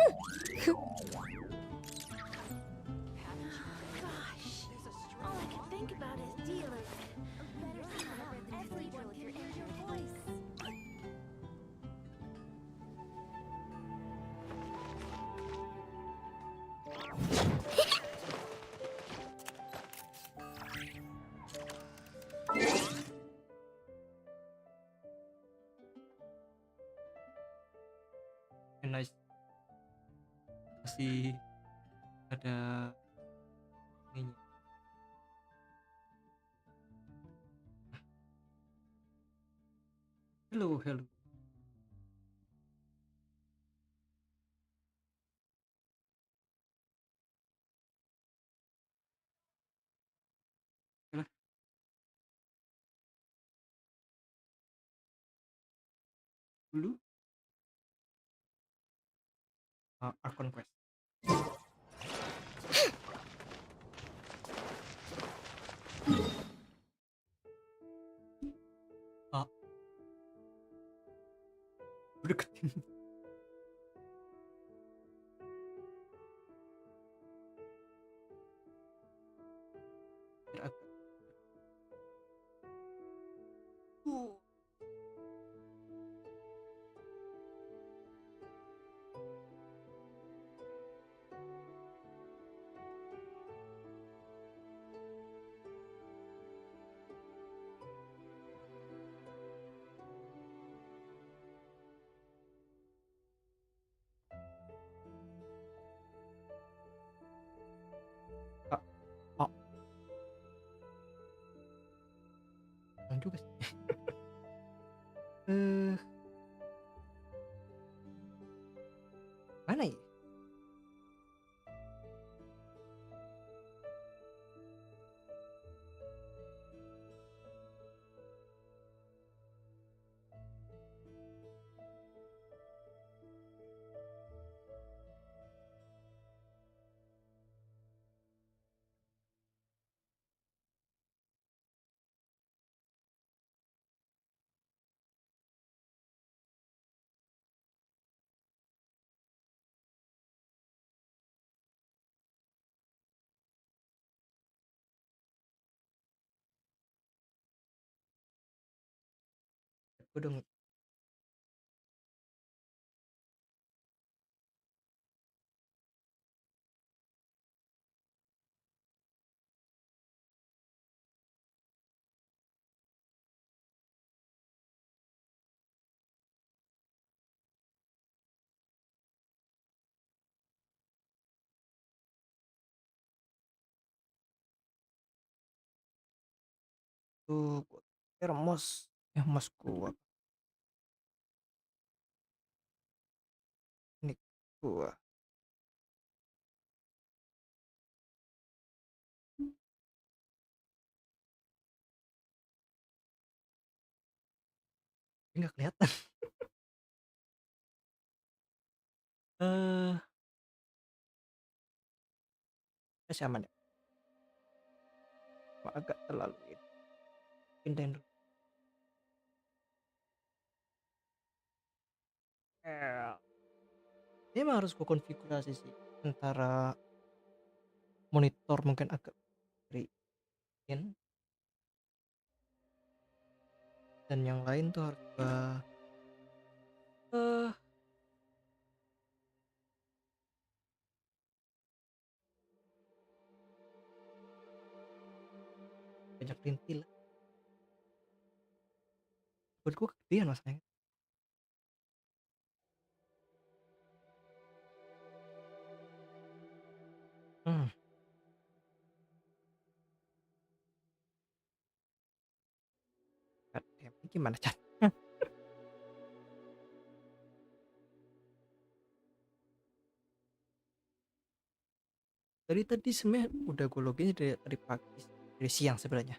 All I can think about is dealing. Everyone can hear your voice. Nice. Masih ada ininya. Hello. Yalah, dulu Archon Quest. Deketin. Biar agak. Ah, ah, yang juga sih. Mana ya? Gue dong. Tuh, termos. Mas gua. Ini gua. Nggak kelihatan. Masih aman ya? Cuma agak terlalu ini. Pindahin dulu. Ini emang harus gue konfigurasi sih. Antara monitor mungkin agak in, dan yang lain tuh harus uh, banyak rintil. Buat gue kegedean masalahnya. Ini gimana caranya? Tadi sebenarnya udah gue login dari pagi, dari siang sebenarnya.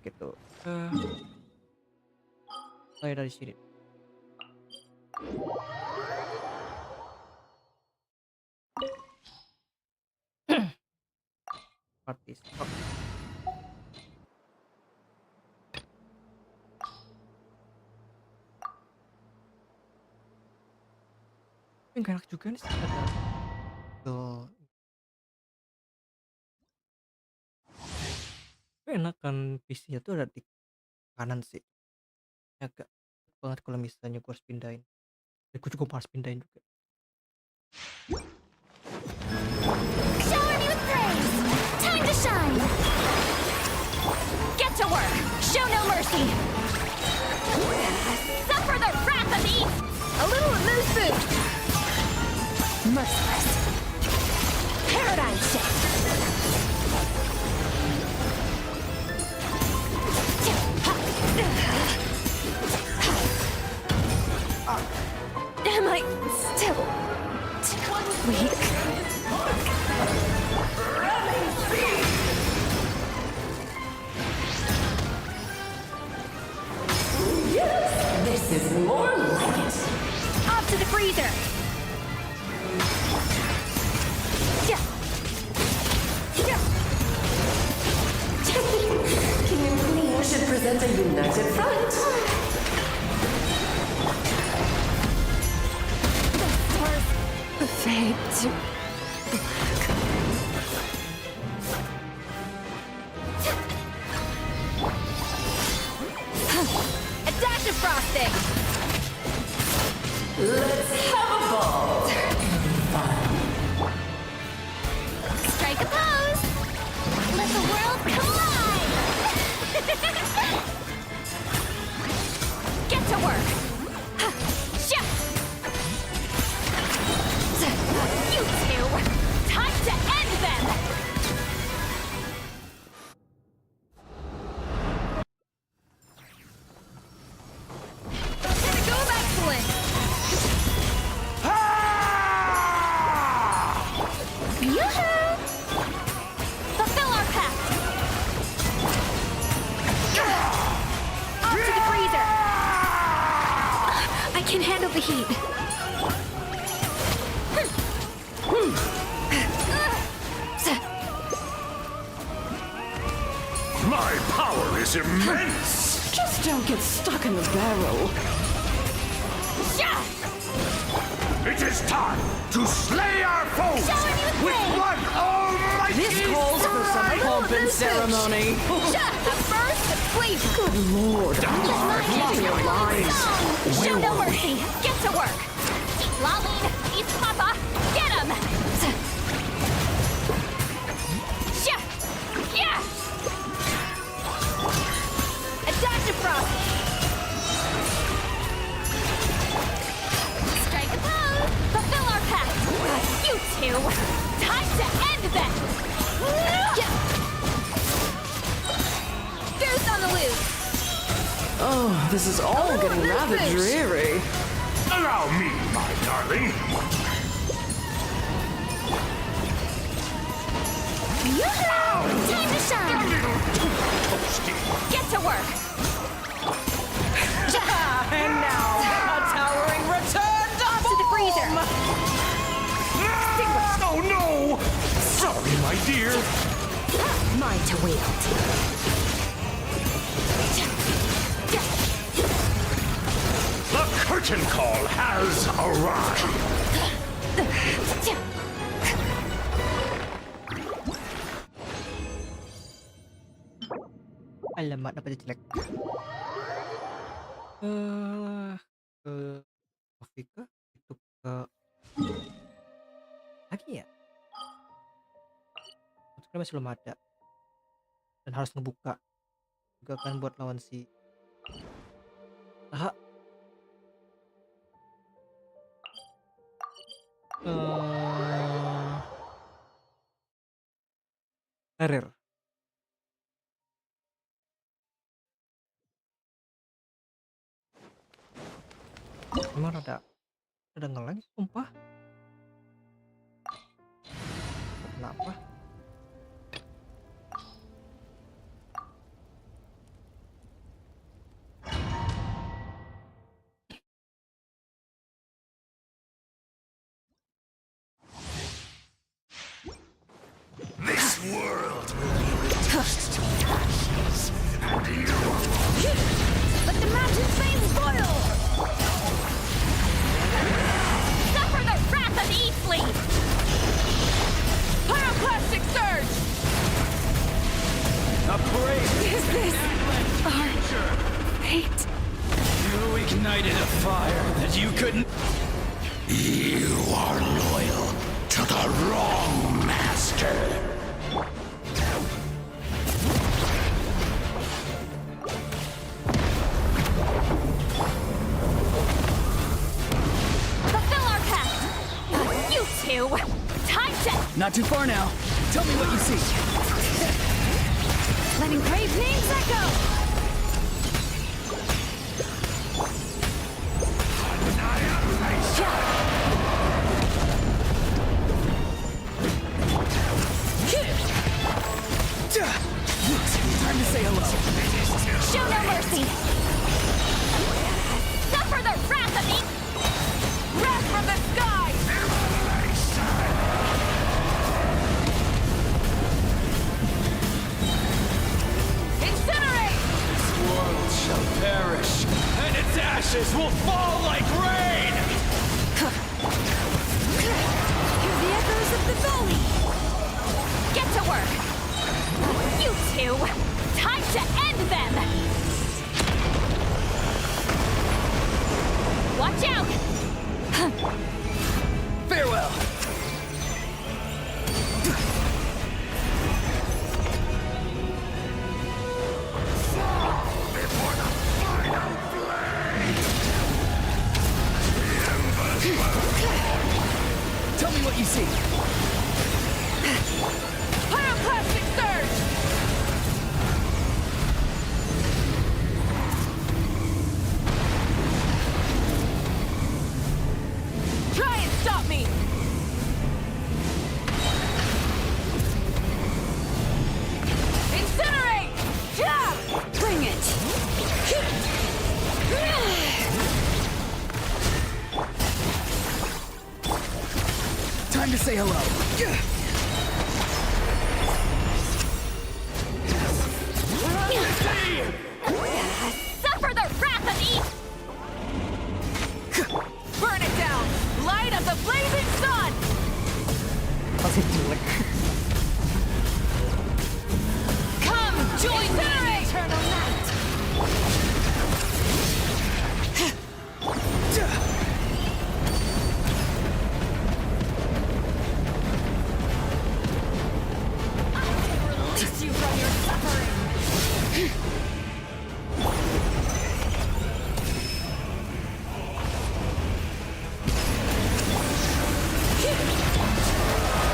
Gitu. Saya dari sini. Artis. Oh. Tapi nggak enak juga nih sih ada tuh enak kan PC-nya tuh ada di kanan sih. Agak banget kalau misalnya gue harus pindahin. Aku cukup harus pindahin juga. Shower me with praise! Time to shine! Get to work! Show no mercy! Suffer the wrath of the East! A little loose boot! Merciless! Paradigm shift! Am I still too weak? This is more like it. Off to the freezer! Yeah. Yeah. King and Queen should present a united front. The stars fade to black. A dash of frosting! Let's have a ball. Strike a pose! Let the world collide! Get to work! Shift! You two! Time to end them! Pinnacle of excellence! Yoo-hoo! Fulfill our pact! Off to the freezer! I can handle the heat. My power is immense! Just don't get stuck in the barrel. Shah! It is time to slay our foes Shower me with with praise! one almighty This calls for some strike! pomp and ceremony. Shah! A burst of flavor! Good lord, I'm Just losing your lines. Show no mercy! Get to work! Eat Laline! Eat Papa! Get him! Shah! Yeah! A dash of frost! Strike a pose! Fulfill our pact! You two! Time to end them! Goose on the loose! Oh, this is all getting rather dreary. Allow me, my darling. Yoo-hoo! Time to A shine! little too toasty. Get to work! And now, a towering return Off to the freezer! Ah! Oh no! Sorry, my dear. Mine to wield. The curtain call has arrived. Alamak, dapat jelek. Ke Afrika itu ke lagi ya? Sebenarnya masih belum ada dan harus ngebuka juga kan buat lawan si ah karir emang ada ngelag sumpah kenapa This world will be reduced to ashes, and you Let the mountain flames boil! Suffer the created a fire that you couldn't. You are loyal to the wrong master. Fulfill our pact! You two! Time to... Not too far now. Tell me what you see. Letting brave names echo! Time to say hello. Show no mercy! Suffer the wrath of the... Wrath from the sky! Incinerate! This world shall perish, and its ashes will fall like rain! Hear the echoes of the valley! Get to work! You two! Time to end them! Watch out! Farewell. Tell me what you see. Pyroclastic surge! Try and stop me! Incinerate! Yeah! Bring it! Time to say hello. Suffer the wrath of the... Burn it down! Light of the blazing sun! Masih jelek. Come, join me in the eternal night! I can release you from your suffering!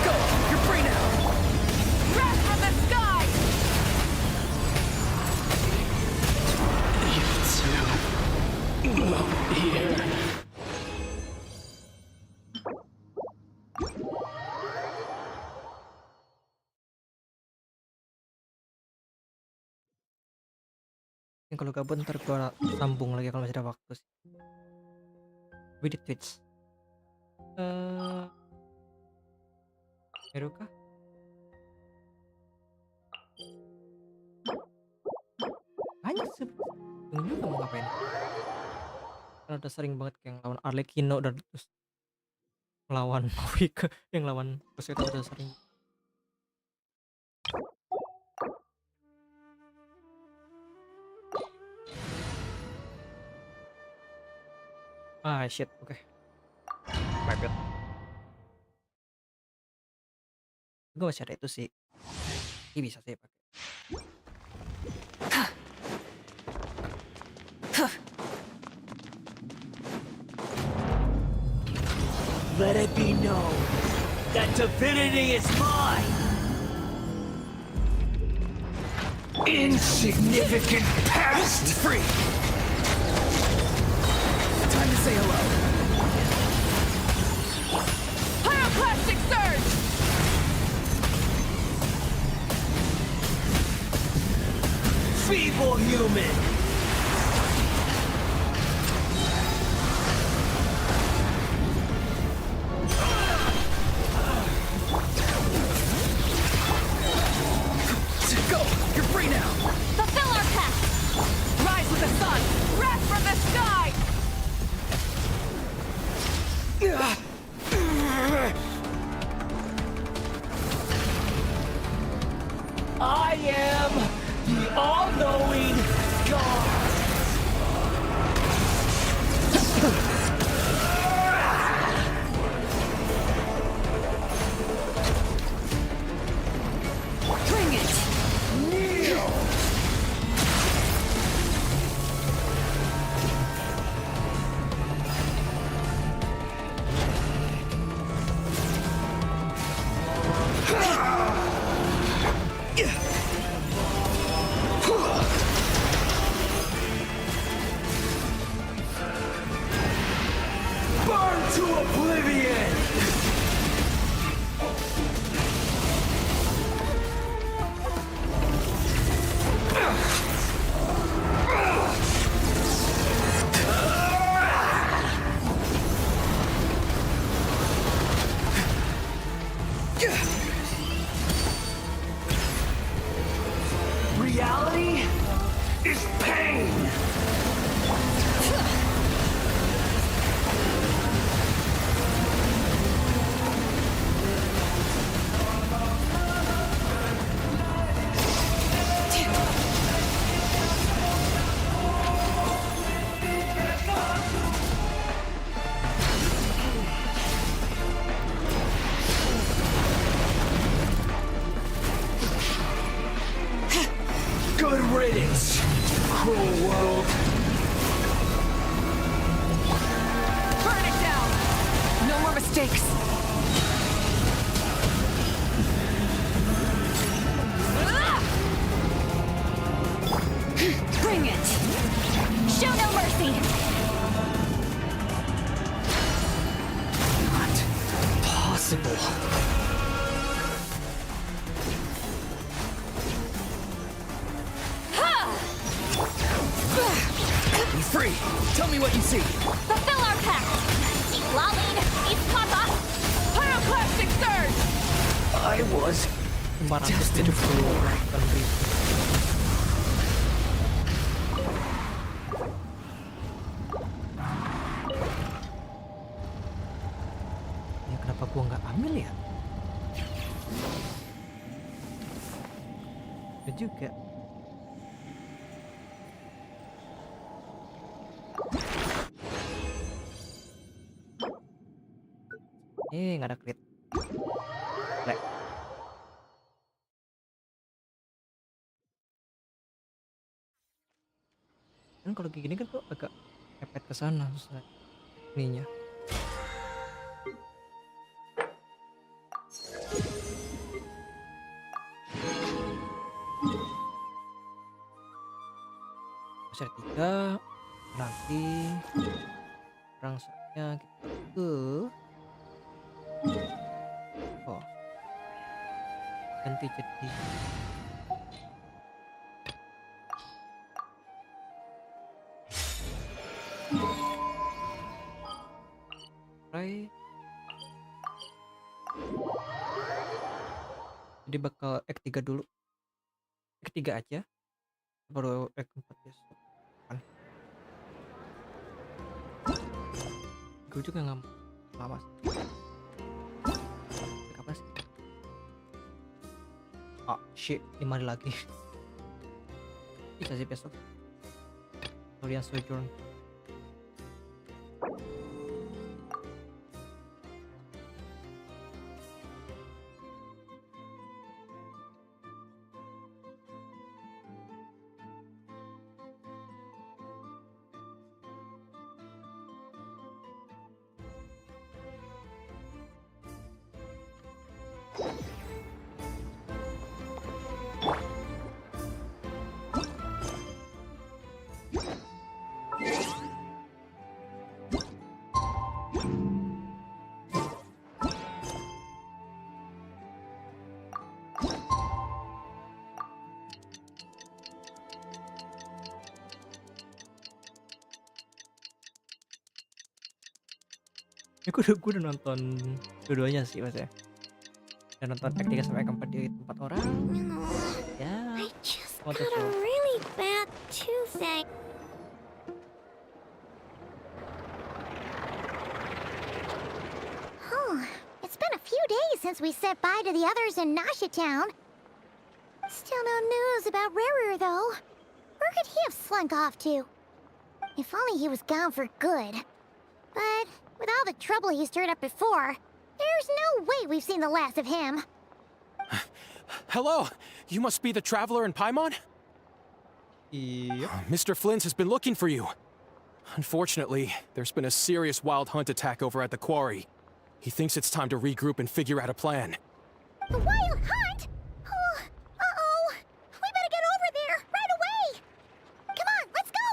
Go! You're free now! Wrath from the sky! You two will hear. Mungkin kalau gabut ntar gua sambung lagi kalau masih ada waktu sih. With the tweets. Meru kah? Hanya sebelum juga mau ngapain? Kan udah sering banget kayak lawan Arlecchino dan terus melawan Wike yang lawan terus itu udah sering. Ah shit, oke. My bad. Gue masih ada itu sih. Ini bisa sih pakai. Let it be known that divinity is mine! Insignificant past! Free! Time to say hello. Pyroclastic surge! Feeble human! Go! You're free now! Fulfill our pact! Rise with the sun! Wrath from the sky! I am the all-knowing God! Good riddance, cruel world. Burn it down! No more mistakes! Bring it! Show no mercy! Not possible. Be free. Tell me what you see. Fulfill our pact! Keep Laline! Eat Papa! Pyroclastic surge! I was 570 kan ribu. Ya kenapa gua nggak ambil ya? Ya juga. Nggak ada crit. Lek. Kan kalau kayak gini kan tuh agak mepet ke sana susah ininya. Pasir 3 nanti rangsaknya kita ke ganti jadi Rai. Jadi bakal Ek 3 dulu. Ek 3 aja. Baru Ek 4 besok. Kan. Gue juga nggak lama sih. Ek apa sih? Ah, shit, 5 hari lagi. Bisa sih besok. Kalian sojourn. Ya, gue udah nonton dua-duanya sih mas ya. Udah nonton Ek 3 sampai Ek 4 di tempat orang. Ya. I just What got the a fuck? really bad toothache. Oh, it's been a few days since we said bye to the others in Nasha Town. Still no news about Rarer, though. Where could he have slunk off to? If only he was gone for good. But with all the trouble he stirred up before, there's no way we've seen the last of him. Hello, you must be the traveler in Paimon? Iya. Mr. Flint has been looking for you. Unfortunately, there's been a serious wild hunt attack over at the quarry. He thinks it's time to regroup and figure out a plan. The Wild Hunt? Oh, uh-oh. We better get over there, right away. Come on, let's go.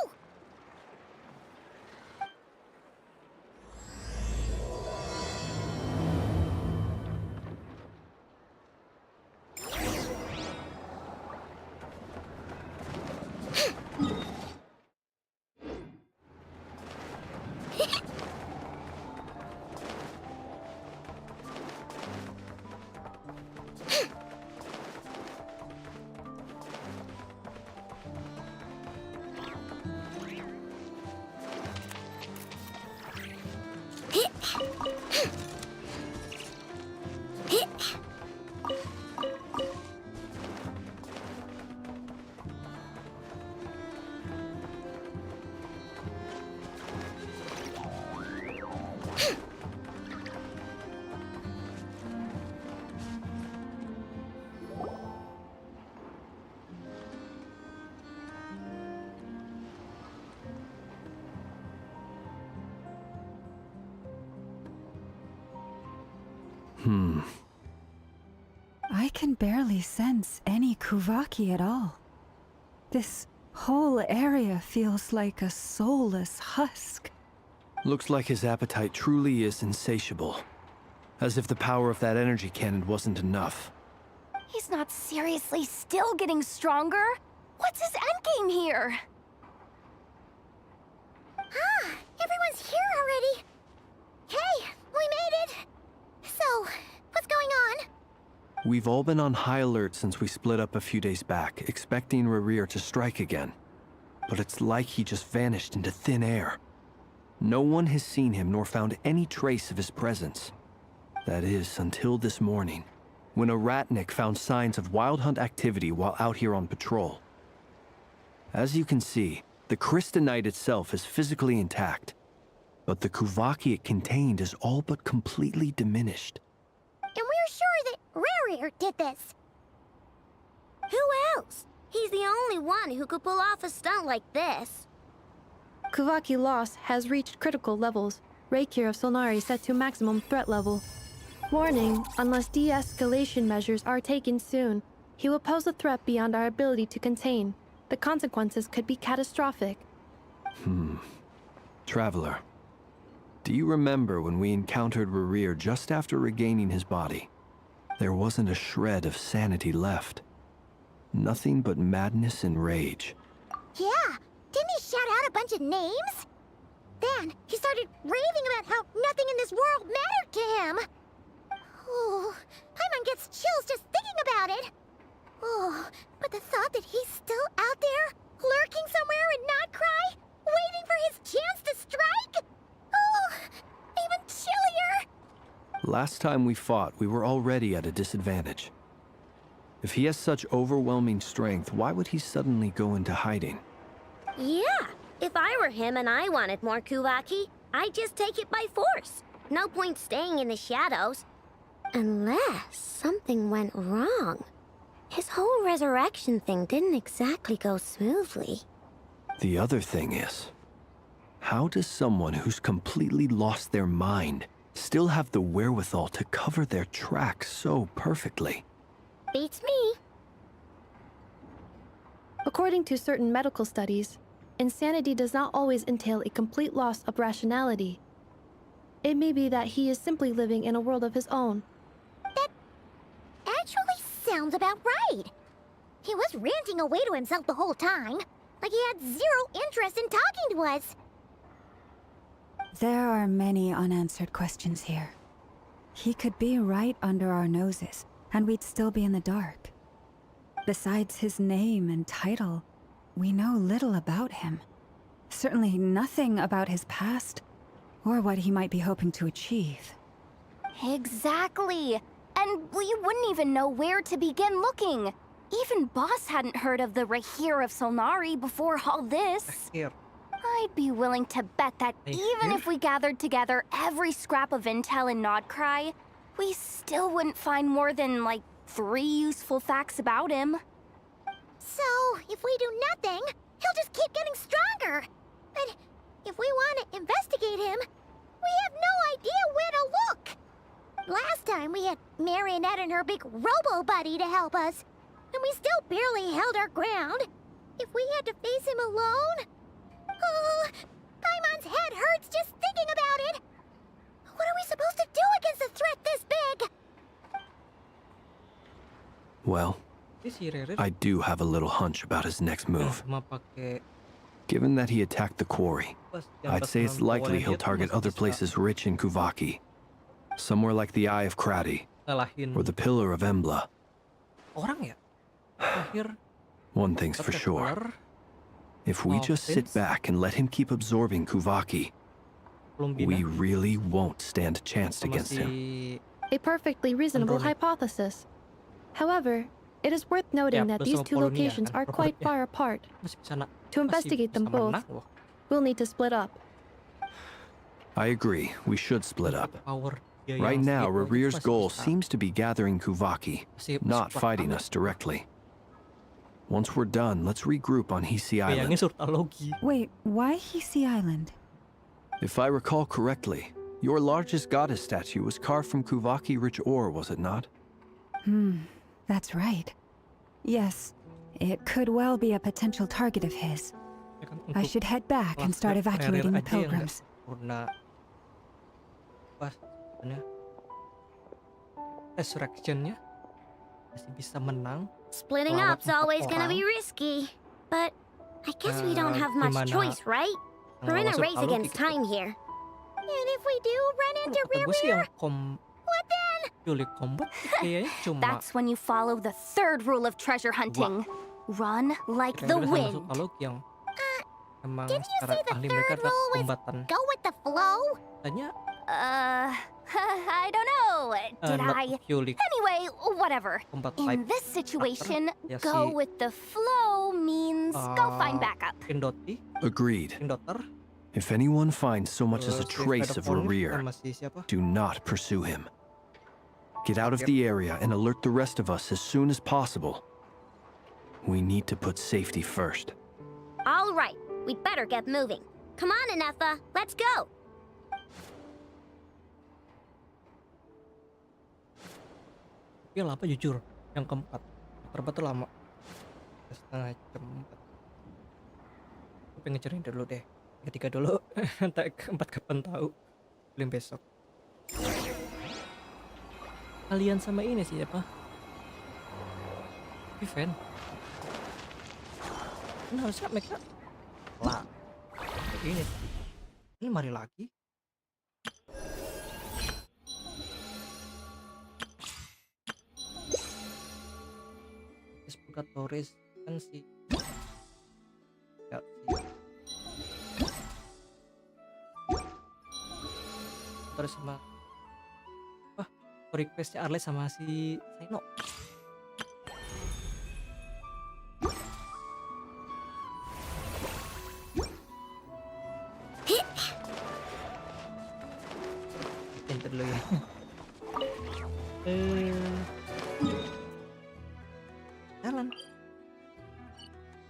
I can barely sense any Kuvaki at all. This whole area feels like a soulless husk. Looks like his appetite truly is insatiable. As if the power of that energy cannon wasn't enough. He's not seriously still getting stronger. What's his endgame here? Ah, everyone's here already. Hey, we made it. So, what's going on? We've all been on high alert since we split up a few days back, expecting Rerir to strike again. But it's like he just vanished into thin air. No one has seen him nor found any trace of his presence. That is, until this morning, when a ratnik found signs of wild hunt activity while out here on patrol. As you can see, the Crystonite itself is physically intact, but the Kuvaki it contained is all but completely diminished. And we're sure that Rerir did this. Who else? He's the only one who could pull off a stunt like this. Kuvaki loss has reached critical levels. Reikir of Solnari set to maximum threat level. Warning, unless de-escalation measures are taken soon, he will pose a threat beyond our ability to contain. The consequences could be catastrophic. Traveler, do you remember when we encountered Rerir just after regaining his body? There wasn't a shred of sanity left. Nothing but madness and rage. Yeah, didn't he shout out a bunch of names? Then he started raving about how nothing in this world mattered to him. Oh, Paimon gets chills just thinking about it. Oh, but the thought that he's still out there, lurking somewhere in Notcry, waiting for his chance to strike? Oh, even chillier. Last time we fought, we were already at a disadvantage. If he has such overwhelming strength, why would he suddenly go into hiding? Yeah, if I were him and I wanted more Kuvaki, I'd just take it by force. No point staying in the shadows. Unless something went wrong. His whole resurrection thing didn't exactly go smoothly. The other thing is, how does someone who's completely lost their mind still have the wherewithal to cover their tracks so perfectly? Beats me. According to certain medical studies, insanity does not always entail a complete loss of rationality. It may be that he is simply living in a world of his own. That actually sounds about right. He was ranting away to himself the whole time, like he had zero interest in talking to us. There are many unanswered questions here. He could be right under our noses, and we'd still be in the dark. Besides his name and title, we know little about him. Certainly nothing about his past, or what he might be hoping to achieve. Exactly. And we wouldn't even know where to begin looking. Even Boss hadn't heard of the Reikir of Solnari before all this. Here. I'd be willing to bet that even if we gathered together every scrap of intel in Nodcry, we still wouldn't find more than, like, 3 useful facts about him. So, if we do nothing, he'll just keep getting stronger. But if we want to investigate him, we have no idea where to look. Last time we had Marionette and her big robo-buddy to help us, and we still barely held our ground. If we had to face him alone... Oh, Paimon's head hurts just thinking about it. What are we supposed to do against a threat this big? Well, Ini si Rerir I do have a little hunch about his next move. cuma pakai Given that he attacked the quarry, pas yang I'd say it's pertemuan likely awalnya he'll dia tuh target masih other bisa places rich in Kuvaki. Somewhere like the Eye of Krati, ngalahin or the Pillar of Embla. orang ya. Terakhir One thing's for sure. Kepler, If we just sit Vince? back and let him keep absorbing Kuvaki, Plumbina, we really won't stand a chance sama against him. si A perfectly reasonable Andronic. hypothesis. However, it is worth noting Ya, that plus these sama two Polonia locations kan, are quite robotnya. far apart. Masih bisa To investigate them both, menang loh. we'll need to split up. I agree, we should split up. Power dia Right yang now, segitu aja Rerir's masih goal bisa. seems to be gathering Kuvaki, Masih not kuat fighting banget. us directly. Once we're done, let's regroup on Hisi Bayangin Island. Surtalogi. Wait, why Hisi Island? If I recall correctly, Your largest goddess statue was carved from Kuvaki-rich ore, was it not? That's right. Yes, it could well be a potential target of his. Ya kan, I untuk should head back and start kelas evacuating the aja yang nggak pilgrims. sempurna. Pas sebenarnya resurrectionnya masih bisa menang. Splitting Lawan up's 4 always gonna orang. be risky. But I guess we don't have much Gimana choice, right? We're in a ngelawan race Surkalo against gitu. time here. And if we do run into Kata gue sih yang Rear, what then? Purely combat kayaknya cuma That's when you follow the third rule of treasure hunting. Run like the kira-kira sama wind. Surkalo yang emang didn't you secara say the ahli mereka third adalah rule was kombatan. Go with the flow? Tanya I don't know. Did not I? purely Anyway, whatever. combat type. In this situation, ya go si with the flow means go find backup. Indoti, Agreed. Indoter, If anyone finds so much as a terus si trace of Featherfall Rear, sama si siapa? do not pursue him. Get out of the area and alert the rest of us as soon as possible. We need to put safety first. All right, we'd better get moving. Come on, Anefa, let's go. Tapi lama jujur, yang keempat. Terbat tuh lama. Setengah jam 4. Gue pengen ceritain dulu deh. Ketiga dulu, entah keempat kapan tahu. Belum besok. Kalian sama ini sih apa? Event. Ini harusnya mereka lah. Ini mari lagi. Expurgatoris kan si ya, terus sama requestnya Arles sama si Saino. Enter dulu ya. Jalan.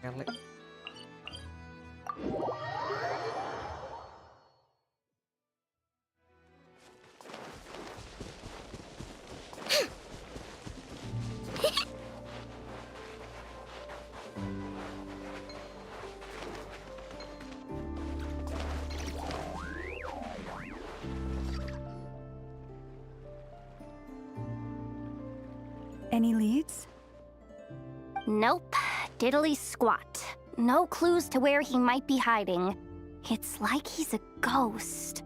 Kelek. Any leads? Nope. Diddly squat. No clues to where he might be hiding. It's like he's a ghost.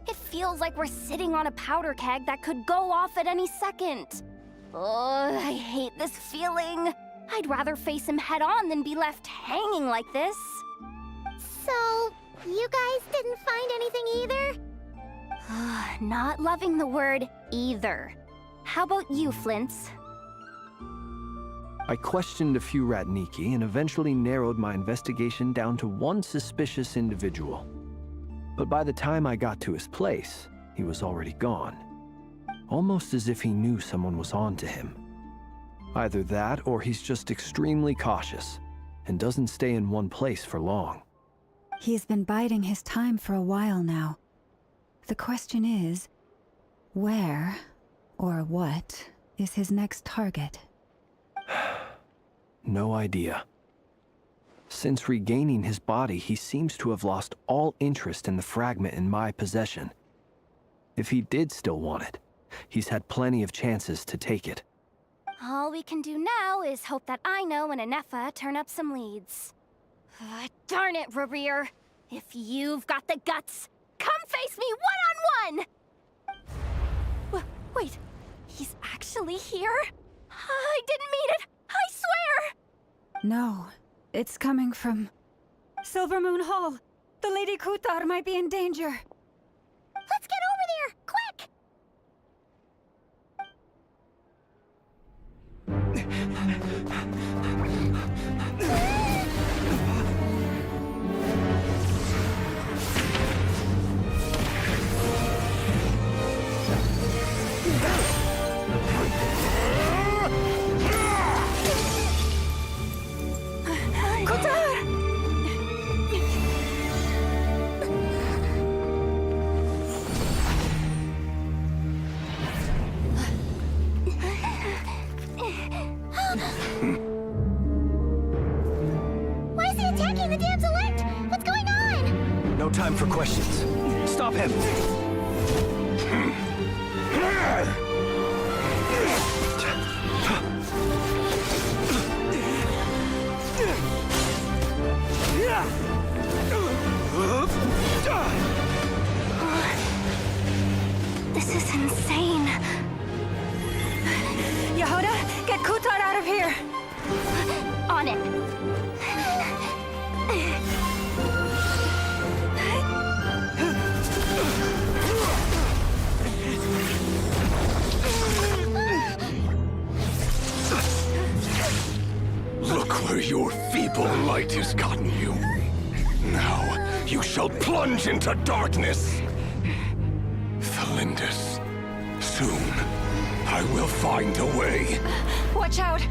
It feels like we're sitting on a powder keg that could go off at any second. Oh, I hate this feeling. I'd rather face him head on than be left hanging like this. So, you guys didn't find anything either? Not loving the word either. How about you, Flints? I questioned a few Ratniki and eventually narrowed my investigation down to one suspicious individual. But by the time I got to his place, he was already gone. Almost as if he knew someone was on to him. Either that or he's just extremely cautious and doesn't stay in one place for long. He's been biding his time for a while now. The question is, where or what is his next target? No idea. Since regaining his body, he seems to have lost all interest in the fragment in my possession. If he did still want it, he's had plenty of chances to take it. All we can do now is hope that Aino and Anefa turn up some leads. Darn it, Rear. If you've got the guts, come face me one-on-one! Wait, he's actually here? I didn't mean it! I swear! No, it's coming from Silver Moon Hall. The Lady Kutar might be in danger. Let's get over there, quick! attacking the damn select! What's going on? No time for questions. Stop him! This is insane. Yehuda, get Kutar out of here! On it. Look where your feeble light has gotten you. Now you shall plunge into darkness. Thalindus, soon I will find a way. Watch out!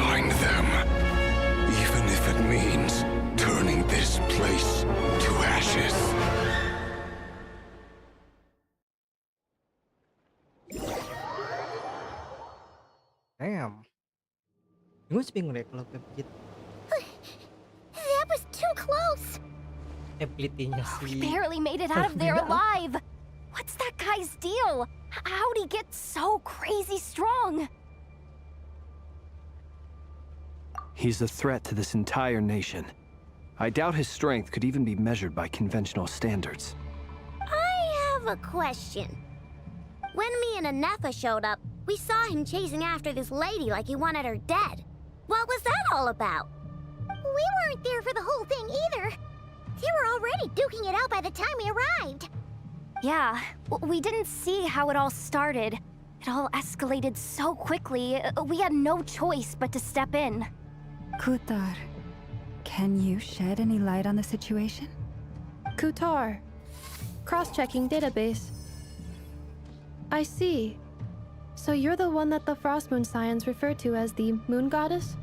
Find them, even if it means turning this place to ashes. Damn. Bingung deh kalau kayak begitu. That was too close! Ability-nya We si barely made it out of there Yeah. alive. What's that guy's deal? How'd he get so crazy strong? He's a threat to this entire nation. I doubt his strength could even be measured by conventional standards. I have a question. When me and Anefa showed up, we saw him chasing after this lady like he wanted her dead. What was that all about? We weren't there for the whole thing either. They were already duking it out by the time we arrived. Yeah, we didn't see how it all started. It all escalated so quickly, we had no choice but to step in. Kutar, can you shed any light on the situation? Kutar. Cross-checking database. I see. So you're the one that the Frost Moon Scions refer to as the Moon Goddess?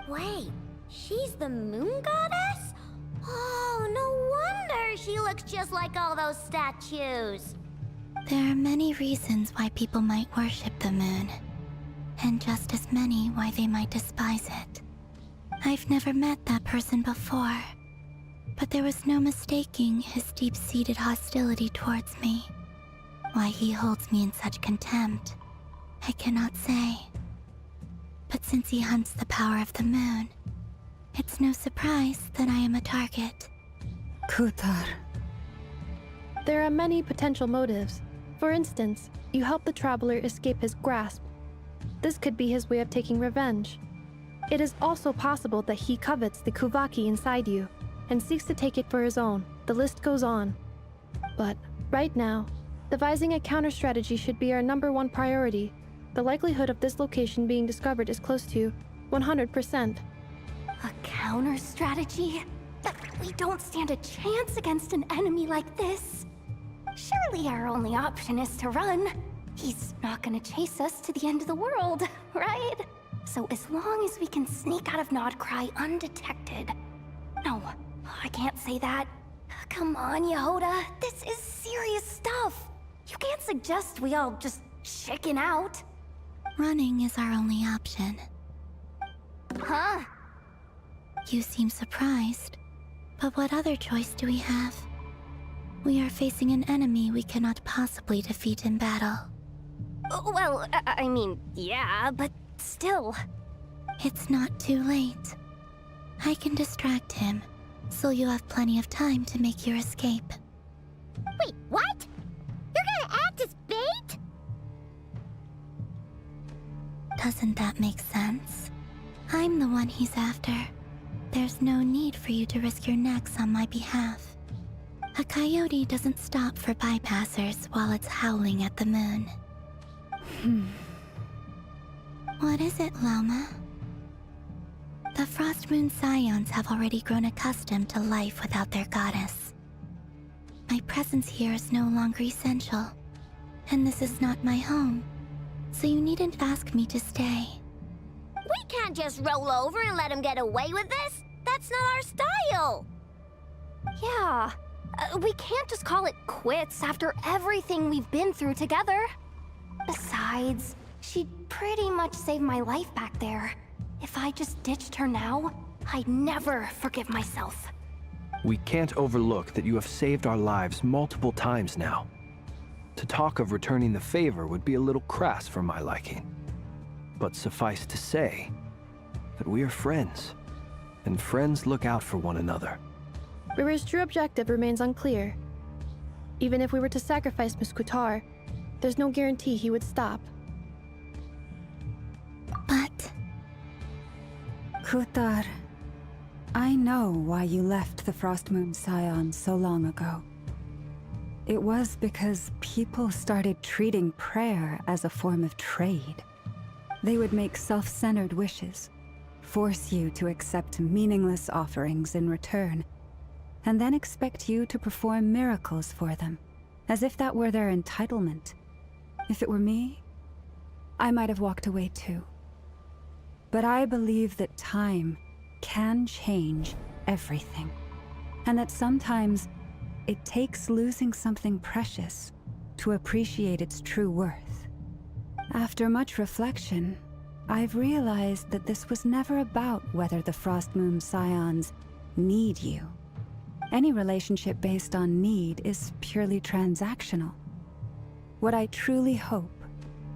Wait, she's the moon goddess? Oh, no wonder she looks just like all those statues. There are many reasons why people might worship the moon, and just as many why they might despise it. I've never met that person before, but there was no mistaking his deep-seated hostility towards me. Why he holds me in such contempt, I cannot say. But since he hunts the power of the moon, it's no surprise that I am a target. Kutar. There are many potential motives. For instance, you help the traveler escape his grasp. This could be his way of taking revenge. It is also possible that he covets the Kuvaki inside you and seeks to take it for his own. The list goes on. But right now, devising a counter-strategy should be our #1 priority. The likelihood of this location being discovered is close to 100%. A counter strategy? We don't stand a chance against an enemy like this. Surely our only option is to run. He's not gonna chase us to the end of the world, right? So as long as we can sneak out of Nodcry undetected. No, I can't say that. Come on, Yehuda. This is serious stuff. You can't suggest we all just chicken out. Running is our only option. Huh? You seem surprised, but what other choice do we have? We are facing an enemy we cannot possibly defeat in battle. Well, I mean, yeah, but still. It's not too late. I can distract him, so you have plenty of time to make your escape. Wait, what? You're gonna act as bait? Doesn't that make sense? I'm the one he's after. There's no need for you to risk your necks on my behalf. A coyote doesn't stop for bypassers while it's howling at the moon. What is it, Loma? The Frost Moon Scions have already grown accustomed to life without their goddess. My presence here is no longer essential, and this is not my home, so you needn't ask me to stay. We can't just roll over and let him get away with this. That's not our style. Yeah, we can't just call it quits after everything we've been through together. Besides, she'd pretty much saved my life back there. If I just ditched her now, I'd never forgive myself. We can't overlook that you have saved our lives multiple times now. To talk of returning the favor would be a little crass for my liking. But suffice to say that we are friends, and friends look out for one another. River's true objective remains unclear. Even if we were to sacrifice Miss Kutar, there's no guarantee he would stop. But Kutar, I know why you left the Frost Moon Scions so long ago. It was because people started treating prayer as a form of trade. They would make self-centered wishes, force you to accept meaningless offerings in return, and then expect you to perform miracles for them, as if that were their entitlement. If it were me, I might have walked away too. But I believe that time can change everything, and that sometimes it takes losing something precious to appreciate its true worth. After much reflection, I've realized that this was never about whether the Frost Moon Scions need you. Any relationship based on need is purely transactional. What I truly hope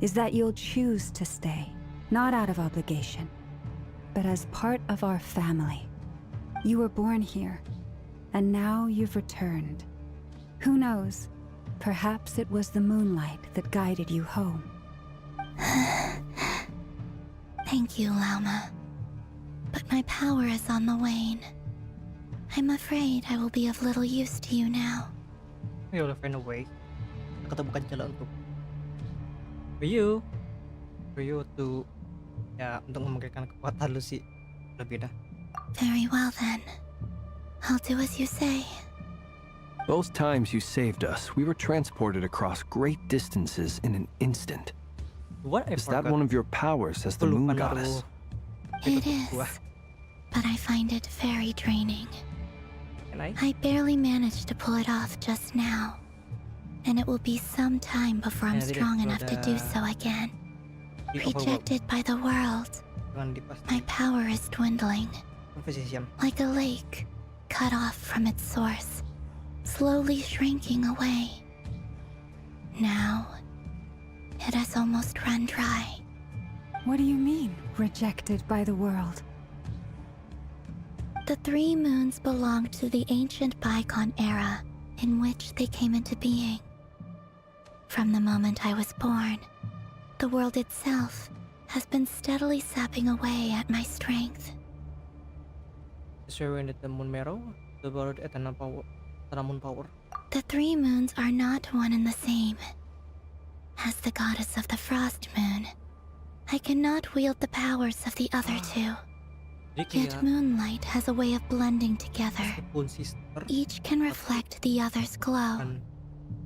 is that you'll choose to stay, not out of obligation, but as part of our family. You were born here, and now you've returned. Who knows? Perhaps it was the moonlight that guided you home. thank you, Lauma. But my power is on the wane. I'm afraid I will be of little use to you now. You will find a way. Ketemukan jalan untuk for you to ya untuk memberikan kekuatan lu sih lebih dah. Very well then. I'll do as you say. Both times you saved us, we were transported across great distances in an instant. What I Is that forgot. one of your powers as the Aku moon lupa goddess? It is, but I find it very draining. Can I? I barely managed to pull it off just now, and it will be some time before I'm Ya, jadi strong kalau enough to do udah so again. di overworld, Rejected by the world, jangan dipas my power is dwindling, physician. like a lake cut off from its source, slowly shrinking away. Now, it has almost run dry. What do you mean, rejected by the world? The three moons belong to the ancient bygone era in which they came into being. From the moment I was born, the world itself has been steadily sapping away at my strength. Sesuai with the moon marrow, the world eternal power, moon power. The three moons are not one and the same. As the goddess of the Frost Moon, I cannot wield the powers of the other two. Jadi Yet kayak moonlight has a way of blending together. meskipun sister Each can reflect the other's glow. kan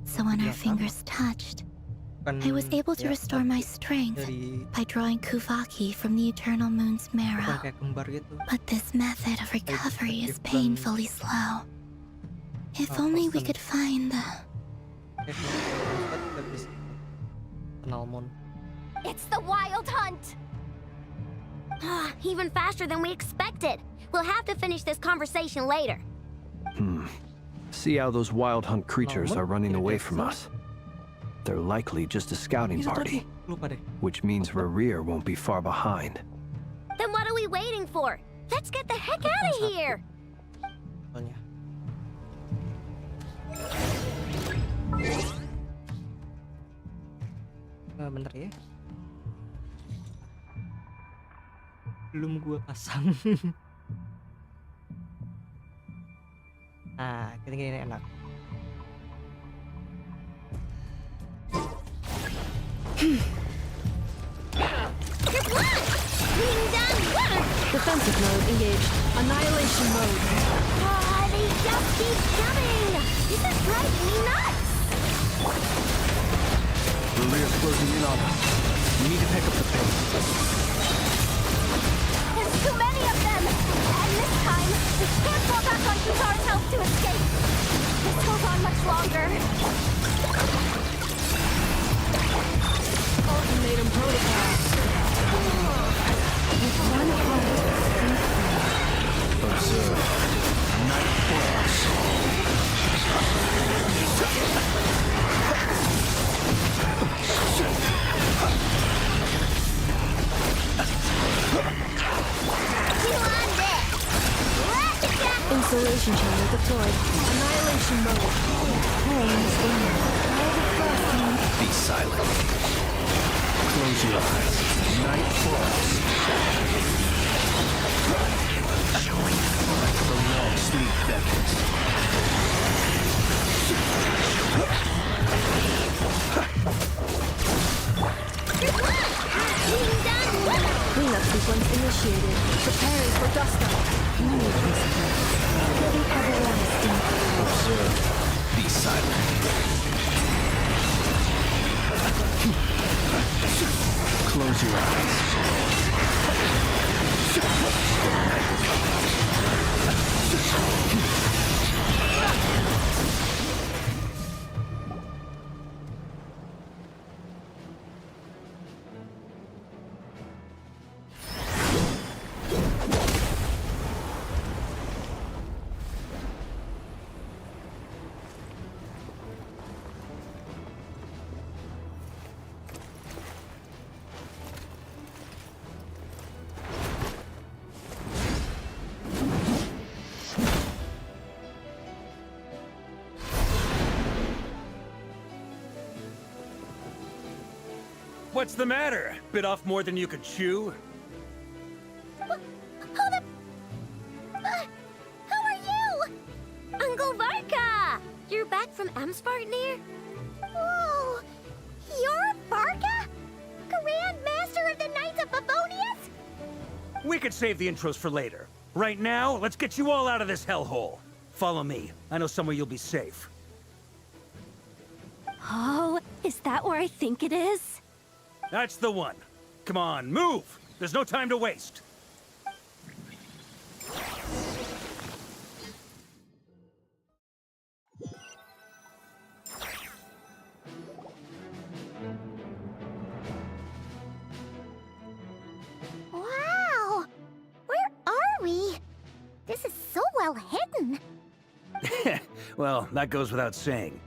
So when our Iya, sama. fingers touched, kan I was able to ya, restore my strength dari by drawing Kuvaki from the eternal moon's bukan marrow. kayak kembar gitu. But this method of recovery is painfully slow. If Oh, only we awesome. could find the... Kayak kita bisa kenal moon. It's the Wild Hunt! Even faster than we expected. We'll have to finish this conversation later. See how those wild hunt creatures are running Namun, away tidak from bisa. us. They're likely just a scouting Ini satu party, lagi. Lupa deh. which means Rerir won't be far behind. Then what are we waiting for? Let's get the heck out of here! Soalnya. Bentar ya. Belum gua pasang. Nah, gini enak. Good luck! Being done! Defensive mode engaged. Annihilation mode. They just keep coming! This is driving me nuts! Rerir's closing in on us. We need to pick up the pace. There's too many of them! And this time, we can't fall back on Kitar's help to escape! This goes on much longer. Ultimatum protocol. With one heart, Observe. Night Frost. Insulation chamber deployed. Annihilation mode. Be silent. Close your eyes. Night Frost. The long sleep beckons. Cleanup sequence initiated. Preparing for dust up. Observe. Be silent. Close your eyes. What's the matter? Bit off more than you could chew? Who are you? Uncle Varka! You're back from Amspartnir? Whoa! You're Varka? Grand Master of the Knights of Favonius? We could save the intros for later. Right now, let's get you all out of this hellhole. Follow me. I know somewhere you'll be safe. Oh, is that where I think it is? That's the one. Come on, move! There's no time to waste. Wow! Where are we? This is so well hidden. Well, that goes without saying.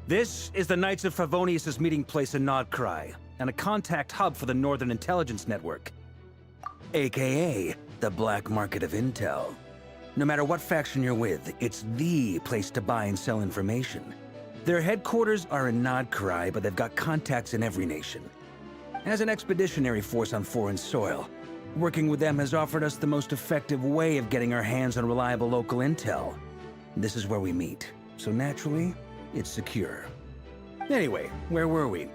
This is the Knights of Favonius' meeting place in Nodcry, and a contact hub for the Northern Intelligence Network. AKA, the black market of intel. No matter what faction you're with, it's the place to buy and sell information. Their headquarters are in Nodcry, but they've got contacts in every nation. As an expeditionary force on foreign soil, working with them has offered us the most effective way of getting our hands on reliable local intel. This is where we meet, so naturally, it's secure. Anyway, where were we?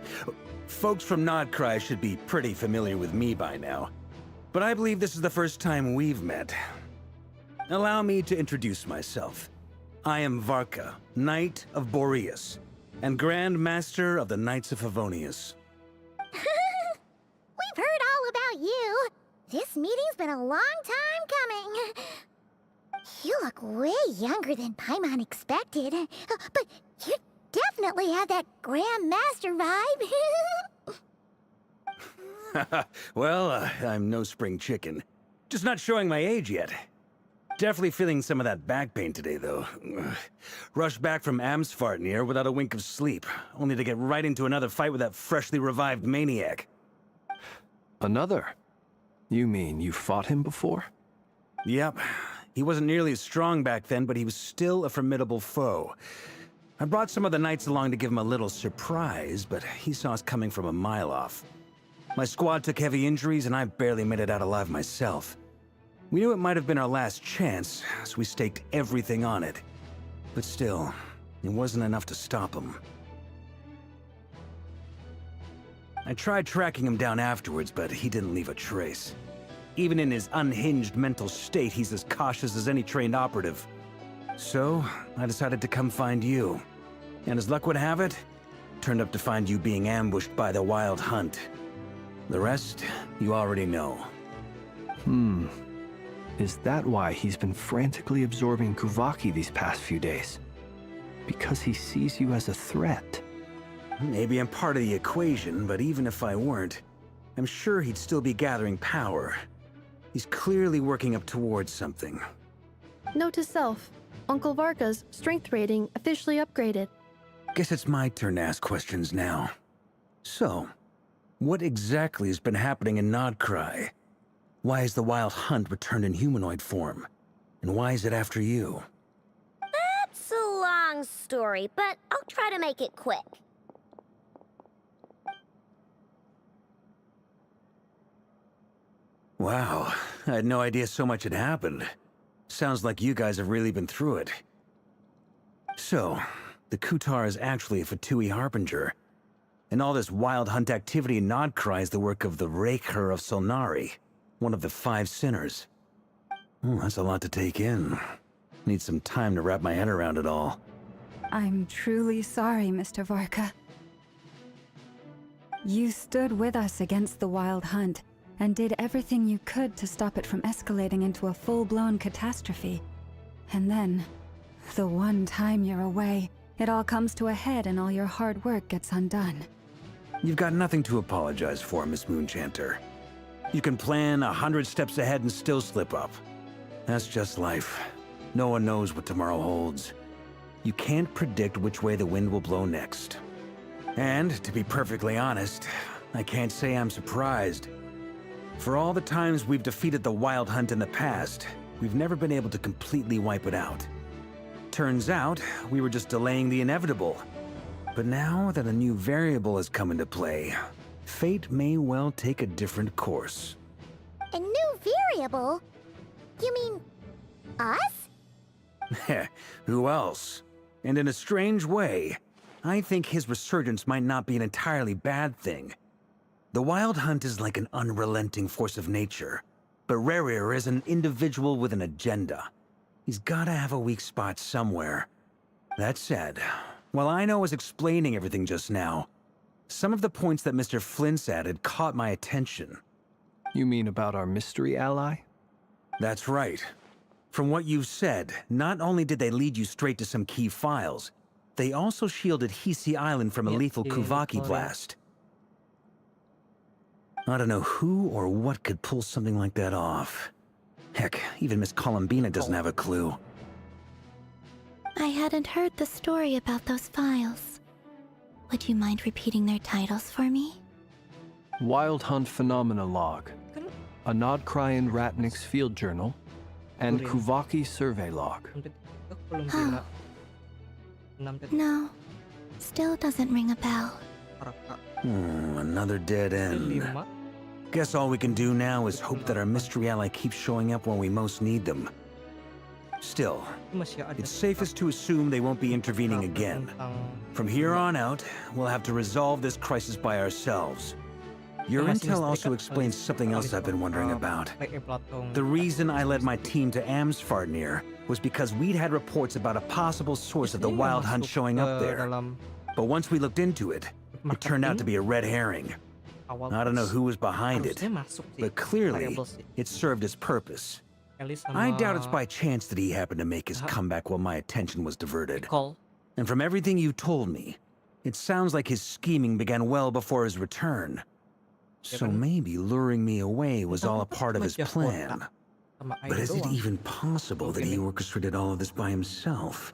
Folks from Nodcry should be pretty familiar with me by now. But I believe this is the first time we've met. Allow me to introduce myself. I am Varka, Knight of Boreas, and Grand Master of the Knights of Favonius. We've heard all about you. This meeting's been a long time coming. You look way younger than Paimon expected. But you definitely have that Grand Master vibe. Well, I'm no spring chicken. Just not showing my age yet. Definitely feeling some of that back pain today, though. Rushed back from Amsfartnir without a wink of sleep, only to get right into another fight with that freshly revived maniac. Another? You mean you fought him before? Yep. He wasn't nearly as strong back then, but he was still a formidable foe. I brought some of the knights along to give him a little surprise, but he saw us coming from a mile off. My squad took heavy injuries, and I barely made it out alive myself. We knew it might have been our last chance, so we staked everything on it. But still, it wasn't enough to stop him. I tried tracking him down afterwards, but he didn't leave a trace. Even in his unhinged mental state, he's as cautious as any trained operative. So, I decided to come find you. And as luck would have it, turned up to find you being ambushed by the Wild Hunt. The rest, you already know. Is that why he's been frantically absorbing Kuvaki these past few days? Because he sees you as a threat? Maybe I'm part of the equation, but even if I weren't, I'm sure he'd still be gathering power. He's clearly working up towards something. Note to self, Uncle Varka's strength rating officially upgraded. Guess it's my turn to ask questions now. So, what exactly has been happening in Nodcry? Why has the Wild Hunt returned in humanoid form? And why is it after you? That's a long story, but I'll try to make it quick. Wow, I had no idea so much had happened. Sounds like you guys have really been through it. So, the Kutar is actually a Fatui Harbinger. And all this Wild Hunt activity in Nodcry is the work of the Raker of Solnari, one of the 5 sinners. That's a lot to take in. Need some time to wrap my head around it all. I'm truly sorry, Mr. Varka. You stood with us against the Wild Hunt, and did everything you could to stop it from escalating into a full-blown catastrophe. And then, the one time you're away, it all comes to a head and all your hard work gets undone. You've got nothing to apologize for, Miss Moonchanter. You can plan 100 steps ahead and still slip up. That's just life. No one knows what tomorrow holds. You can't predict which way the wind will blow next. And, to be perfectly honest, I can't say I'm surprised. For all the times we've defeated the Wild Hunt in the past, we've never been able to completely wipe it out. Turns out, we were just delaying the inevitable. But now that a new variable has come into play, fate may well take a different course. A new variable? You mean... us? Who else? And in a strange way, I think his resurgence might not be an entirely bad thing. The Wild Hunt is like an unrelenting force of nature, but Rerir is an individual with an agenda. He's gotta have a weak spot somewhere. That said, while I was explaining everything just now, some of the points that Mr. Flint's added caught my attention. You mean about our mystery ally? That's right. From what you've said, not only did they lead you straight to some key files, they also shielded Hisi Island from a lethal Kuvaki blast. I don't know who or what could pull something like that off. Heck, even Miss Columbina doesn't have a clue. I hadn't heard the story about those files. Would you mind repeating their titles for me? Wild Hunt Phenomena Log, a Nodcry and Ratnik's Field Journal, and Kuvaki Survey Log. Oh. No. Still doesn't ring a bell. Another dead end. Guess all we can do now is hope that our mystery ally keeps showing up when we most need them. Still, it's safest to assume they won't be intervening again. From here on out, we'll have to resolve this crisis by ourselves. Your intel also explains something else I've been wondering about. The reason I led my team to Amsfartnir was because we'd had reports about a possible source of the Wild Hunt showing up there. But once we looked into it, it turned out to be a red herring. I don't know who was behind it, but clearly, it served its purpose. I doubt it's by chance that he happened to make his comeback while my attention was diverted. And from everything you told me, it sounds like his scheming began well before his return. So maybe luring me away was all a part of his plan. sama But Aida is it doang. even possible that he orchestrated all of this by himself?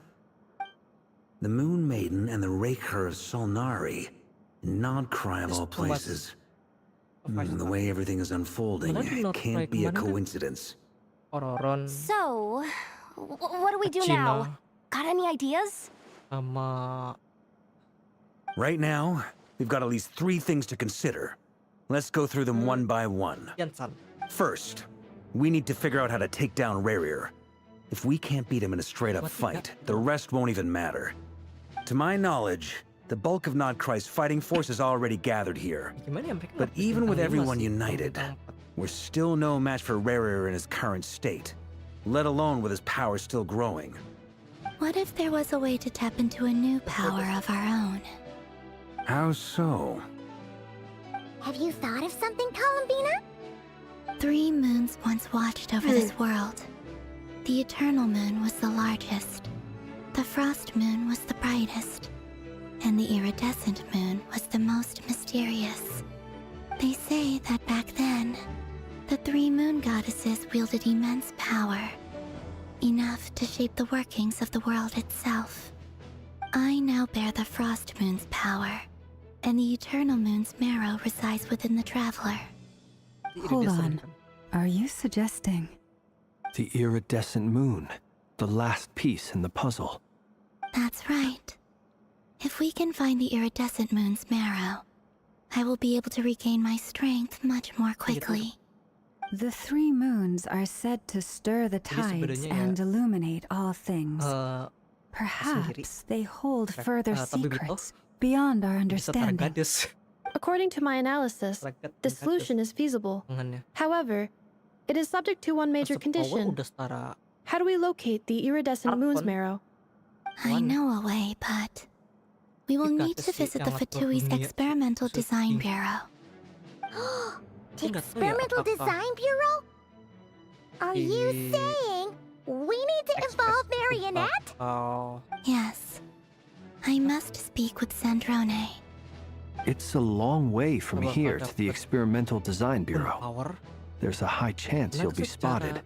The Moon Maiden and the Raker of Solnari, Nodcry of all places. The way everything is unfolding can't be a coincidence. Ororon So, what do we do now? Got any ideas? sama Right now, we've got at least 3 things to consider. Let's go through them one by one. Genshin. First, we need to figure out how to take down Rerir. If we can't beat him in a straight-up fight, the rest won't even matter. To my knowledge, the bulk of Nodcry's fighting force is already gathered here. Gimana ya mereka But nggak even with bintang 5 everyone sih? united, Bintang 4. we're still no match for Rerir in his current state, let alone with his power still growing. What if there was a way to tap into a new power of our own? How so? Have you thought of something, Columbina? 3 moons once watched over this world. The Eternal Moon was the largest. The Frost Moon was the brightest. And the Iridescent Moon was the most mysterious. They say that back then, the 3 moon goddesses wielded immense power. Enough to shape the workings of the world itself. I now bear the Frost Moon's power. And the Eternal Moon's marrow resides within the Traveler. Hold on. Are you suggesting? The iridescent moon, the last piece in the puzzle. That's right. If we can find the Iridescent Moon's marrow, I will be able to regain my strength much more quickly. The 3 moons are said to stir the tides and illuminate all things. Perhaps they hold further secrets beyond our understanding. According to my analysis, the solution is feasible. However, it is subject to one major condition. How do we locate the Iridescent Moon's marrow? I know a way, but we will need to visit the Fatui's Experimental Design Bureau. Experimental Design Bureau? Are you saying we need to involve Marionette? Yes. I must speak with Sandrone. It's a long way from here to the Experimental Design Bureau. There's a high chance you'll be spotted.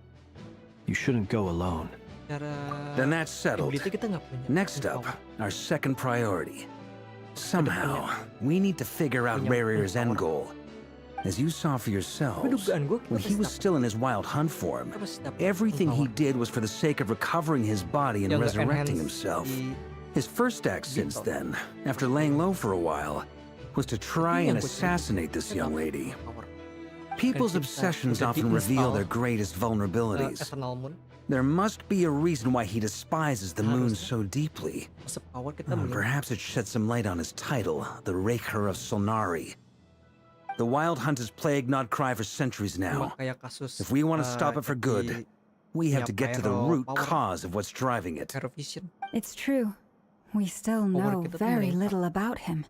You shouldn't go alone. Then that's settled. Next up, our second priority. Somehow, we need to figure out Rerir's end goal. As you saw for yourselves, when he was still in his wild hunt form, everything he did was for the sake of recovering his body and resurrecting himself. His first act since then, after laying low for a while, was to try and assassinate this young lady. People's obsessions often reveal their greatest vulnerabilities. There must be a reason why he despises the moon so deeply. Perhaps it sheds some light on his title, the Raker of Solnari. The Wild Hunt has plagued Nodcry for centuries now. If we want to stop it for good, we have to get to the root cause of what's driving it. It's true. We still know very little about him.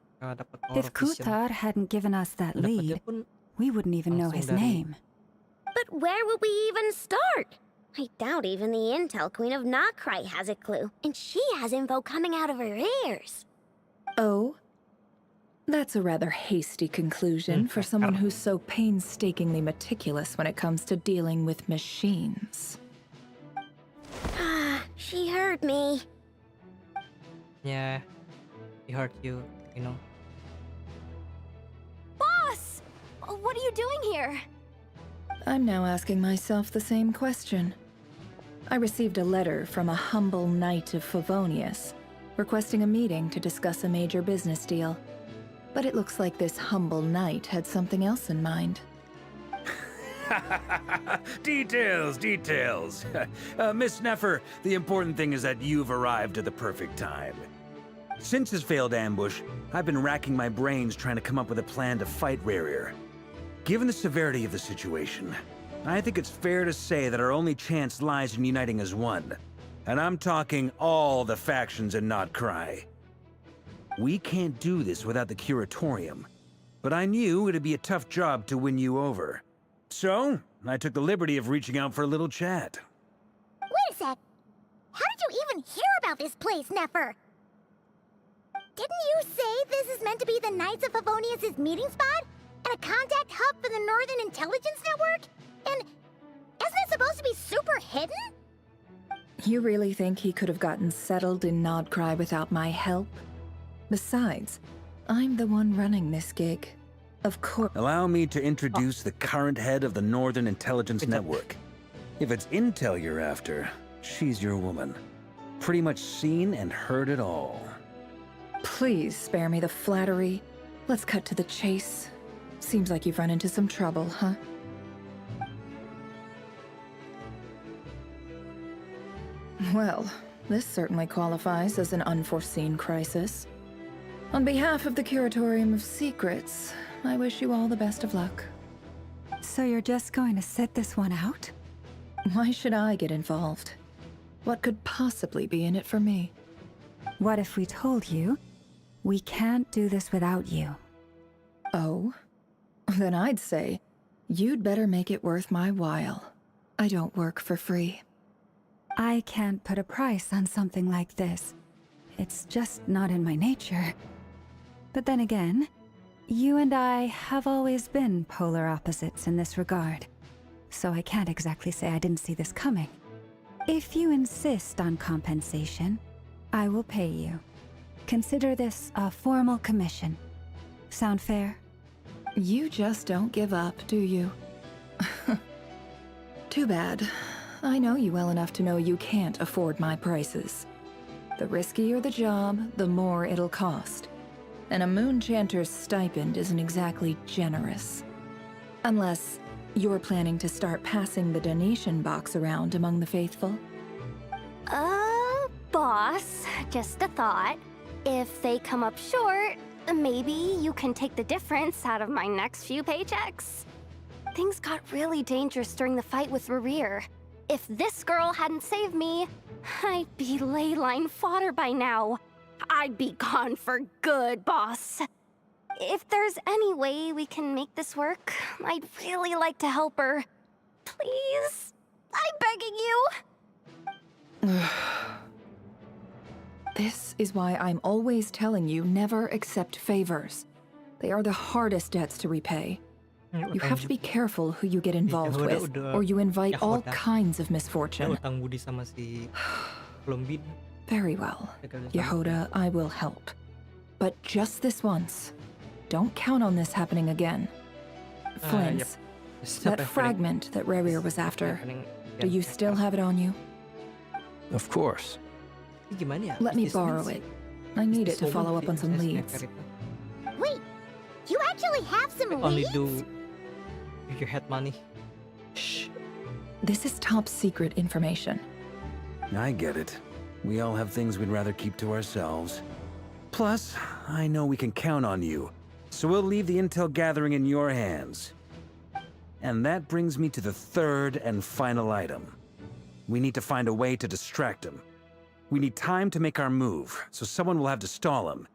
If Kuthar hadn't given us that lead, we wouldn't even know his name. But where would we even start? I doubt even the Intel Queen of Nodcry has a clue, and she has info coming out of her ears. Oh? That's a rather hasty conclusion for someone who's so painstakingly meticulous when it comes to dealing with machines. She heard me. Yeah, he hurt you, you know. Boss! What are you doing here? I'm now asking myself the same question. I received a letter from a humble knight of Favonius, requesting a meeting to discuss a major business deal. But it looks like this humble knight had something else in mind. Details, details. Miss Neffer, the important thing is that you've arrived at the perfect time. Since his failed ambush, I've been racking my brains trying to come up with a plan to fight Rerir. Given the severity of the situation, I think it's fair to say that our only chance lies in uniting as one. And I'm talking all the factions in Nodcry. We can't do this without the Curatorium, but I knew it'd be a tough job to win you over. So, I took the liberty of reaching out for a little chat. Wait a sec. How did you even hear about this place, Neffer? Didn't you say this is meant to be the Knights of Favonius' meeting spot? And a contact hub for the Northern Intelligence Network? And Isn't it supposed to be super hidden? You really think he could have gotten settled in Nodcry without my help? Besides, I'm the one running this gig. Of course. Allow me to introduce the current head of the Northern Intelligence Network. If it's intel you're after, she's your woman. Pretty much seen and heard it all. Please spare me the flattery. Let's cut to the chase. Seems like you've run into some trouble, huh? Well, this certainly qualifies as an unforeseen crisis. On behalf of the Curatorium of Secrets, I wish you all the best of luck. So you're just going to sit this one out? Why should I get involved? What could possibly be in it for me? What if we told you we can't do this without you? Oh? Then I'd say, you'd better make it worth my while. I don't work for free. I can't put a price on something like this. It's just not in my nature. But then again, you and I have always been polar opposites in this regard. So I can't exactly say I didn't see this coming. If you insist on compensation, I will pay you. Consider this a formal commission. Sound fair? You just don't give up, do you? Too bad. I know you well enough to know you can't afford my prices. The riskier the job, the more it'll cost. And a moon chanter's stipend isn't exactly generous. Unless you're planning to start passing the donation box around among the faithful. Boss, just a thought. If they come up short, maybe you can take the difference out of my next few paychecks. Things got really dangerous during the fight with Rerir. If this girl hadn't saved me, I'd be ley line fodder by now. I'd be gone for good, boss. If there's any way we can make this work, I'd really like to help her. Please? I'm begging you. This is why I'm always telling you never accept favors. They are the hardest debts to repay. You have to be careful who you get involved with, or you invite all kinds of misfortune. Utang budi sama si Colombine. Very well. Yehoda, I will help. But just this once. Don't count on this happening again. Flint, that fragment that Rerir was after, do you still have it on you? Of course. Let me borrow it. I need it to follow up on some leads. Wait, you actually have some Only leads? do if you had money. Shh. This is top secret information. I get it. We all have things we'd rather keep to ourselves. Plus, I know we can count on you, so we'll leave the intel gathering in your hands. And that brings me to the third and final item. We need to find a way to distract him. We need time to make our move, so someone will have to stall him.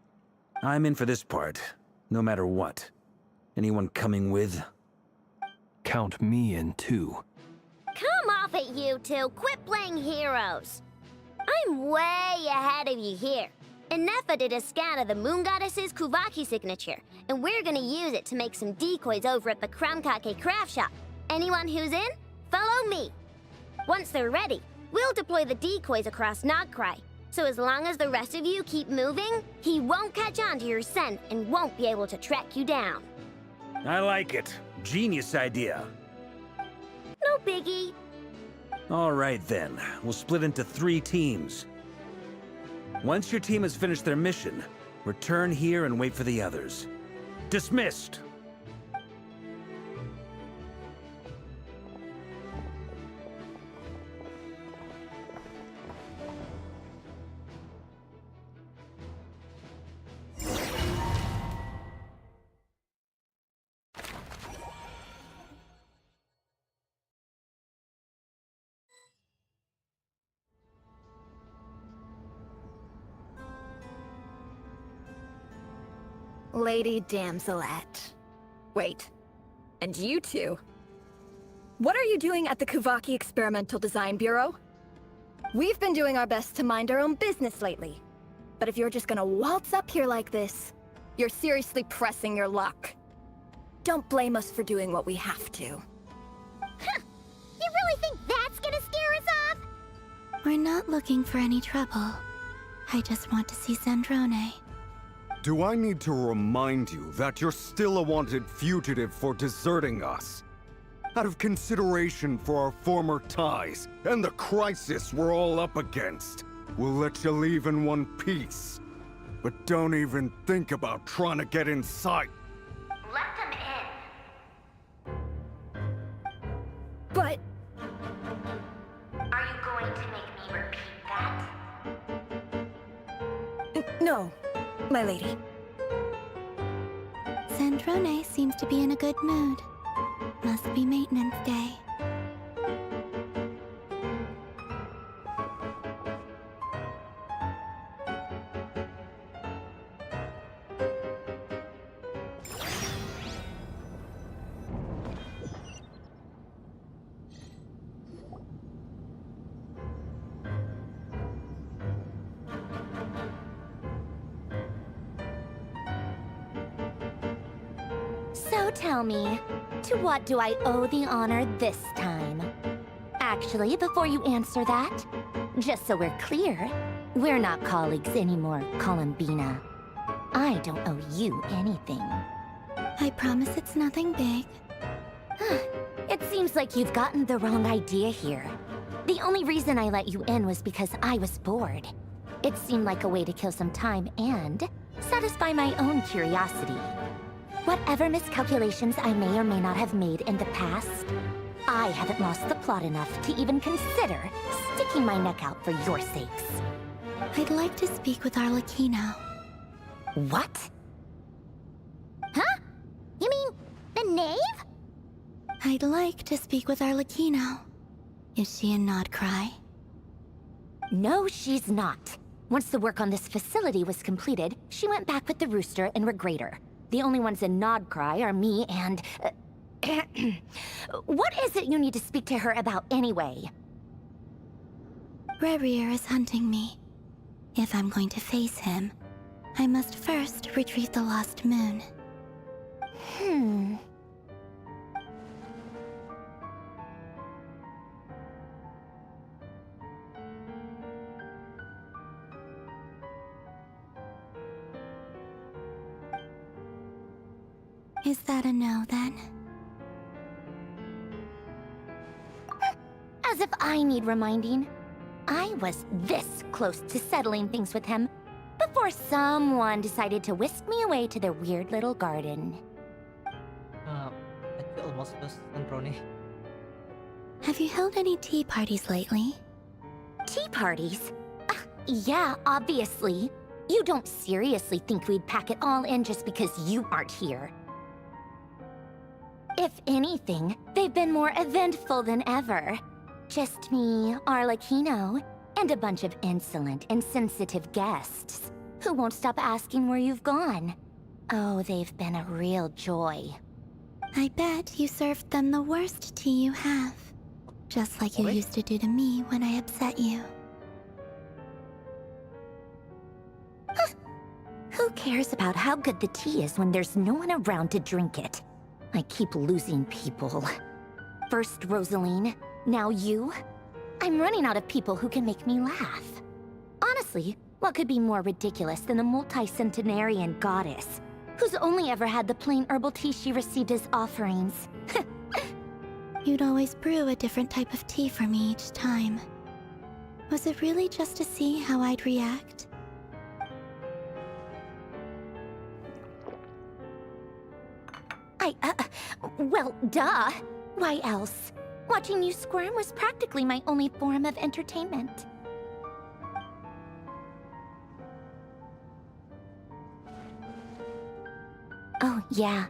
I'm in for this part, no matter what. Anyone coming with? Count me in too. Come off it, you two. Quit playing heroes. I'm way ahead of you here. Nefa did a scan of the Moon Goddess's Kuvaki signature, and we're gonna use it to make some decoys over at the KEK craft shop. Anyone who's in, follow me. Once they're ready, we'll deploy the decoys across Nodcry. So as long as the rest of you keep moving, he won't catch on to your scent and won't be able to track you down. I like it. Genius idea. No biggie. All right then, we'll split into 3 teams. Once your team has finished their mission, return here and wait for the others. Dismissed! Lady Damselette. Wait, and you two? What are you doing at the Kuvaki Experimental Design Bureau? We've been doing our best to mind our own business lately. But if you're just gonna waltz up here like this, you're seriously pressing your luck. Don't blame us for doing what we have to. Huh. You really think We're not looking for any trouble. I just want to see Zandrone. Do I need to remind you that you're still a wanted fugitive for deserting us? Out of consideration for our former ties and the crisis we're all up against, we'll let you leave in one piece. But don't even think about trying to get inside. Let them in. But Are you going to make me repeat that? no, my lady. Zandrone seems to be in a good mood. Must be maintenance day. So tell me, to what do I owe the honor this time? Actually, before you answer that, just so we're clear, we're not colleagues anymore, Columbina. I don't owe you anything. I promise it's nothing big. It seems like you've gotten the wrong idea here. The only reason I let you in was because I was bored. It seemed like a way to kill some time and satisfy my own curiosity. Whatever miscalculations I may or may not have made in the past, I haven't lost the plot enough to even consider sticking my neck out for your sakes. I'd like to speak with Arlecchino. What? Huh? You mean the knave? I'd like to speak with Arlecchino. Is she in Nodcry? No, she's not. Once the work on this facility was completed, she went back with the Rooster and Regrator. The only ones in Nodcry are me and... What is it you need to speak to her about anyway? Rerir is hunting me. If I'm going to face him, I must first retrieve the lost moon. Is that a no, then? As if I need reminding. I was this close to settling things with him before someone decided to whisk me away to their weird little garden. I feel almost lost, Zandrone. Have you held any tea parties lately? Tea parties? Yeah, obviously. You don't seriously think we'd pack it all in just because you aren't here. If anything, they've been more eventful than ever. Just me, Arlecchino, and a bunch of insolent, insensitive guests who won't stop asking where you've gone. Oh, they've been a real joy. I bet you served them the worst tea you have. Just like you used to do to me when I upset you. Who cares about how good the tea is when there's no one around to drink it? I keep losing people. First Rosaline, now you. I'm running out of people who can make me laugh. Honestly, what could be more ridiculous than a multi-centenarian goddess who's only ever had the plain herbal tea she received as offerings? You'd always brew a different type of tea for me each time. Was it really just to see how I'd react? Well, duh. Why else? Watching you squirm was practically my only form of entertainment. Oh, yeah.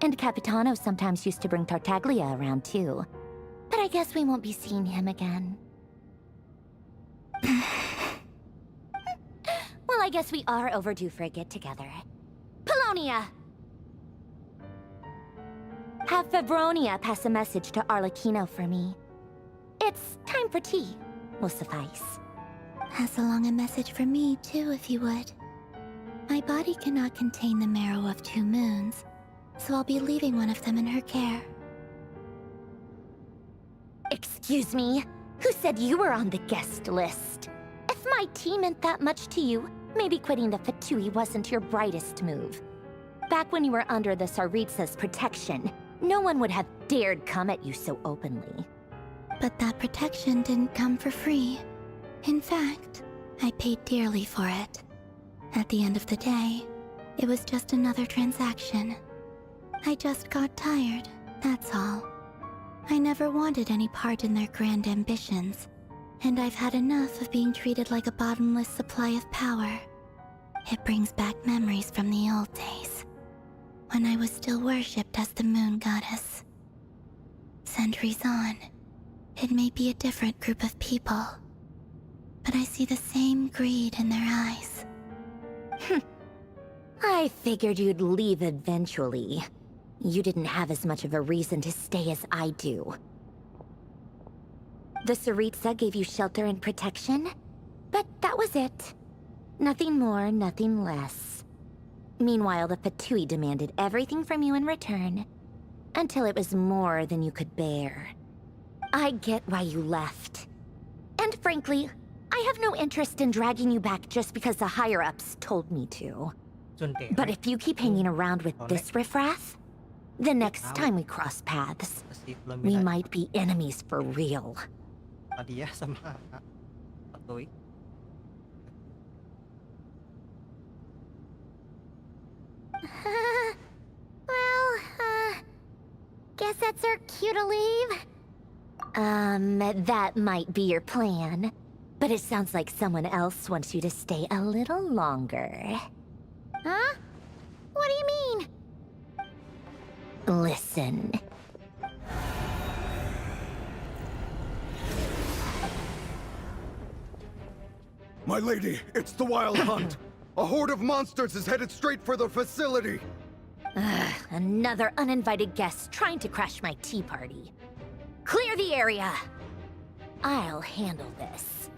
And Capitano sometimes used to bring Tartaglia around, too. But I guess we won't be seeing him again. Well, I guess we are overdue for a get-together. Polonia! Have Febronia pass a message to Arlecchino for me. It's time for tea. Will suffice. Pass along a message for me, too, if you would. My body cannot contain the marrow of 2 moons, so I'll be leaving one of them in her care. Excuse me? Who said you were on the guest list? If my tea meant that much to you, maybe quitting the Fatui wasn't your brightest move. Back when you were under the Tsaritsa's protection, no one would have dared come at you so openly. But that protection didn't come for free. In fact, I paid dearly for it. At the end of the day, it was just another transaction. I just got tired, that's all. I never wanted any part in their grand ambitions, and I've had enough of being treated like a bottomless supply of power. It brings back memories from the old days, when I was still worshipped as the moon goddess. Centuries on, it may be a different group of people, but I see the same greed in their eyes. I figured you'd leave eventually. You didn't have as much of a reason to stay as I do. The Tsaritsa gave you shelter and protection, but that was it. Nothing more, nothing less. Meanwhile, the Fatui demanded everything from you in return, until it was more than you could bear. I get why you left. And frankly, I have no interest in dragging you back just because the higher-ups told me to. But if you keep hanging around with this riffraff, the next time we cross paths, we might be enemies for real. Tadi ya sama Fatui. Guess that's our cue to leave? That might be your plan. But it sounds like someone else wants you to stay a little longer. Huh? What do you mean? Listen. My lady, it's the Wild Hunt. A horde of monsters is headed straight for the facility. Another uninvited guest trying to crash my tea party. Clear the area. I'll handle this.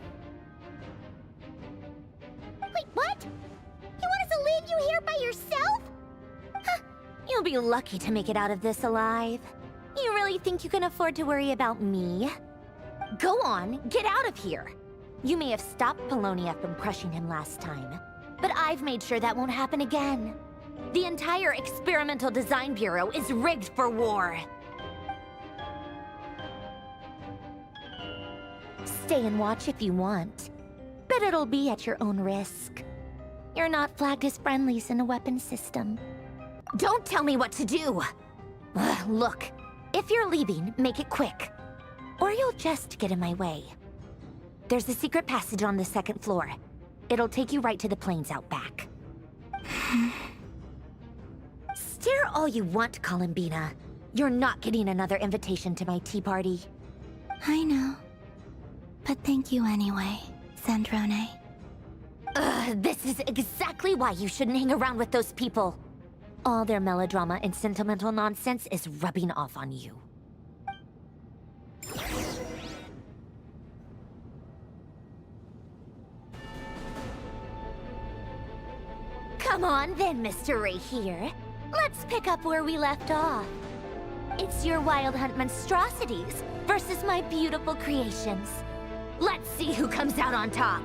Wait, what? You want us to leave you here by yourself? Huh, you'll be lucky to make it out of this alive. You really think you can afford to worry about me? Go on, get out of here. You may have stopped Polonia from crushing him last time, but I've made sure that won't happen again. The entire Experimental Design Bureau is rigged for war. Stay and watch if you want, but it'll be at your own risk. You're not flagged as friendlies in a weapons system. Don't tell me what to do! Look, if you're leaving, make it quick, or you'll just get in my way. There's a secret passage on the second floor. It'll take you right to the plains out back. Stare all you want, Columbina. You're not getting another invitation to my tea party. I know. But thank you anyway, Sandrone. This is exactly why you shouldn't hang around with those people. All their melodrama and sentimental nonsense is rubbing off on you. Come on then, Mr. Ray here. Let's pick up where we left off. It's your Wild Hunt monstrosities versus my beautiful creations. Let's see who comes out on top.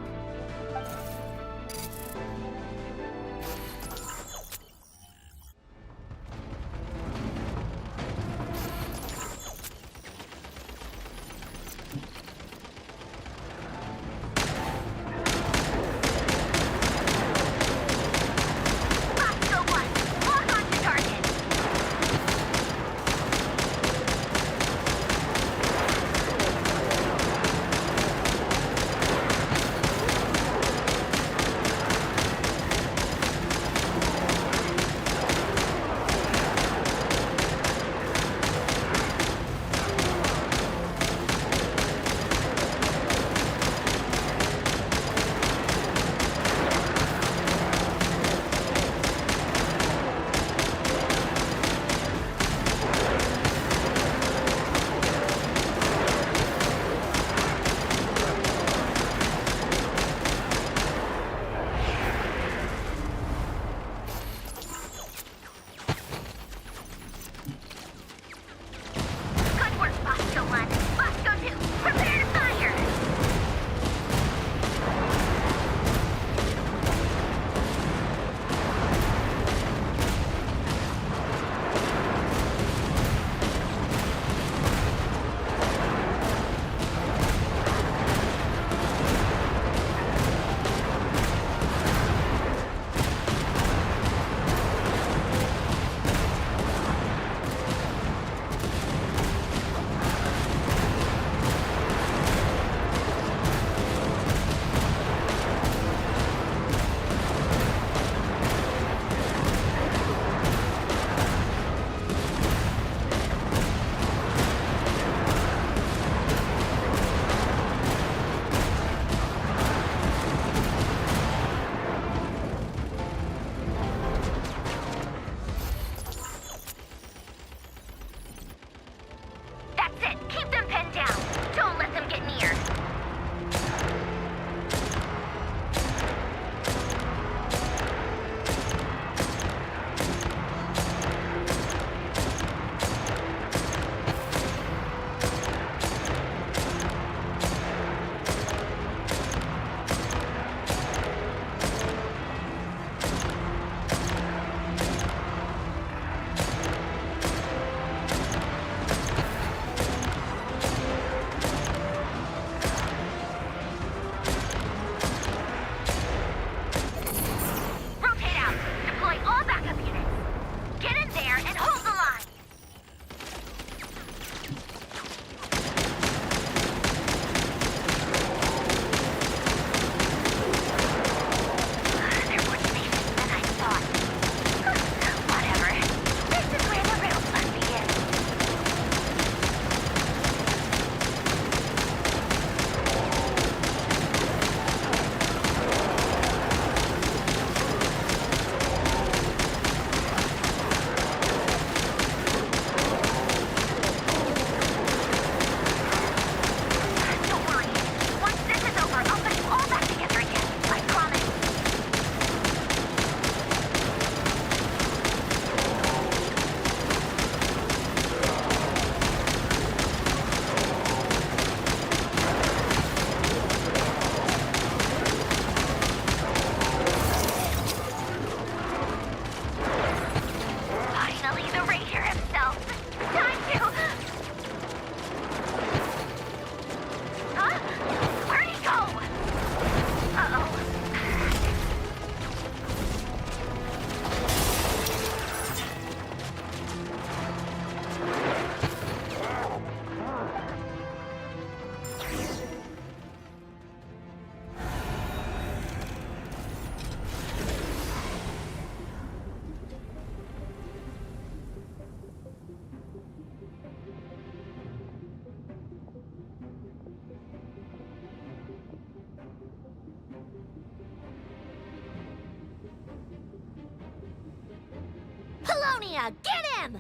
Yeah, get him!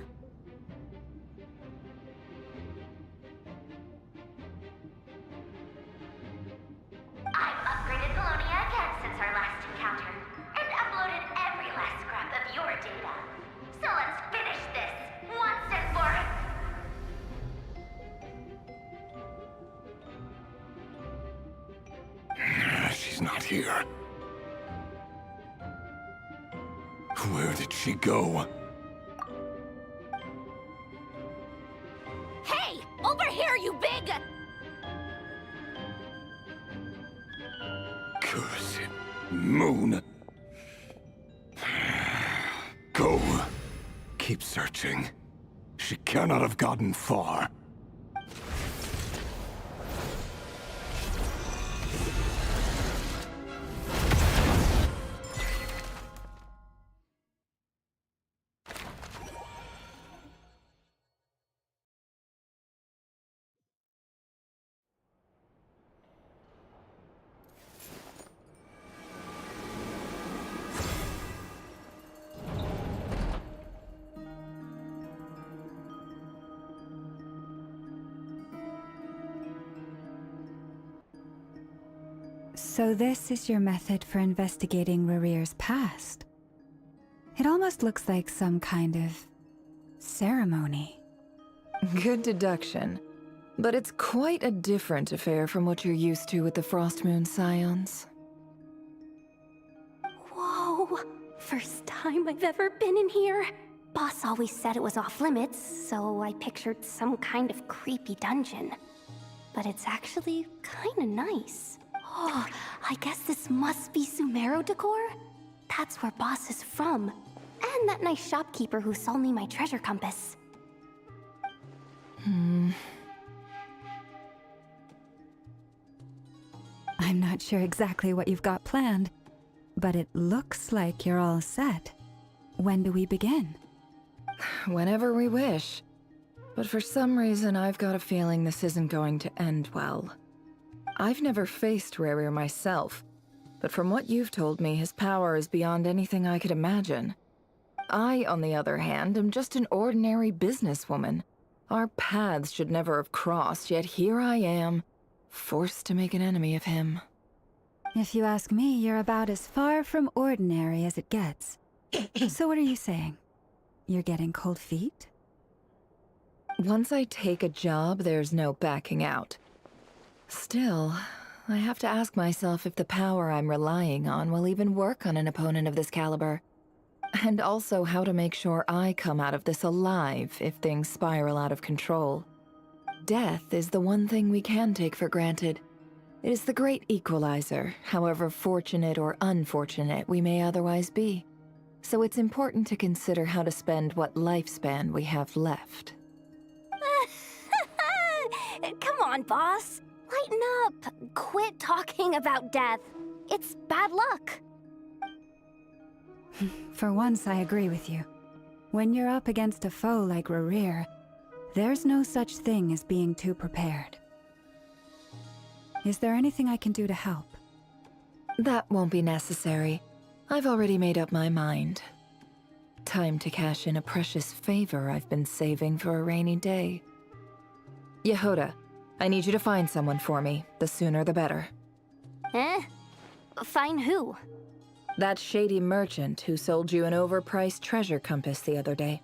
I've upgraded Colonia again since our last encounter, and uploaded every last scrap of your data. So let's finish this, once and for She's not here. Where did she go? Hey! Over here, you big... Curse it. Moon. Go. Keep searching. She cannot have gotten far. So this is your method for investigating Rarir's past? It almost looks like some kind of ceremony. Good deduction. But it's quite a different affair from what you're used to with the Frostmoon Scions. Whoa! First time I've ever been in here. Boss always said it was off limits, so I pictured some kind of creepy dungeon. But it's actually kinda nice. Oh, I guess this must be Sumero decor? That's where Boss is from. And that nice shopkeeper who sold me my treasure compass. I'm not sure exactly what you've got planned, but it looks like you're all set. When do we begin? Whenever we wish. But for some reason, I've got a feeling this isn't going to end well. I've never faced Rarir myself, but from what you've told me, his power is beyond anything I could imagine. I, on the other hand, am just an ordinary businesswoman. Our paths should never have crossed, yet here I am, forced to make an enemy of him. If you ask me, you're about as far from ordinary as it gets. So what are you saying? You're getting cold feet? Once I take a job, there's no backing out. Still, I have to ask myself if the power I'm relying on will even work on an opponent of this caliber. And also how to make sure I come out of this alive if things spiral out of control. Death is the one thing we can take for granted. It is the great equalizer, however fortunate or unfortunate we may otherwise be. So it's important to consider how to spend what lifespan we have left. Come on, boss. Lighten up. Quit talking about death. It's bad luck. For once, I agree with you. When you're up against a foe like Rarir, there's no such thing as being too prepared. Is there anything I can do to help? That won't be necessary. I've already made up my mind. Time to cash in a precious favor I've been saving for a rainy day. Yehoda, I need you to find someone for me. The sooner the better. Eh? Find who? That shady merchant who sold you an overpriced treasure compass the other day.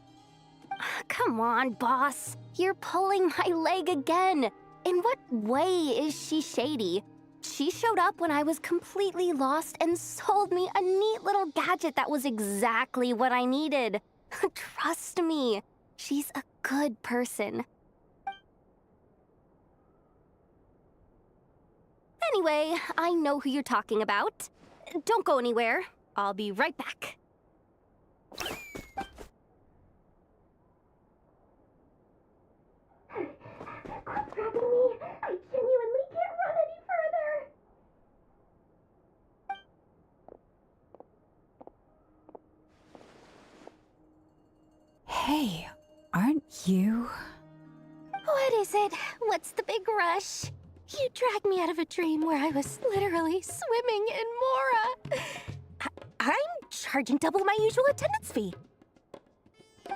Come on, boss. You're pulling my leg again. In what way is she shady? She showed up when I was completely lost and sold me a neat little gadget that was exactly what I needed. Trust me, she's a good person. Anyway, I know who you're talking about. Don't go anywhere. I'll be right back. Quit grabbing me. I genuinely can't run any further. Hey, aren't you? What is it? What's the big rush? You dragged me out of a dream where I was literally swimming in Mora. I'm charging double my usual attendance fee.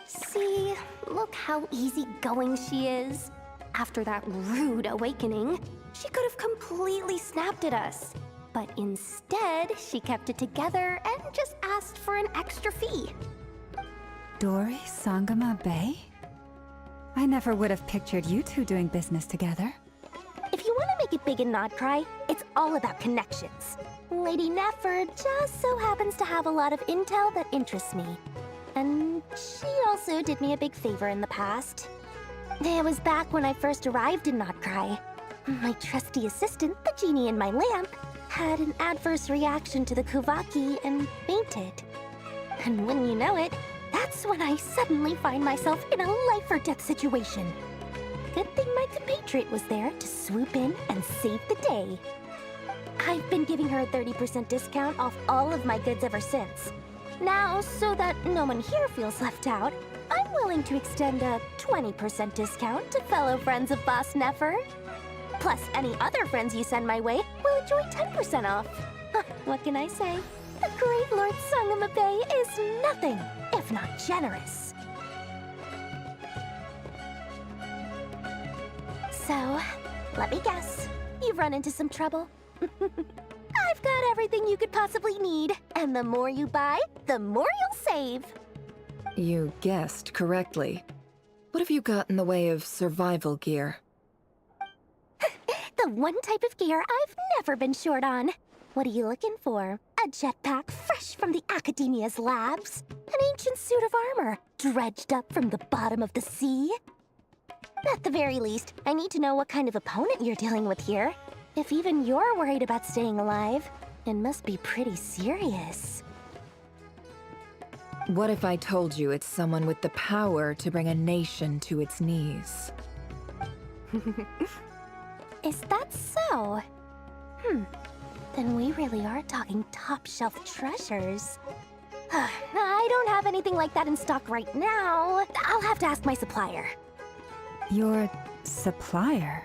See, look how easygoing she is. After that rude awakening, she could have completely snapped at us. But instead, she kept it together and just asked for an extra fee. Dori Sangama Bay? I never would have pictured you two doing business together. If you want to make it big in Nodcry, it's all about connections. Lady Nefer just so happens to have a lot of intel that interests me. And she also did me a big favor in the past. It was back when I first arrived in Nodcry. My trusty assistant, the genie in my lamp, had an adverse reaction to the Kuvaki and fainted. And when you know it, that's when I suddenly find myself in a life-or-death situation. Good thing my compatriot was there to swoop in and save the day. I've been giving her a 30% discount off all of my goods ever since. Now, so that no one here feels left out, I'm willing to extend a 20% discount to fellow friends of Boss Nefer. Plus, any other friends you send my way will enjoy 10% off. What can I say? The great Lord Sangama Bay is nothing if not generous. So, let me guess. You've run into some trouble? I've got everything you could possibly need, and the more you buy, the more you'll save. You guessed correctly. What have you got in the way of survival gear? The one type of gear I've never been short on. What are you looking for? A jetpack fresh from the Academia's labs? An ancient suit of armor dredged up from the bottom of the sea? At the very least, I need to know what kind of opponent you're dealing with here. If even you're worried about staying alive, it must be pretty serious. What if I told you it's someone with the power to bring a nation to its knees? Is that so? Then we really are talking top-shelf treasures. I don't have anything like that in stock right now. I'll have to ask my supplier. Your supplier?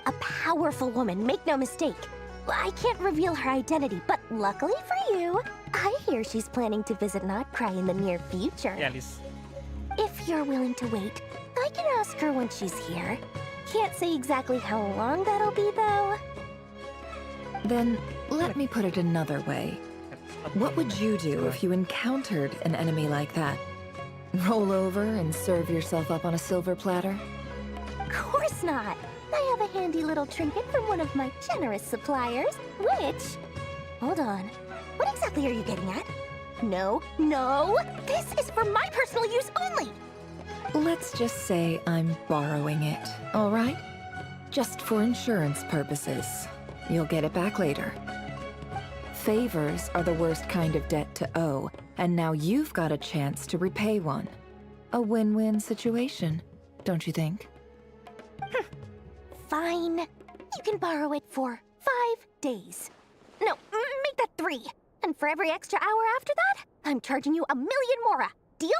A powerful woman, make no mistake. I can't reveal her identity, but luckily for you, I hear she's planning to visit Notcry in the near future. Yeah, Liz. If you're willing to wait, I can ask her when she's here. Can't say exactly how long that'll be, though. Then, let me put it another way. What would you do if you encountered an enemy like that? Roll over and serve yourself up on a silver platter? Of course not. I have a handy little trinket from one of my generous suppliers, which... Hold on. What exactly are you getting at? No, this is for my personal use only! Let's just say I'm borrowing it, all right? Just for insurance purposes. You'll get it back later. Favors are the worst kind of debt to owe, and now you've got a chance to repay one. A win-win situation, don't you think? Fine. You can borrow it for 5 days. No, make that 3. And for every extra hour after that, I'm charging you 1,000,000 mora. Deal?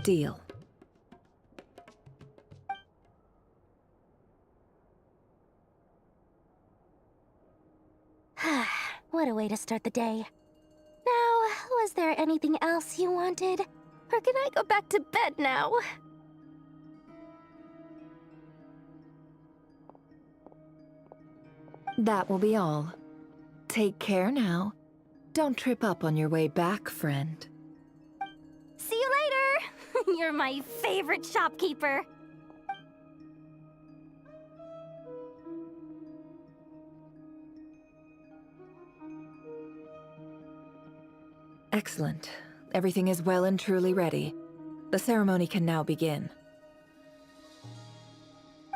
Deal. What a way to start the day. Now, was there anything else you wanted? Or can I go back to bed now? That will be all. Take care now. Don't trip up on your way back, friend. See you later! You're my favorite shopkeeper. Excellent. Everything is well and truly ready. The ceremony can now begin.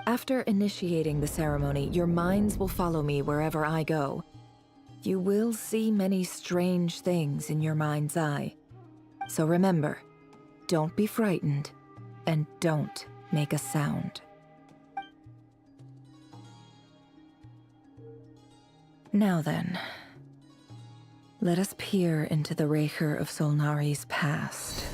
After initiating the ceremony, your minds will follow me wherever I go. You will see many strange things in your mind's eye. So remember, don't be frightened, and don't make a sound. Now then, let us peer into the Raker of Solnari's past.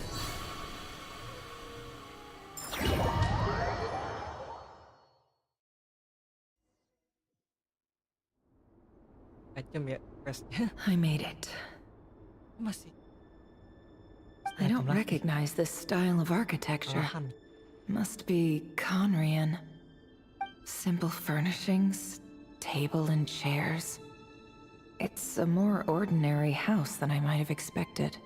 Jam ya questnya. I made it. Masih I don't Macam lah. recognize this style of architecture. Malahan. Must be Conrian. Simple furnishings, table and chairs. It's a more ordinary house than I might have expected.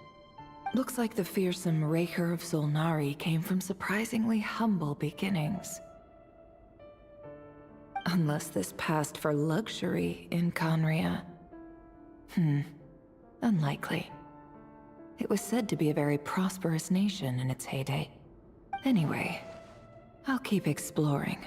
Looks like the fearsome Raker of Zolnari came from surprisingly humble beginnings. Unless this passed for luxury in Conria. Unlikely. It was said to be a very prosperous nation in its heyday. Anyway, I'll keep exploring.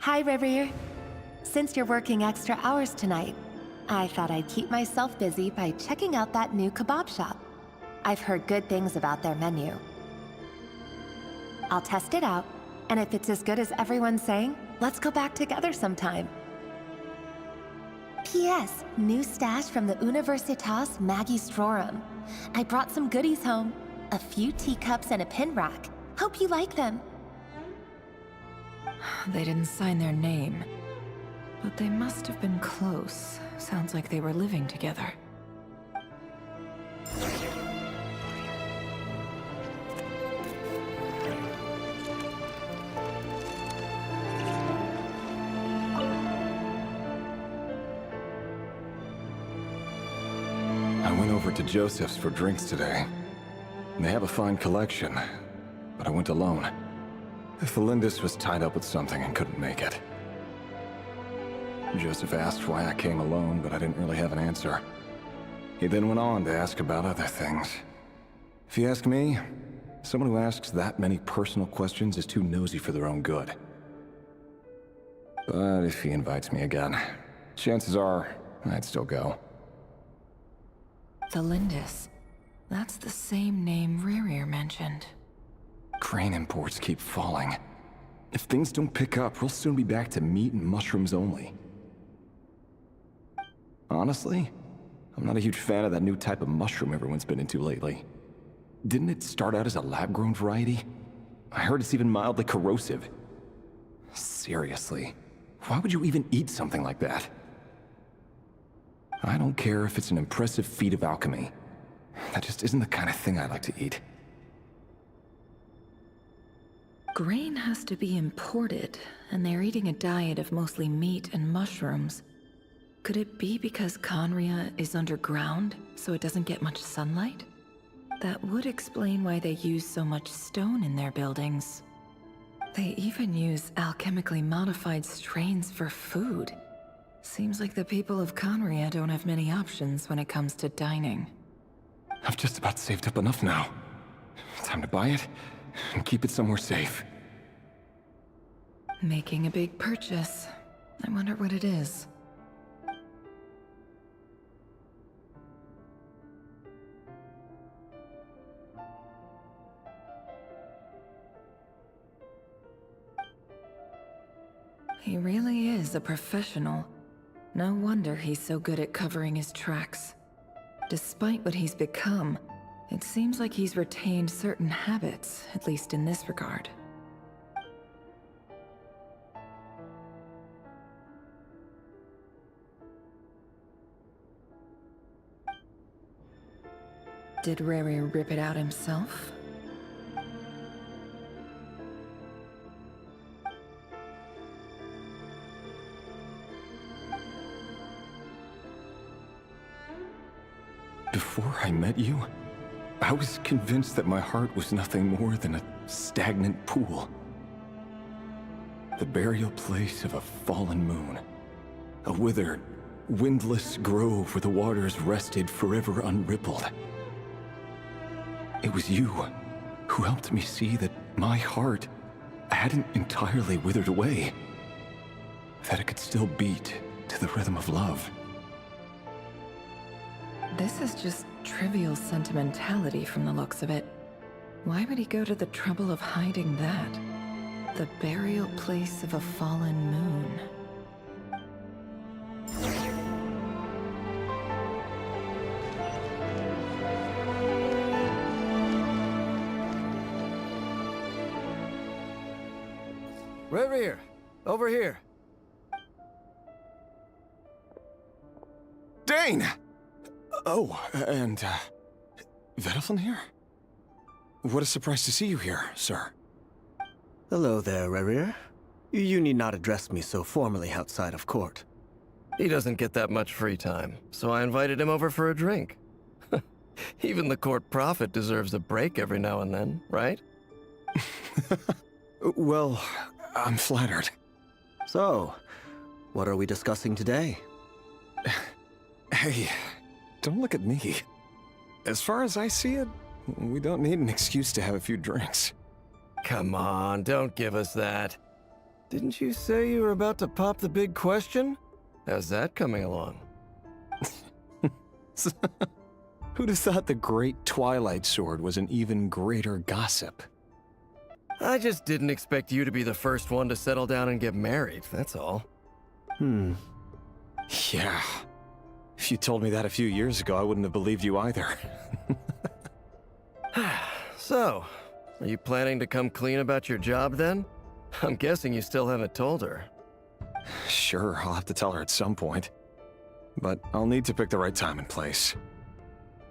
Hi, Rivier. Since you're working extra hours tonight, I thought I'd keep myself busy by checking out that new kebab shop. I've heard good things about their menu. I'll test it out, and if it's as good as everyone's saying, let's go back together sometime. P.S. New stash from the Universitas Magistrorum. I brought some goodies home. A few teacups and a pin rack. Hope you like them. They didn't sign their name, but they must have been close. Sounds like they were living together. I went over to Joseph's for drinks today. They have a fine collection, but I went alone. Felindis was tied up with something and couldn't make it. Joseph asked why I came alone, but I didn't really have an answer. He then went on to ask about other things. If you ask me, someone who asks that many personal questions is too nosy for their own good. But if he invites me again, chances are I'd still go. Felindis. That's the same name Rerir mentioned. Crane imports keep falling. If things don't pick up, we'll soon be back to meat and mushrooms only. Honestly, I'm not a huge fan of that new type of mushroom everyone's been into lately. Didn't it start out as a lab-grown variety? I heard it's even mildly corrosive. Seriously, why would you even eat something like that? I don't care if it's an impressive feat of alchemy. That just isn't the kind of thing I like to eat. Grain has to be imported, and they're eating a diet of mostly meat and mushrooms. Could it be because Conria is underground, so it doesn't get much sunlight? That would explain why they use so much stone in their buildings. They even use alchemically modified strains for food. Seems like the people of Conria don't have many options when it comes to dining. I've just about saved up enough now. Time to buy it and keep it somewhere safe. Making a big purchase. I wonder what it is. He really is a professional. No wonder he's so good at covering his tracks. Despite what he's become, it seems like he's retained certain habits, at least in this regard. Did Rary rip it out himself? Before I met you, I was convinced that my heart was nothing more than a stagnant pool. The burial place of a fallen moon. A withered, windless grove where the waters rested forever unrippled. It was you who helped me see that my heart hadn't entirely withered away. That it could still beat to the rhythm of love. This is just trivial sentimentality from the looks of it. Why would he go to the trouble of hiding that? The burial place of a fallen moon. Reverie, over here. Dane! Oh, and, Vediflin here? What a surprise to see you here, sir. Hello there, Reverie. You need not address me so formally outside of court. He doesn't get that much free time, so I invited him over for a drink. Even the court prophet deserves a break every now and then, right? Well, I'm flattered. So, what are we discussing today? Hey, don't look at me. As far as I see it, we don't need an excuse to have a few drinks. Come on, don't give us that. Didn't you say you were about to pop the big question? How's that coming along? Who'd have thought the great Twilight Sword was an even greater gossip? I just didn't expect you to be the first one to settle down and get married, that's all. Yeah. If you told me that a few years ago, I wouldn't have believed you either. So, are you planning to come clean about your job then? I'm guessing you still haven't told her. Sure, I'll have to tell her at some point. But I'll need to pick the right time and place.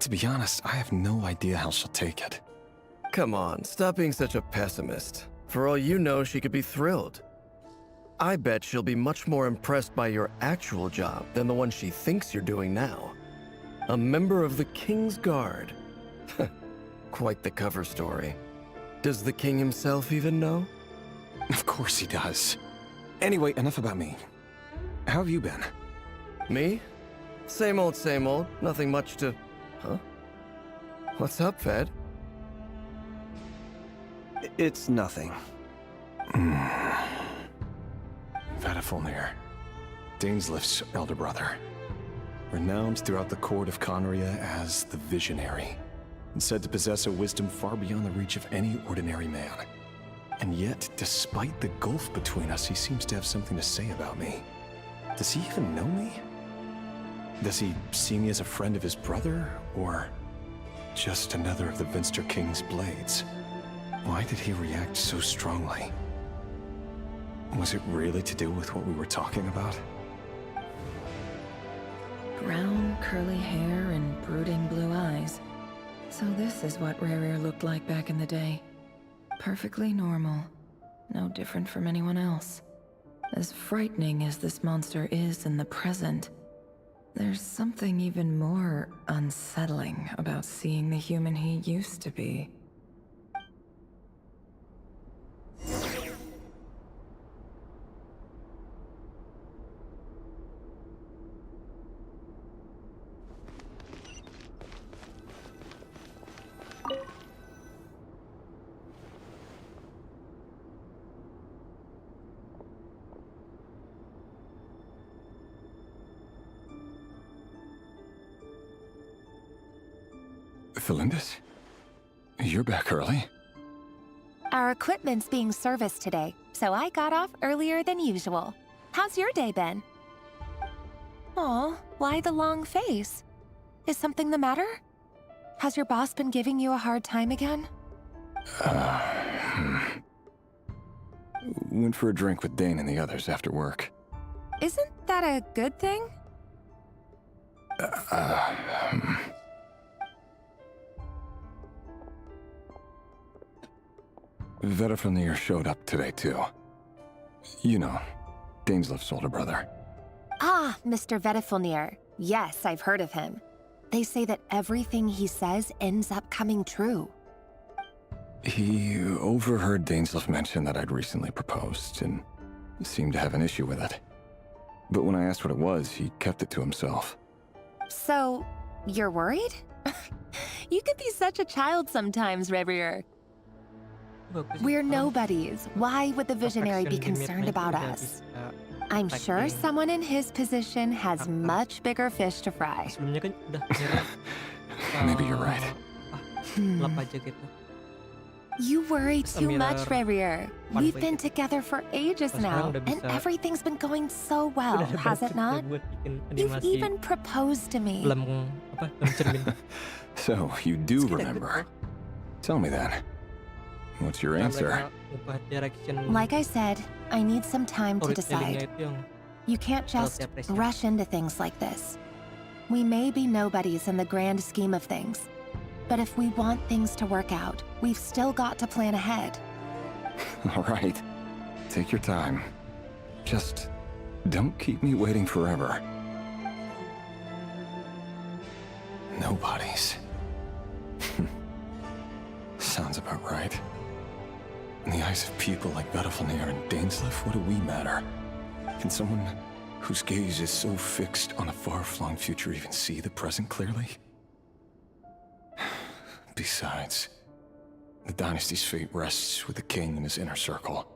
To be honest, I have no idea how she'll take it. Come on, stop being such a pessimist. For all you know, she could be thrilled. I bet she'll be much more impressed by your actual job than the one she thinks you're doing now. A member of the King's Guard. Quite the cover story. Does the king himself even know? Of course he does. Anyway, enough about me. How have you been? Me? Same old, same old. Nothing much to... Huh? What's up, Ved? It's nothing. Vediflin, Daneslif's elder brother. Renowned throughout the court of Conria as the Visionary, and said to possess a wisdom far beyond the reach of any ordinary man. And yet, despite the gulf between us, he seems to have something to say about me. Does he even know me? Does he see me as a friend of his brother, or just another of the Vinster King's blades? Why did he react so strongly? Was it really to do with what we were talking about? Brown, curly hair and brooding blue eyes. So this is what Rerir looked like back in the day. Perfectly normal. No different from anyone else. As frightening as this monster is in the present, there's something even more unsettling about seeing the human he used to be. Felindis? You're back early? Our equipment's being serviced today, so I got off earlier than usual. How's your day been? Aw, why the long face? Is something the matter? Has your boss been giving you a hard time again? Went for a drink with Dane and the others after work. Isn't that a good thing? Vediflin showed up today, too. You know, Daneslif's older brother. Ah, Mr. Vediflin. Yes, I've heard of him. They say that everything he says ends up coming true. He overheard Daneslif mention that I'd recently proposed, and seemed to have an issue with it. But when I asked what it was, he kept it to himself. So, you're worried? You could be such a child sometimes, Reverie. We're nobodies. Why would the Visionary be concerned about us? I'm sure someone in his position has much bigger fish to fry. Sebelumnya kan udah nyari Maybe you're right. gelap aja gitu. You worry Terus too much, mirror, Rarier. fun We've boy been gitu. together for ages Terus sekarang now, udah and bisa- everything's been going so well, Udah ada has budget it not? buat bikin You've animasi even proposed to me. film cermin. So, you do It's kinda remember. Tell me then. What's your Nah, answer? mereka ubah direction Like I said, I need some time to storytellingnya decide. itu yang You can't just tiap race-nya. rush into things like this. We may be nobodies in the grand scheme of things, but if we want things to work out, we've still got to plan ahead. All right. Take your time. Just don't keep me waiting forever. Nobody's. Sounds about right. In the eyes of people like Bettelfnir and Dainsleif, what do we matter? Can someone whose gaze is so fixed on a far-flung future even see the present clearly? Besides, the dynasty's fate rests with the king and his inner circle.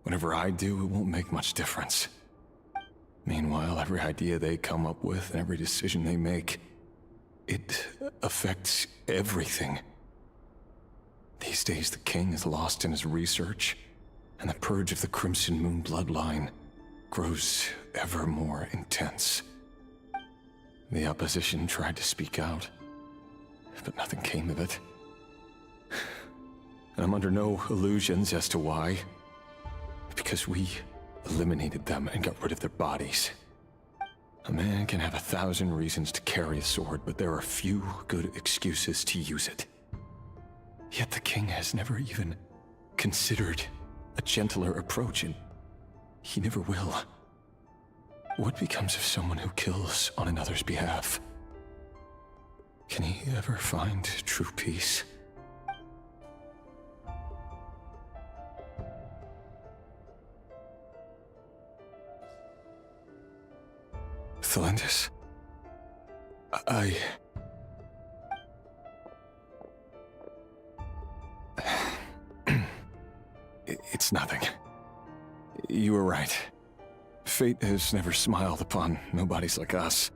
Whatever I do, it won't make much difference. Meanwhile, every idea they come up with and every decision they make, it affects everything. These days, the king is lost in his research, and the purge of the Crimson Moon bloodline grows ever more intense. The opposition tried to speak out, but nothing came of it. And I'm under no illusions as to why. Because we eliminated them and got rid of their bodies. A man can have 1,000 reasons to carry a sword, but there are few good excuses to use it. Yet the king has never even considered a gentler approach, and he never will. What becomes of someone who kills on another's behalf? Can he ever find true peace? Thelendis, It's nothing. You were right. Fate has never smiled upon nobodies like us.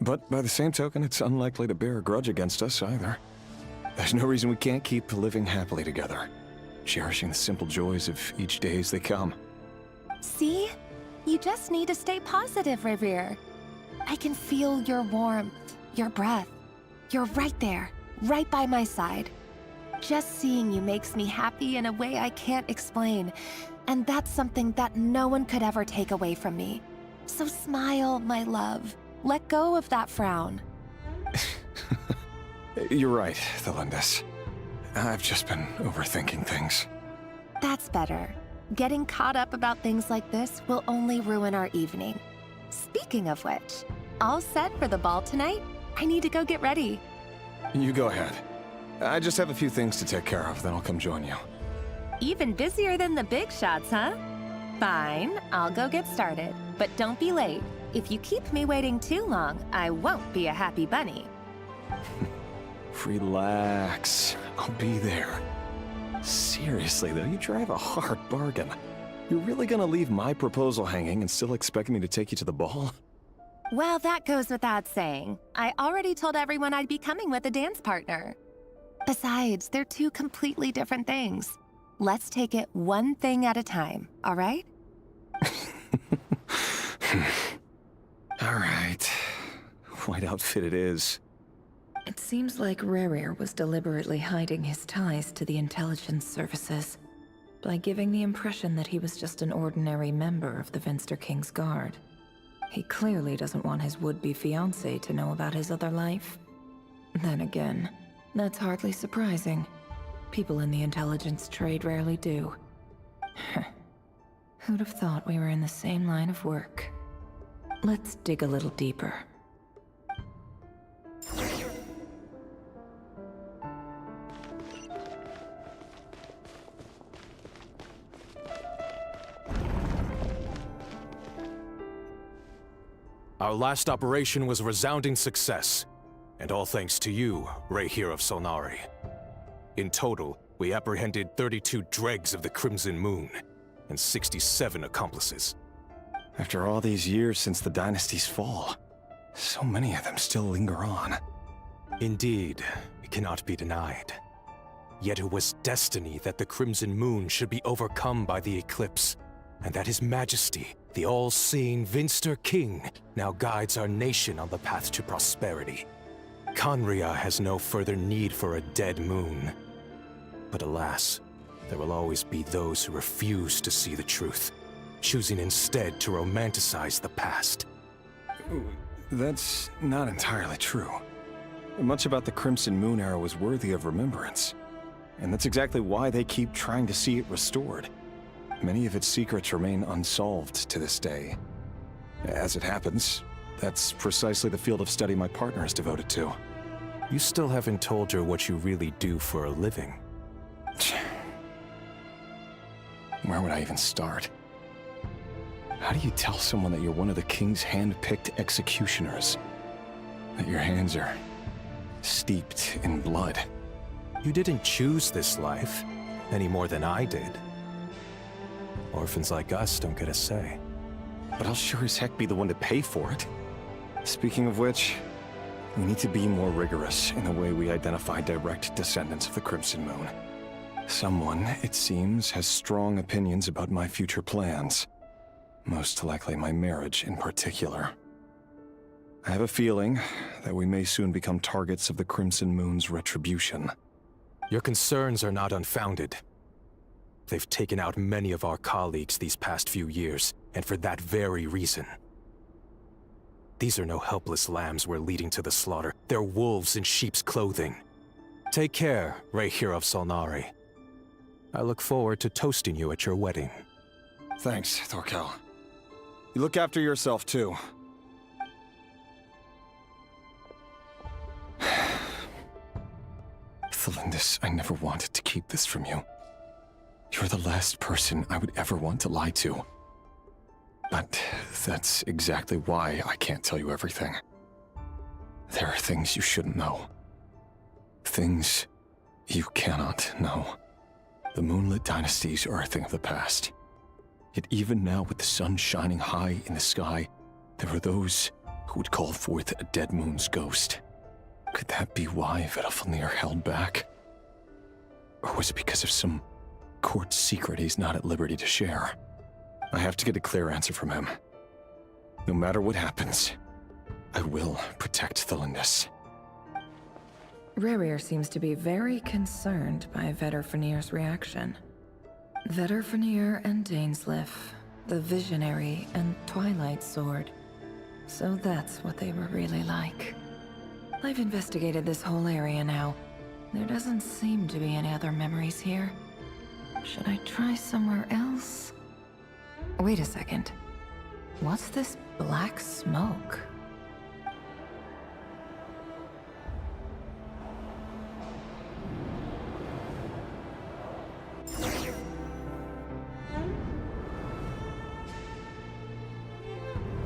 But by the same token, it's unlikely to bear a grudge against us either. There's no reason we can't keep living happily together, cherishing the simple joys of each day as they come. See? You just need to stay positive, Revere. I can feel your warmth, your breath. You're right there, right by my side. Just seeing you makes me happy in a way I can't explain. And that's something that no one could ever take away from me. So smile, my love. Let go of that frown. You're right, Thelendis. I've just been overthinking things. That's better. Getting caught up about things like this will only ruin our evening. Speaking of which, all set for the ball tonight? I need to go get ready. You go ahead. I just have a few things to take care of, then I'll come join you. Even busier than the big shots, huh? Fine, I'll go get started. But don't be late. If you keep me waiting too long, I won't be a happy bunny. Relax. I'll be there. Seriously, though, you drive a hard bargain. You're really gonna leave my proposal hanging and still expect me to take you to the ball? Well, that goes without saying. I already told everyone I'd be coming with a dance partner. Besides, they're two completely different things. Let's take it one thing at a time, all right? All right. White outfit it is. It seems like Rarier was deliberately hiding his ties to the intelligence services by giving the impression that he was just an ordinary member of the Vinster King's Guard. He clearly doesn't want his would-be fiancée to know about his other life. Then again, that's hardly surprising. People in the intelligence trade rarely do. Who'd have thought we were in the same line of work? Let's dig a little deeper. Our last operation was a resounding success, and all thanks to you, Rayhir of Solnari. In total, we apprehended 32 dregs of the Crimson Moon, and 67 accomplices. After all these years since the dynasty's fall, so many of them still linger on. Indeed, it cannot be denied. Yet it was destiny that the Crimson Moon should be overcome by the eclipse, and that His Majesty, the all-seeing Vinster King, now guides our nation on the path to prosperity. Conria has no further need for a dead moon. But alas, there will always be those who refuse to see the truth, choosing instead to romanticize the past. That's not entirely true. Much about the Crimson Moon era was worthy of remembrance. And that's exactly why they keep trying to see it restored. Many of its secrets remain unsolved to this day. As it happens, that's precisely the field of study my partner is devoted to. You still haven't told her what you really do for a living. Where would I even start? How do you tell someone that you're one of the king's hand-picked executioners? That your hands are steeped in blood? You didn't choose this life, any more than I did. Orphans like us don't get a say. But I'll sure as heck be the one to pay for it. Speaking of which, we need to be more rigorous in the way we identify direct descendants of the Crimson Moon. Someone, it seems, has strong opinions about my future plans. Most likely my marriage in particular. I have a feeling that we may soon become targets of the Crimson Moon's retribution. Your concerns are not unfounded. They've taken out many of our colleagues these past few years, and for that very reason. These are no helpless lambs we're leading to the slaughter. They're wolves in sheep's clothing. Take care, Rehir of Solnari. I look forward to toasting you at your wedding. Thanks, Thorkel. You look after yourself, too. Thelindis, I never wanted to keep this from you. You're the last person I would ever want to lie to. But that's exactly why I can't tell you everything. There are things you shouldn't know. Things you cannot know. The moonlit dynasties are a thing of the past. Yet even now, with the sun shining high in the sky, there are those who would call forth a dead moon's ghost. Could that be why Vedalfnir held back? Or was it because of some court secret he's not at liberty to share? I have to get a clear answer from him. No matter what happens, I will protect Thelindis. Rerir seems to be very concerned by Vedalfnir's reaction. Vedalfnir and Dainsleif, the Visionary and Twilight Sword. So that's what they were really like. I've investigated this whole area now. There doesn't seem to be any other memories here. Should I try somewhere else? Wait a second. What's this black smoke?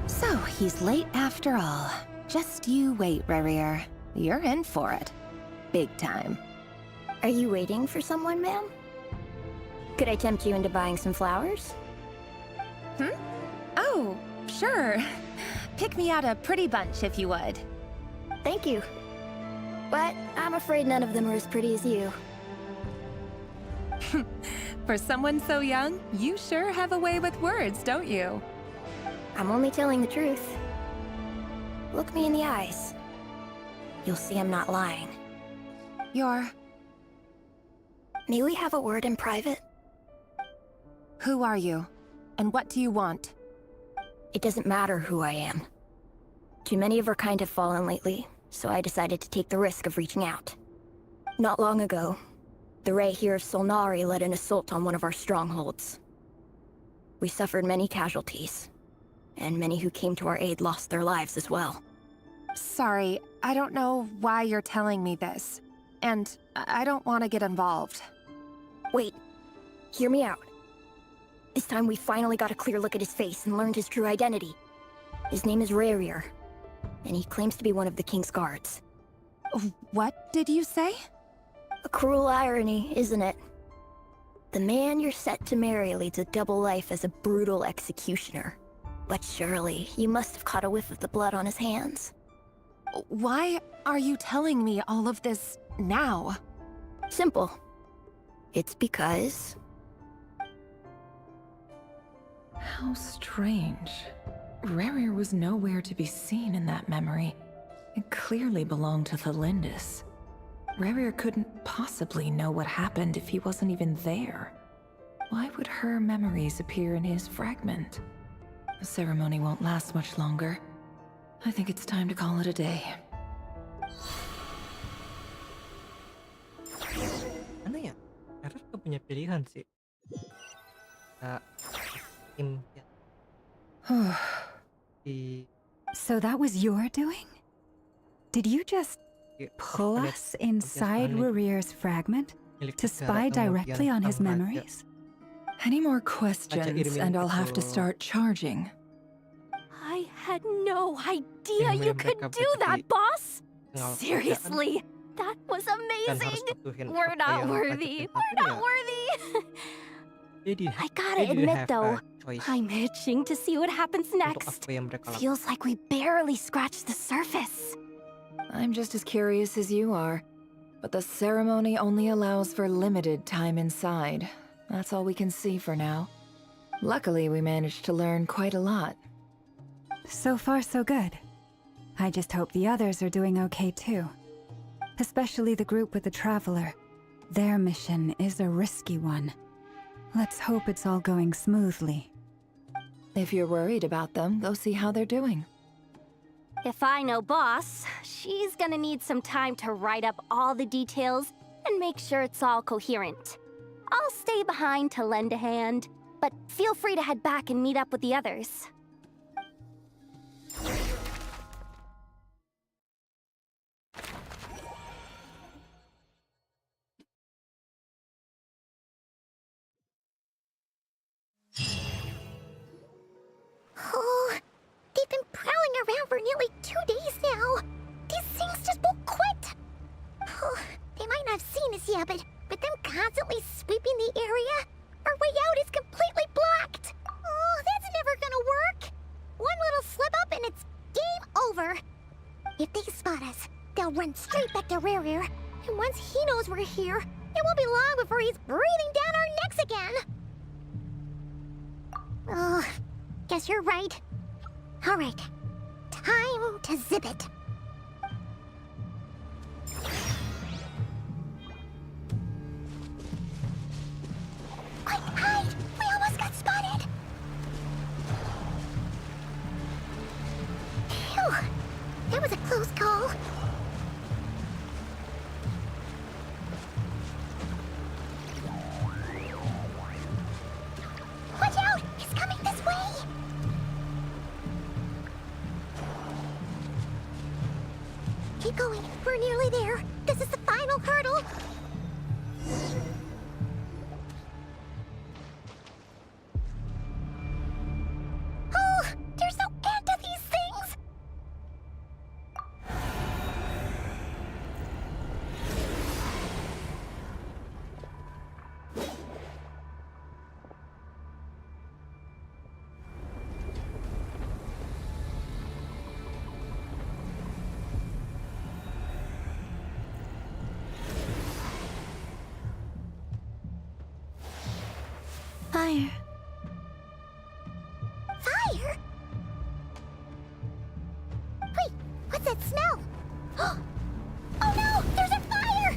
So, he's late after all. Just you wait, Rerir. You're in for it. Big time. Are you waiting for someone, ma'am? Could I tempt you into buying some flowers? Oh, sure. Pick me out a pretty bunch if you would. Thank you. But I'm afraid none of them are as pretty as you. For someone so young, you sure have a way with words, don't you? I'm only telling the truth. Look me in the eyes. You'll see I'm not lying. May we have a word in private? Who are you? And what do you want? It doesn't matter who I am. Too many of our kind have fallen lately, so I decided to take the risk of reaching out. Not long ago, the Rehir of Solnari led an assault on one of our strongholds. We suffered many casualties, and many who came to our aid lost their lives as well. Sorry, I don't know why you're telling me this. And I don't want to get involved. Wait, hear me out. This time we finally got a clear look at his face and learned his true identity. His name is Rerir, and he claims to be one of the King's guards. What did you say? A cruel irony, isn't it? The man you're set to marry leads a double life as a brutal executioner. But surely, you must have caught a whiff of the blood on his hands. Why are you telling me all of this now? Simple. It's because... How strange. Rerir was nowhere to be seen in that memory. It clearly belonged to the Lindis. Rerir couldn't possibly know what happened if he wasn't even there. Why would her memories appear in his fragment? The ceremony won't last much longer. I think it's time to call it a day. Mana ya? Karena gak punya pilihan sih. Tim ya. So that was your doing? Did you just pull us inside Rerir's fragment to spy directly on his memories? Any more questions, and I'll have to start charging. I had no idea you could do that, boss! Seriously, that was amazing! We're not worthy! We're not worthy! I gotta admit though, I'm itching to see what happens next. Feels like we barely scratched the surface. I'm just as curious as you are. But the ceremony only allows for limited time inside. That's all we can see for now. Luckily, we managed to learn quite a lot. So far, so good. I just hope the others are doing okay too. Especially the group with the Traveler. Their mission is a risky one. Let's hope it's all going smoothly. If you're worried about them, go see how they're doing. If I know boss, she's gonna need some time to write up all the details and make sure it's all coherent. I'll stay behind to lend a hand, but feel free to head back and meet up with the others. Oh, they've been prowling around for nearly 2 days now. These things just won't quit. Oh, they might not have seen us yet, but with them constantly sweeping the area, our way out is completely blocked. Oh, that's never gonna work. One little slip up and it's game over. If they spot us, they'll run straight back to Rerir. And once he knows we're here, it won't be long before he's breathing down our necks again. Oh, guess you're right. All right, time to zip it. Quick, hide! We almost got spotted! Phew, that was a close call. Watch out! He's coming this way! Keep going. We're nearly there. This is the final hurdle. Oh, there's no end to these things. Fire. Fire? Wait, what's that smell? Oh no, there's a fire!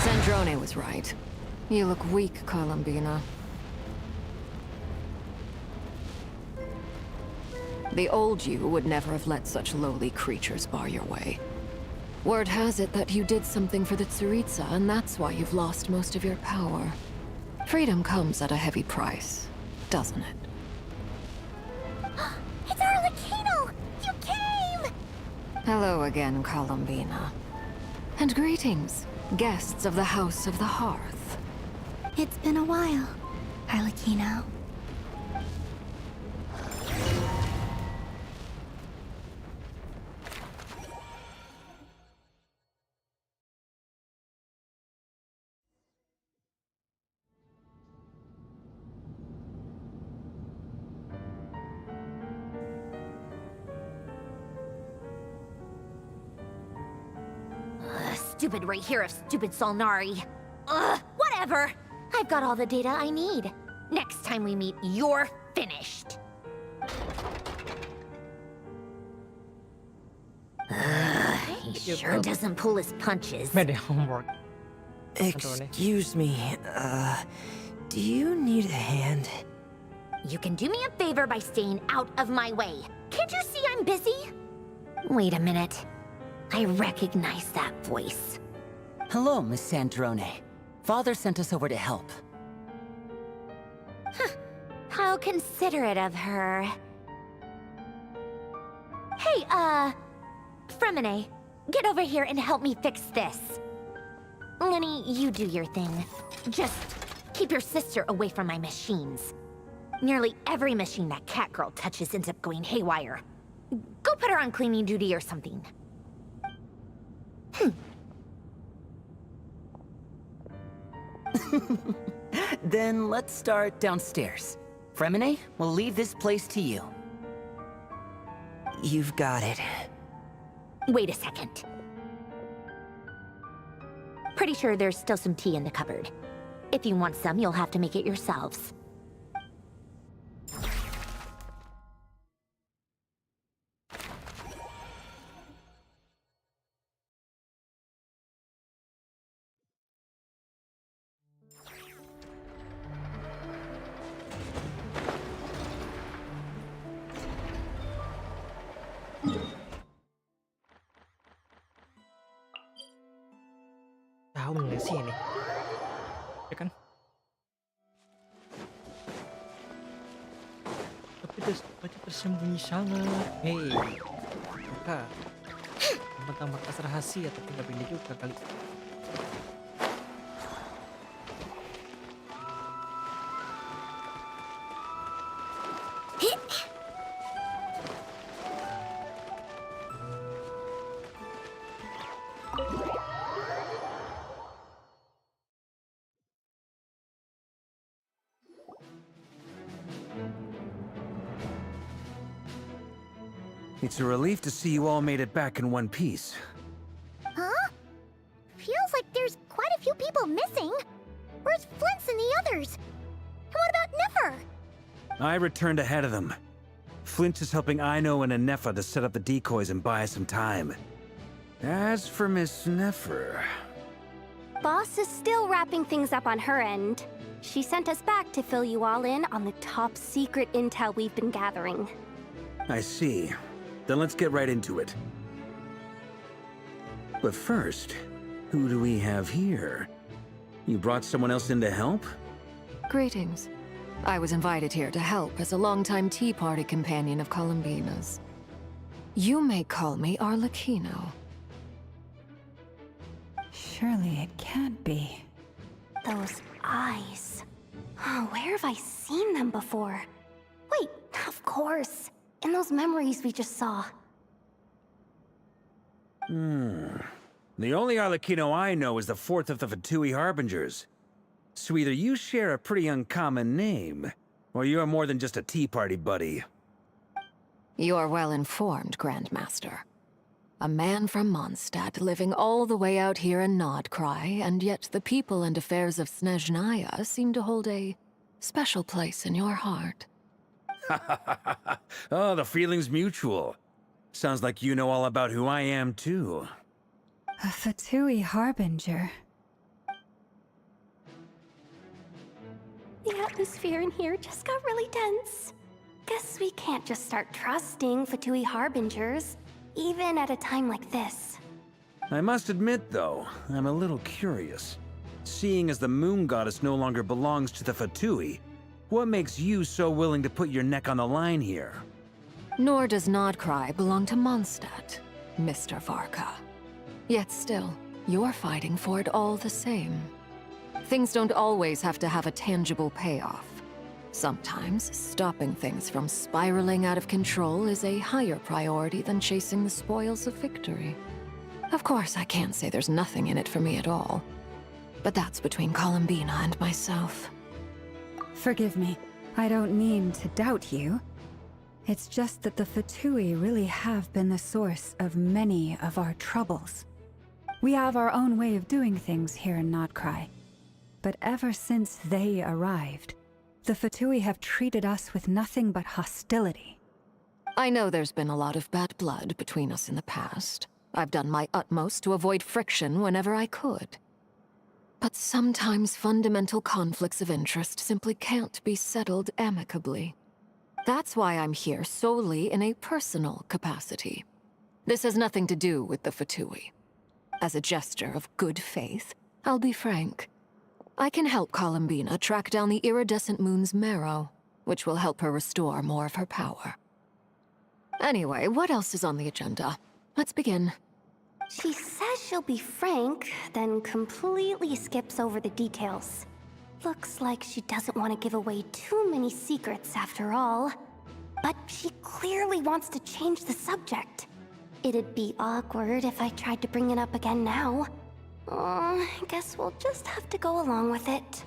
Sandrone was right. You look weak, Columbina. The old you would never have let such lowly creatures bar your way. Word has it that you did something for the Tsaritsa, and that's why you've lost most of your power. Freedom comes at a heavy price. doesn't it? It's Arlecchino! You came! Hello again, Columbina. And greetings, guests of the House of the Hearth. It's been a while, Arlecchino. Stupid right here of stupid Solnari. Ugh, whatever. I've got all the data I need. Next time we meet, you're finished. He sure doesn't pull his punches. Made homework. Excuse me, do you need a hand? You can do me a favor by staying out of my way. Can't you see I'm busy? Wait a minute. I recognize that voice. Hello, Miss Sandrone. Father sent us over to help. How considerate of her. Hey, Fremine, get over here and help me fix this. Lenny, you do your thing. Just keep your sister away from my machines. Nearly every machine that cat girl touches ends up going haywire. Go put her on cleaning duty or something. Then let's start downstairs. Fremine, we'll leave this place to you. You've got it. Wait a second. Pretty sure there's still some tea in the cupboard. If you want some, you'll have to make it yourselves. Tahu nggak sih ini? Ya kan? Tapi tempatnya tersembunyi sangat. Hei, maka tentang markas rahasia, tapi nggak pilih juga kali. It's a relief to see you all made it back in one piece. Huh? Feels like there's quite a few people missing. Where's Flint's and the others? And what about Nefer? I returned ahead of them. Flint is helping Aino and Anefa to set up the decoys and buy some time. As for Miss Nefer... Boss is still wrapping things up on her end. She sent us back to fill you all in on the top secret intel we've been gathering. I see. Then let's get right into it. But first, who do we have here? You brought someone else in to help? Greetings. I was invited here to help as a longtime Tea Party companion of Columbina's. You may call me Arlecchino. Surely it can't be. Those eyes. Oh, where have I seen them before? Wait, of course. In those memories we just saw. The only Arlecchino I know is the fourth of the Fatui Harbingers. So either you share a pretty uncommon name, or you're more than just a Tea Party buddy. You're well informed, Grandmaster. A man from Mondstadt living all the way out here in Nodcry, and yet the people and affairs of Snezhnaya seem to hold a special place in your heart. Oh, the feeling's mutual. Sounds like you know all about who I am, too. A Fatui Harbinger. The atmosphere in here just got really tense. Guess we can't just start trusting Fatui Harbingers, even at a time like this. I must admit, though, I'm a little curious. Seeing as the Moon Goddess no longer belongs to the Fatui, What makes you so willing to put your neck on the line here? Nor does Nodcry belong to Mondstadt, Mr. Varka. Yet still, you're fighting for it all the same. Things don't always have to have a tangible payoff. Sometimes, stopping things from spiraling out of control is a higher priority than chasing the spoils of victory. Of course, I can't say there's nothing in it for me at all. But that's between Columbina and myself. Forgive me. I don't mean to doubt you. It's just that the Fatui really have been the source of many of our troubles. We have our own way of doing things here in Nodcry. But ever since they arrived, the Fatui have treated us with nothing but hostility. I know there's been a lot of bad blood between us in the past. I've done my utmost to avoid friction whenever I could. But sometimes fundamental conflicts of interest simply can't be settled amicably. That's why I'm here solely in a personal capacity. This has nothing to do with the Fatui. As a gesture of good faith, I'll be frank. I can help Columbina track down the iridescent moon's marrow, which will help her restore more of her power. Anyway, what else is on the agenda? Let's begin. She says she'll be frank, then completely skips over the details. Looks like she doesn't want to give away too many secrets after all. But she clearly wants to change the subject. It'd be awkward if I tried to bring it up again now. I guess we'll just have to go along with it.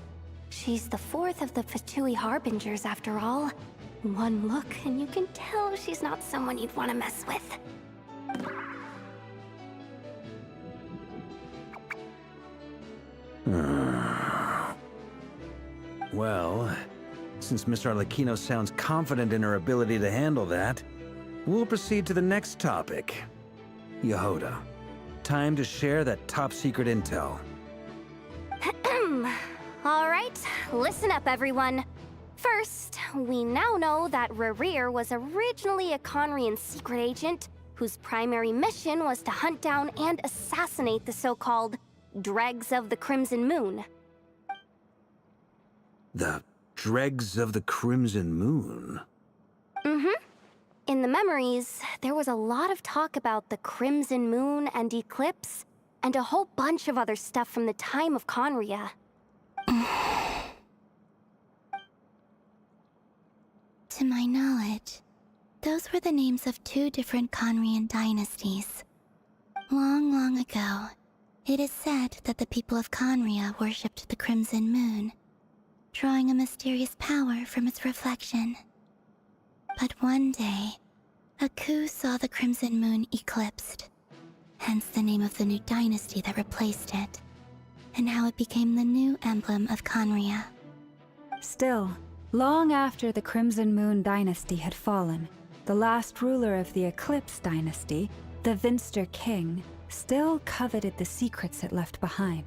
She's the fourth of the Fatui Harbingers after all. One look and you can tell she's not someone you'd want to mess with. Well, since Miss Arlecchino sounds confident in her ability to handle that, we'll proceed to the next topic. Yehoda, time to share that top-secret intel. All right, listen up, everyone. First, we now know that Rerir was originally a Conrian secret agent whose primary mission was to hunt down and assassinate the so-called Dregs of the Crimson Moon. The Dregs of the Crimson Moon? Mm-hmm. In the memories, there was a lot of talk about the Crimson Moon and Eclipse, and a whole bunch of other stuff from the time of Conria. To my knowledge, those were the names of two different Conrian dynasties. Long, long ago, it is said that the people of Conria worshipped the Crimson Moon, drawing a mysterious power from its reflection. But one day, a coup saw the Crimson Moon eclipsed, hence the name of the new dynasty that replaced it, and how it became the new emblem of Conria. Still, long after the Crimson Moon dynasty had fallen, the last ruler of the Eclipse dynasty, the Vinster King, still coveted the secrets it left behind.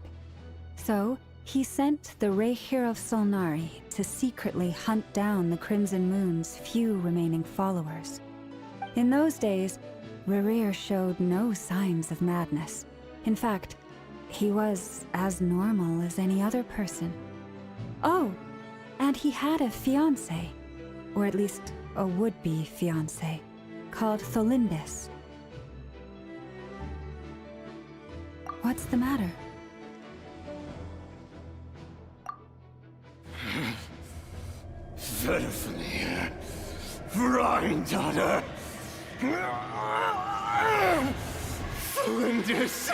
So, he sent the Rehir of Solnari to secretly hunt down the Crimson Moon's few remaining followers. In those days, Rerir showed no signs of madness. In fact, he was as normal as any other person. Oh, and he had a fiancé, or at least a would-be fiancé, called Tholindis. What's the matter? Verfnir, Freindaughter, Flinders.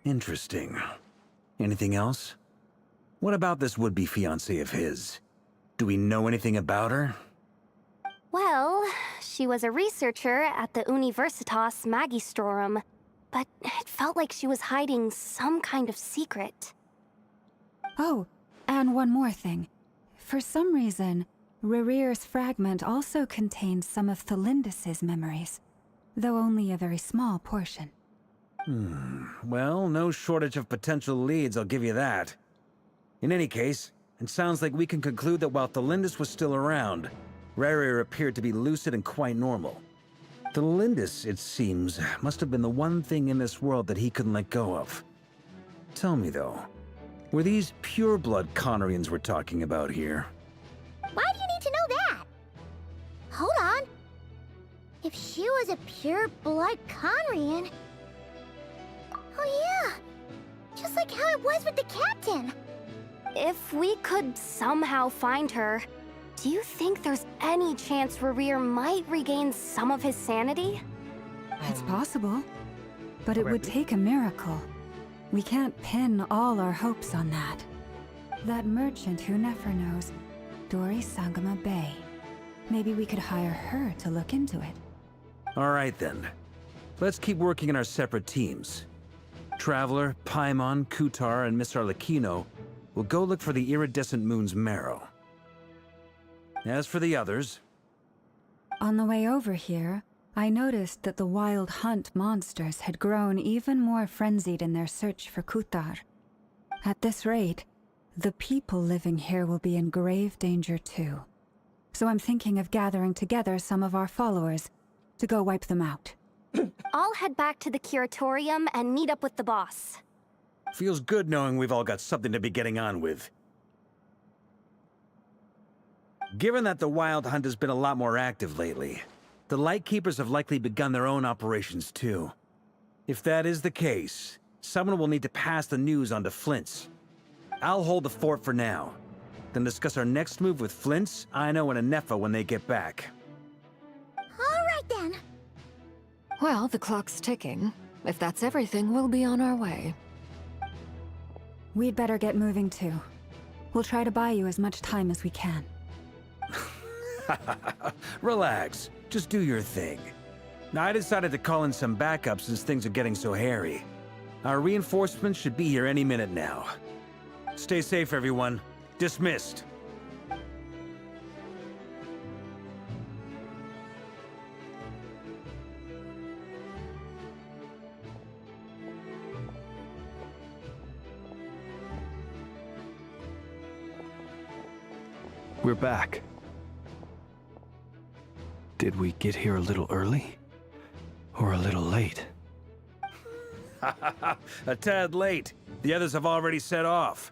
Interesting. Anything else? What about this would-be fiancé of his? Do we know anything about her? Well, she was a researcher at the Universitas Magistrorum, but it felt like she was hiding some kind of secret. Oh, and one more thing. For some reason, Rerir's fragment also contained some of Tholindis' memories, though only a very small portion. Well, no shortage of potential leads, I'll give you that. In any case, it sounds like we can conclude that while Tholindis was still around, Rerir appeared to be lucid and quite normal. Tholindis, it seems, must have been the one thing in this world that he couldn't let go of. Tell me though, were these pure-blood Conorians we're talking about here? Why do you need to know that? Hold on. If she was a pure-blood Conrian... Oh yeah! Just like how it was with the captain! If we could somehow find her, do you think there's any chance Rerir might regain some of his sanity? It's possible, but it would take a miracle. We can't pin all our hopes on that. That merchant who never knows, Dori Sangama Bay. Maybe we could hire her to look into it. All right then. Let's keep working in our separate teams. Traveler, Paimon, Kutar, and Miss Arlecchino will go look for the iridescent moon's marrow. As for the others... On the way over here, I noticed that the wild hunt monsters had grown even more frenzied in their search for Kutar. At this rate, the people living here will be in grave danger too. So I'm thinking of gathering together some of our followers to go wipe them out. I'll head back to the curatorium and meet up with the boss. Feels good knowing we've all got something to be getting on with. Given that the Wild Hunt has been a lot more active lately, the Lightkeepers have likely begun their own operations too. If that is the case, someone will need to pass the news on to Flint's. I'll hold the fort for now, then discuss our next move with Flint's, Aino, and Anefa when they get back. All right then. Well, the clock's ticking. If that's everything, we'll be on our way. We'd better get moving too. We'll try to buy you as much time as we can. Relax. Just do your thing. Now, I decided to call in some backup since things are getting so hairy. Our reinforcements should be here any minute now. Stay safe, everyone. Dismissed. We're back. Did we get here a little early? Or a little late? A tad late. The others have already set off.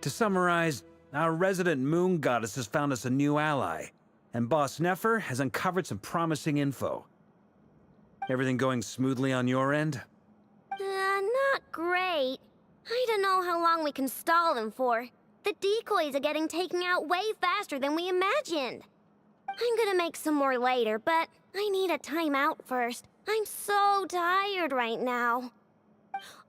To summarize, our resident moon goddess has found us a new ally, and Boss Nefer has uncovered some promising info. Everything going smoothly on your end? Not great. I don't know how long we can stall them for. The decoys are getting taken out way faster than we imagined. I'm gonna make some more later, but I need a timeout first. I'm so tired right now.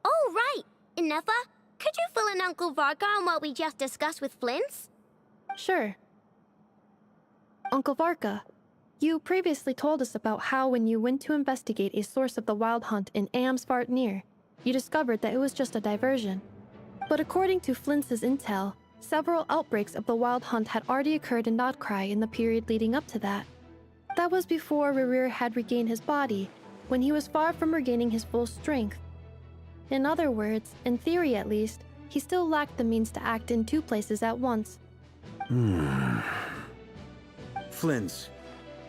Oh, right! Inefa, could you fill in Uncle Varka on what we just discussed with Flint's? Sure. Uncle Varka, you previously told us about how when you went to investigate a source of the Wild Hunt in Amsvartnir, you discovered that it was just a diversion. But according to Flint's intel, several outbreaks of the Wild Hunt had already occurred in Nodcry in the period leading up to that. That was before Rerir had regained his body, when he was far from regaining his full strength. In other words, in theory at least, he still lacked the means to act in two places at once. Flint's,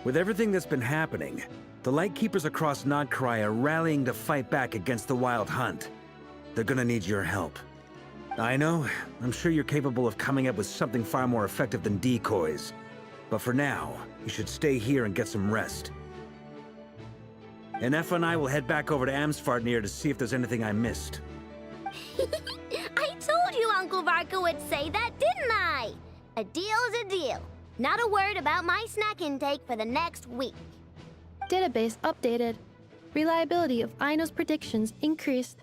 with everything that's been happening, the Lightkeepers across Nodcry are rallying to fight back against the Wild Hunt. They're gonna need your help. I know, I'm sure you're capable of coming up with something far more effective than decoys. But for now, you should stay here and get some rest. Anefa and I will head back over to Amsvartnir to see if there's anything I missed. I told you Uncle Varka would say that, didn't I? A deal's a deal. Not a word about my snack intake for the next week. Database updated. Reliability of Aino's predictions increased.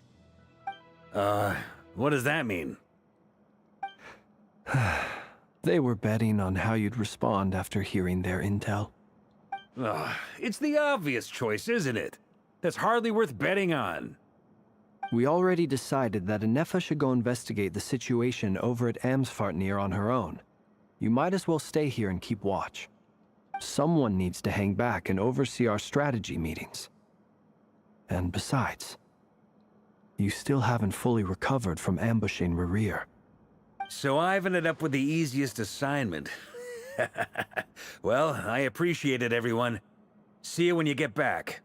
What does that mean? They were betting on how you'd respond after hearing their intel. It's the obvious choice, isn't it? That's hardly worth betting on. We already decided that Anefa should go investigate the situation over at Amsvartnir on her own. You might as well stay here and keep watch. Someone needs to hang back and oversee our strategy meetings. And besides, you still haven't fully recovered from ambushing Rerir. So I've ended up with the easiest assignment. Well, I appreciate it, everyone. See you when you get back.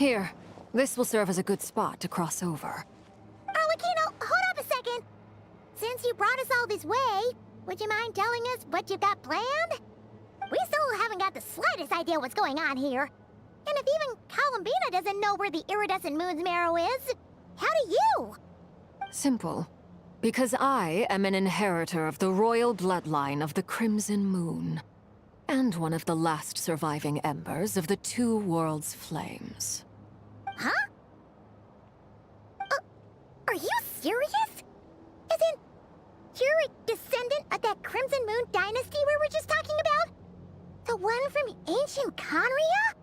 Here, this will serve as a good spot to cross over. Arlecchino, hold up a second. Since you brought us all this way, would you mind telling us what you've got planned? We still haven't got the slightest idea what's going on here. And if even Columbina doesn't know where the iridescent moon's marrow is, how do you? Simple. Because I am an inheritor of the royal bloodline of the Crimson Moon, and one of the last surviving embers of the Two Worlds' flames. Huh? Are you serious? As in, you're a descendant of that Crimson Moon dynasty we were just talking about? The one from ancient Conria?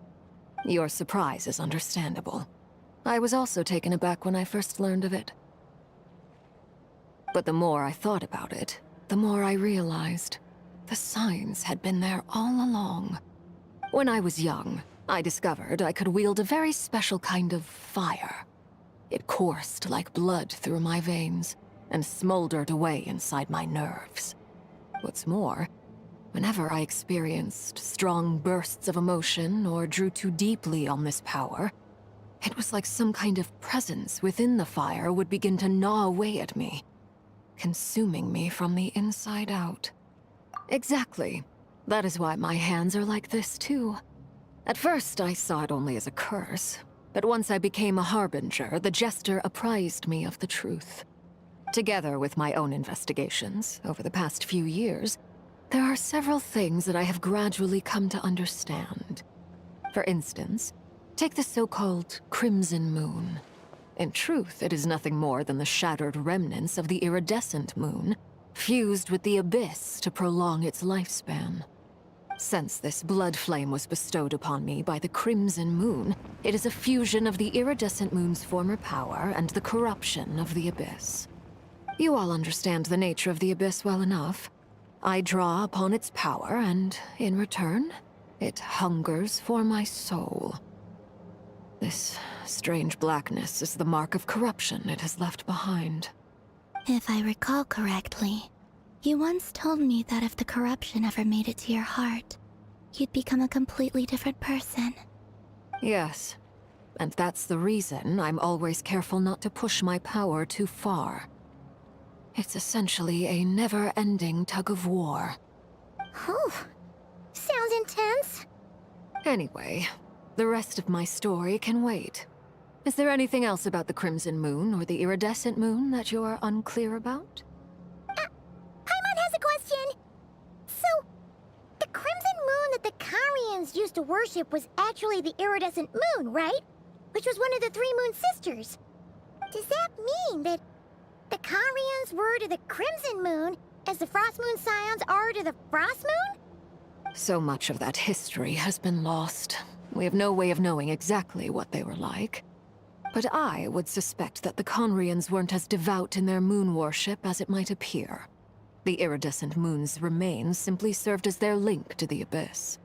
Your surprise is understandable. I was also taken aback when I first learned of it. But the more I thought about it, the more I realized the signs had been there all along. When I was young, I discovered I could wield a very special kind of fire. It coursed like blood through my veins and smoldered away inside my nerves. What's more, whenever I experienced strong bursts of emotion or drew too deeply on this power, it was like some kind of presence within the fire would begin to gnaw away at me, consuming me from the inside out. Exactly. That is why my hands are like this, too. At first, I saw it only as a curse, but once I became a harbinger, the jester apprised me of the truth. Together with my own investigations, over the past few years, there are several things that I have gradually come to understand. For instance, take the so-called Crimson Moon. In truth, it is nothing more than the shattered remnants of the iridescent moon, fused with the abyss to prolong its lifespan. Since this blood flame was bestowed upon me by the Crimson Moon, it is a fusion of the iridescent moon's former power and the corruption of the abyss. You all understand the nature of the abyss well enough. I draw upon its power, and in return, it hungers for my soul. This strange blackness is the mark of corruption it has left behind. If I recall correctly, you once told me that if the corruption ever made it to your heart, you'd become a completely different person. Yes, and that's the reason I'm always careful not to push my power too far. It's essentially a never-ending tug-of-war. Whew. Sounds intense. Anyway, the rest of my story can wait. Is there anything else about the Crimson Moon or the Iridescent Moon that you're unclear about? Paimon has a question. So, the Crimson Moon that the Carians used to worship was actually the Iridescent Moon, right? Which was one of the three Moon Sisters. Does that mean that the Carians were to the Crimson Moon as the Frost Moon Scions are to the Frost Moon? So much of that history has been lost. We have no way of knowing exactly what they were like. But I would suspect that the Conrians weren't as devout in their moon worship as it might appear. The iridescent moon's remains simply served as their link to the abyss.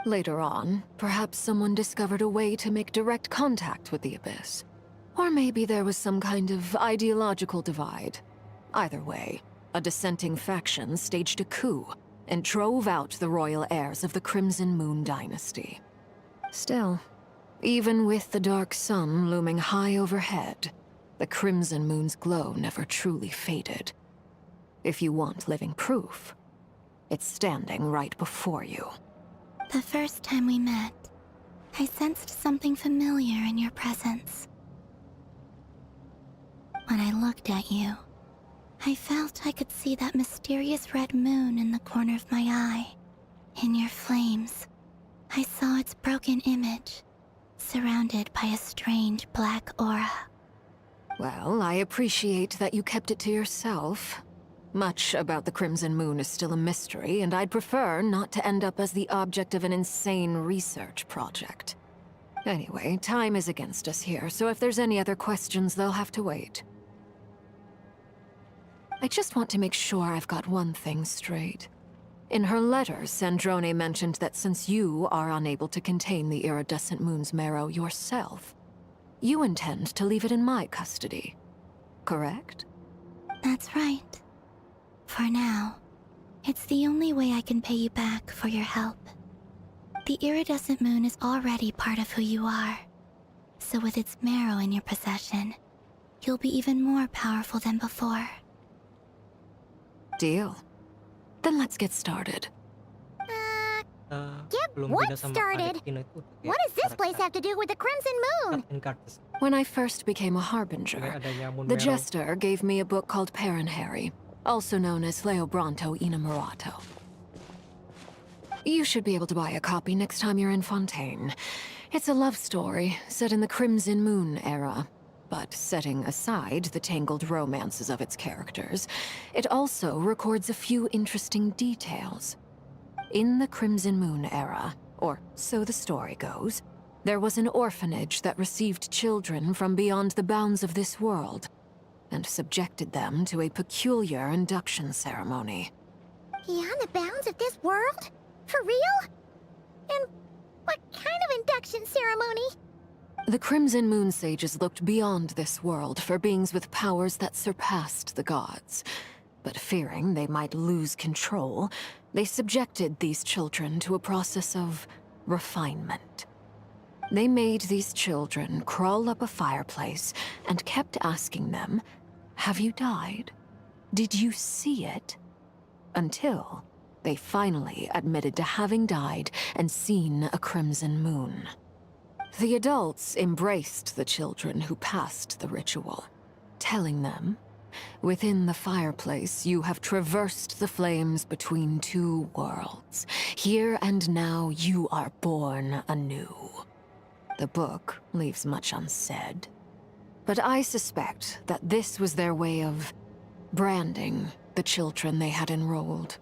Later on, perhaps someone discovered a way to make direct contact with the abyss. Or maybe there was some kind of ideological divide. Either way, a dissenting faction staged a coup and drove out the royal heirs of the Crimson Moon dynasty. Still, even with the dark sun looming high overhead, the Crimson Moon's glow never truly faded. If you want living proof, it's standing right before you. The first time we met, I sensed something familiar in your presence. When I looked at you, I felt I could see that mysterious red moon in the corner of my eye. In your flames, I saw its broken image, surrounded by a strange black aura. Well, I appreciate that you kept it to yourself. Much about the Crimson Moon is still a mystery, and I'd prefer not to end up as the object of an insane research project. Anyway, time is against us here, so if there's any other questions, they'll have to wait. I just want to make sure I've got one thing straight. In her letter, Sandrone mentioned that since you are unable to contain the iridescent moon's marrow yourself, you intend to leave it in my custody, correct? That's right. For now, it's the only way I can pay you back for your help. The iridescent moon is already part of who you are. So with its marrow in your possession, you'll be even more powerful than before. Deal. Then let's get started. Get what started? What does this place have to do with the Crimson Moon? When I first became a harbinger, the Jester gave me a book called Harry, also known as Leobranto Innamorato. You should be able to buy a copy next time you're in Fontaine. It's a love story set in the Crimson Moon era. But setting aside the tangled romances of its characters, it also records a few interesting details. In the Crimson Moon era, or so the story goes, there was an orphanage that received children from beyond the bounds of this world, and subjected them to a peculiar induction ceremony. Beyond the bounds of this world? For real? And what kind of induction ceremony? The Crimson Moon sages looked beyond this world for beings with powers that surpassed the gods. But fearing they might lose control, they subjected these children to a process of refinement. They made these children crawl up a fireplace and kept asking them, "Have you died? Did you see it?" Until they finally admitted to having died and seen a crimson moon. The adults embraced the children who passed the ritual, telling them, "Within the fireplace, you have traversed the flames between two worlds. Here and now, you are born anew." The book leaves much unsaid, but I suspect that this was their way of branding the children they had enrolled,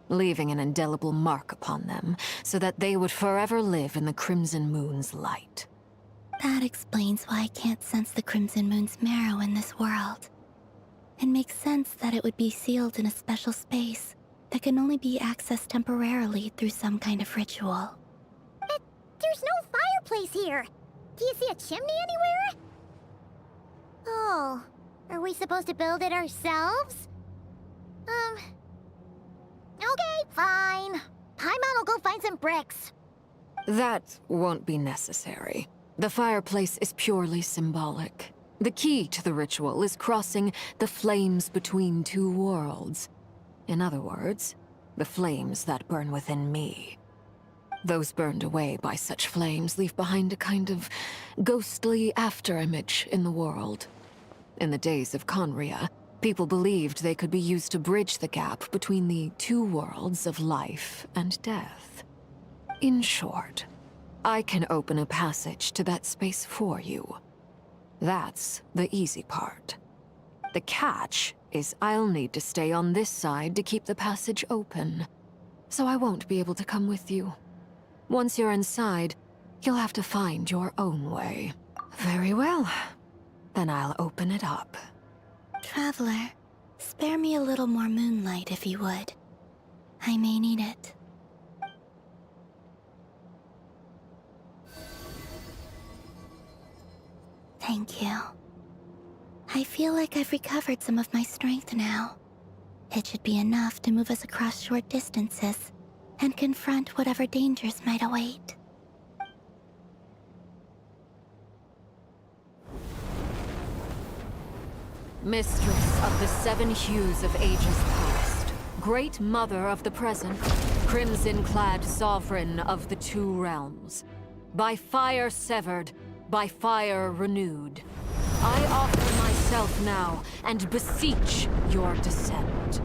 leaving an indelible mark upon them so that they would forever live in the Crimson Moon's light. That explains why I can't sense the Crimson Moon's marrow in this world. It makes sense that it would be sealed in a special space that can only be accessed temporarily through some kind of ritual. But there's no fireplace here. Do you see a chimney anywhere? Oh, are we supposed to build it ourselves? Okay, fine. Paimon will go find some bricks. That won't be necessary. The fireplace is purely symbolic. The key to the ritual is crossing the flames between two worlds. In other words, the flames that burn within me. Those burned away by such flames leave behind a kind of ghostly afterimage in the world. In the days of Conria, people believed they could be used to bridge the gap between the two worlds of life and death. In short, I can open a passage to that space for you. That's the easy part. The catch is I'll need to stay on this side to keep the passage open, so I won't be able to come with you. Once you're inside, you'll have to find your own way. Very well. Then I'll open it up. Traveler, spare me a little more moonlight if you would. I may need it. Thank you. I feel like I've recovered some of my strength now. It should be enough to move us across short distances and confront whatever dangers might await. Mistress of the seven hues of ages past, great mother of the present, crimson-clad sovereign of the two realms, by fire severed, by fire renewed, I offer myself now and beseech your descent.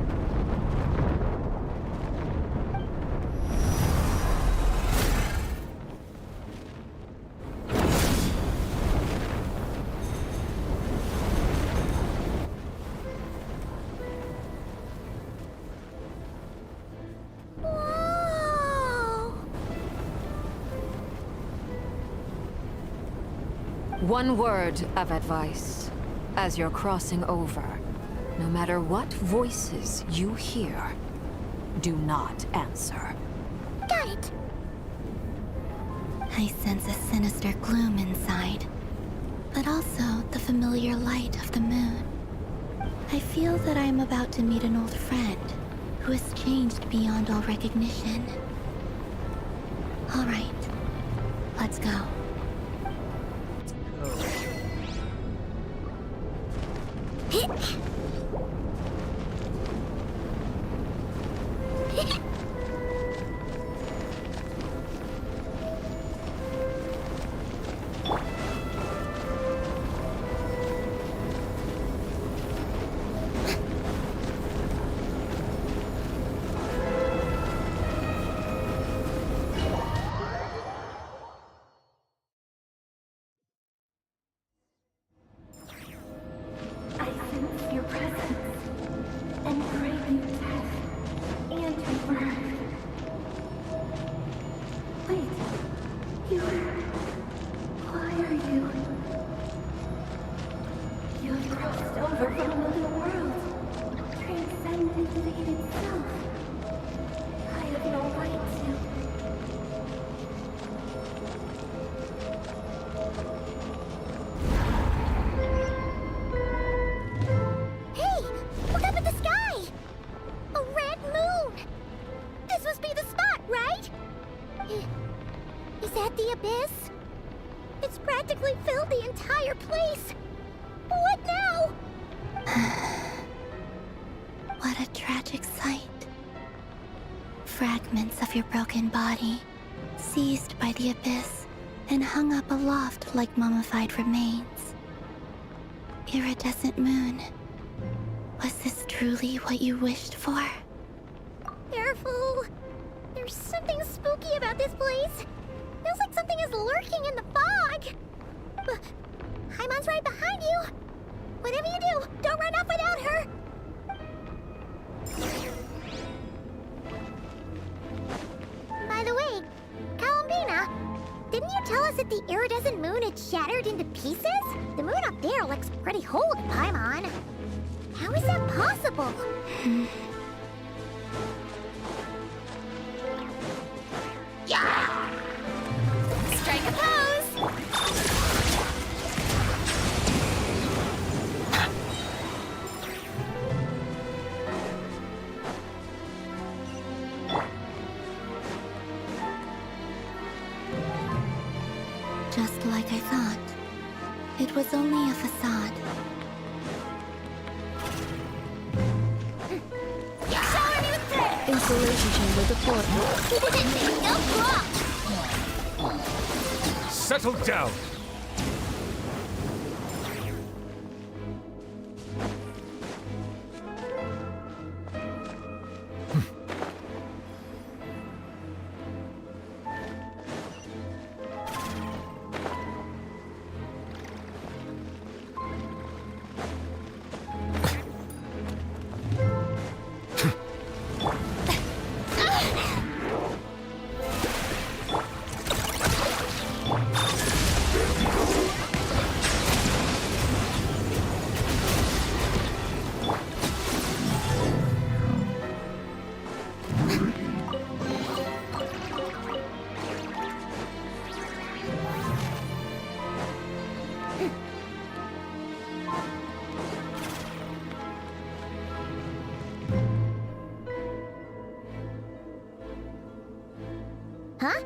One word of advice. As you're crossing over, no matter what voices you hear, do not answer. Got it! I sense a sinister gloom inside, but also the familiar light of the moon. I feel that I am about to meet an old friend who has changed beyond all recognition. All right, let's go. I sense your presence and crave you death and rebirth. Wait, why are you? You have crossed over from another world, transcended fate itself. I have no right to. Hey! Look up at the sky! A red moon! This must be the spot, right? Is that the abyss? It's practically filled the entire place! What now? What a tragic sight. Fragments of your broken body, seized by the abyss, and hung up aloft like mummified remains. Iridescent moon. Was this truly what you wished for? Careful! There's something spooky about this place. Feels like something is lurking in the fog. Haimon's right behind you. Whatever you do, don't run off without her. By the way, Columbina, didn't you tell us that the iridescent moon had shattered into pieces? The moon up there looks pretty whole to Paimon. How is that possible? Yeah! Strike a pose! Just like I thought. It was only a facade. Installation chamber deployed. Settle down! Huh?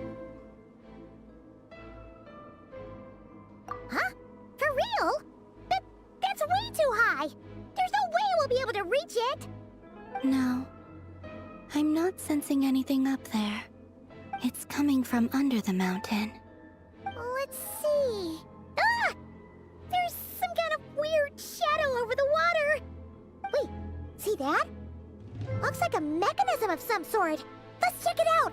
Huh? For real? That's way too high! There's no way we'll be able to reach it! No. I'm not sensing anything up there. It's coming from under the mountain. Let's see... Ah! There's some kind of weird shadow over the water! Wait, see that? Looks like a mechanism of some sort. Let's check it out!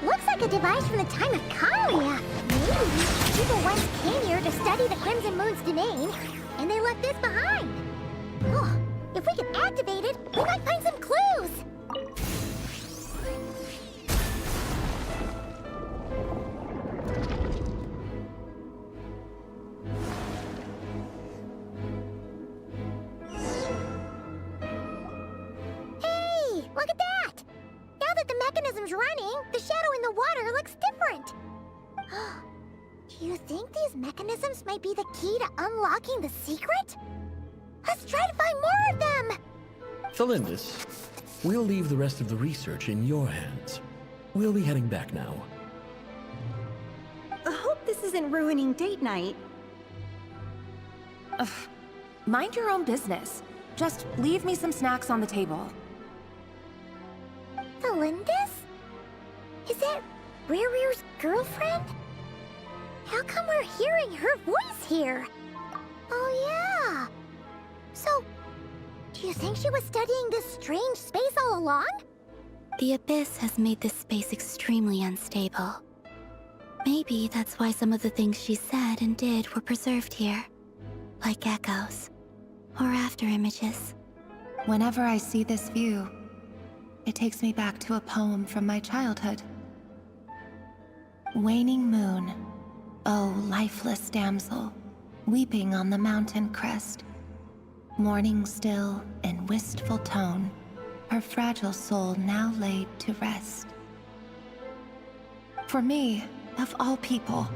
Looks like a device from the time of Kalia. Maybe people once came here to study the Crimson Moon's domain, and they left this behind. Oh, if we can activate it, we might find some clues. Hey, look at that! Now that the mechanism's running, the shadow in the water looks different. Do you think these mechanisms might be the key to unlocking the secret? Let's try to find more of them! Thelindis, we'll leave the rest of the research in your hands. We'll be heading back now. I hope this isn't ruining date night. Ugh. Mind your own business. Just leave me some snacks on the table. Thelindis? Is that Rerear's girlfriend? How come we're hearing her voice here? Oh yeah. So, do you think she was studying this strange space all along? The Abyss has made this space extremely unstable. Maybe that's why some of the things she said and did were preserved here. Like echoes. Or after images. Whenever I see this view, it takes me back to a poem from my childhood. Waning moon, oh lifeless damsel, weeping on the mountain crest. Mourning still in wistful tone, her fragile soul now laid to rest. For me, of all people,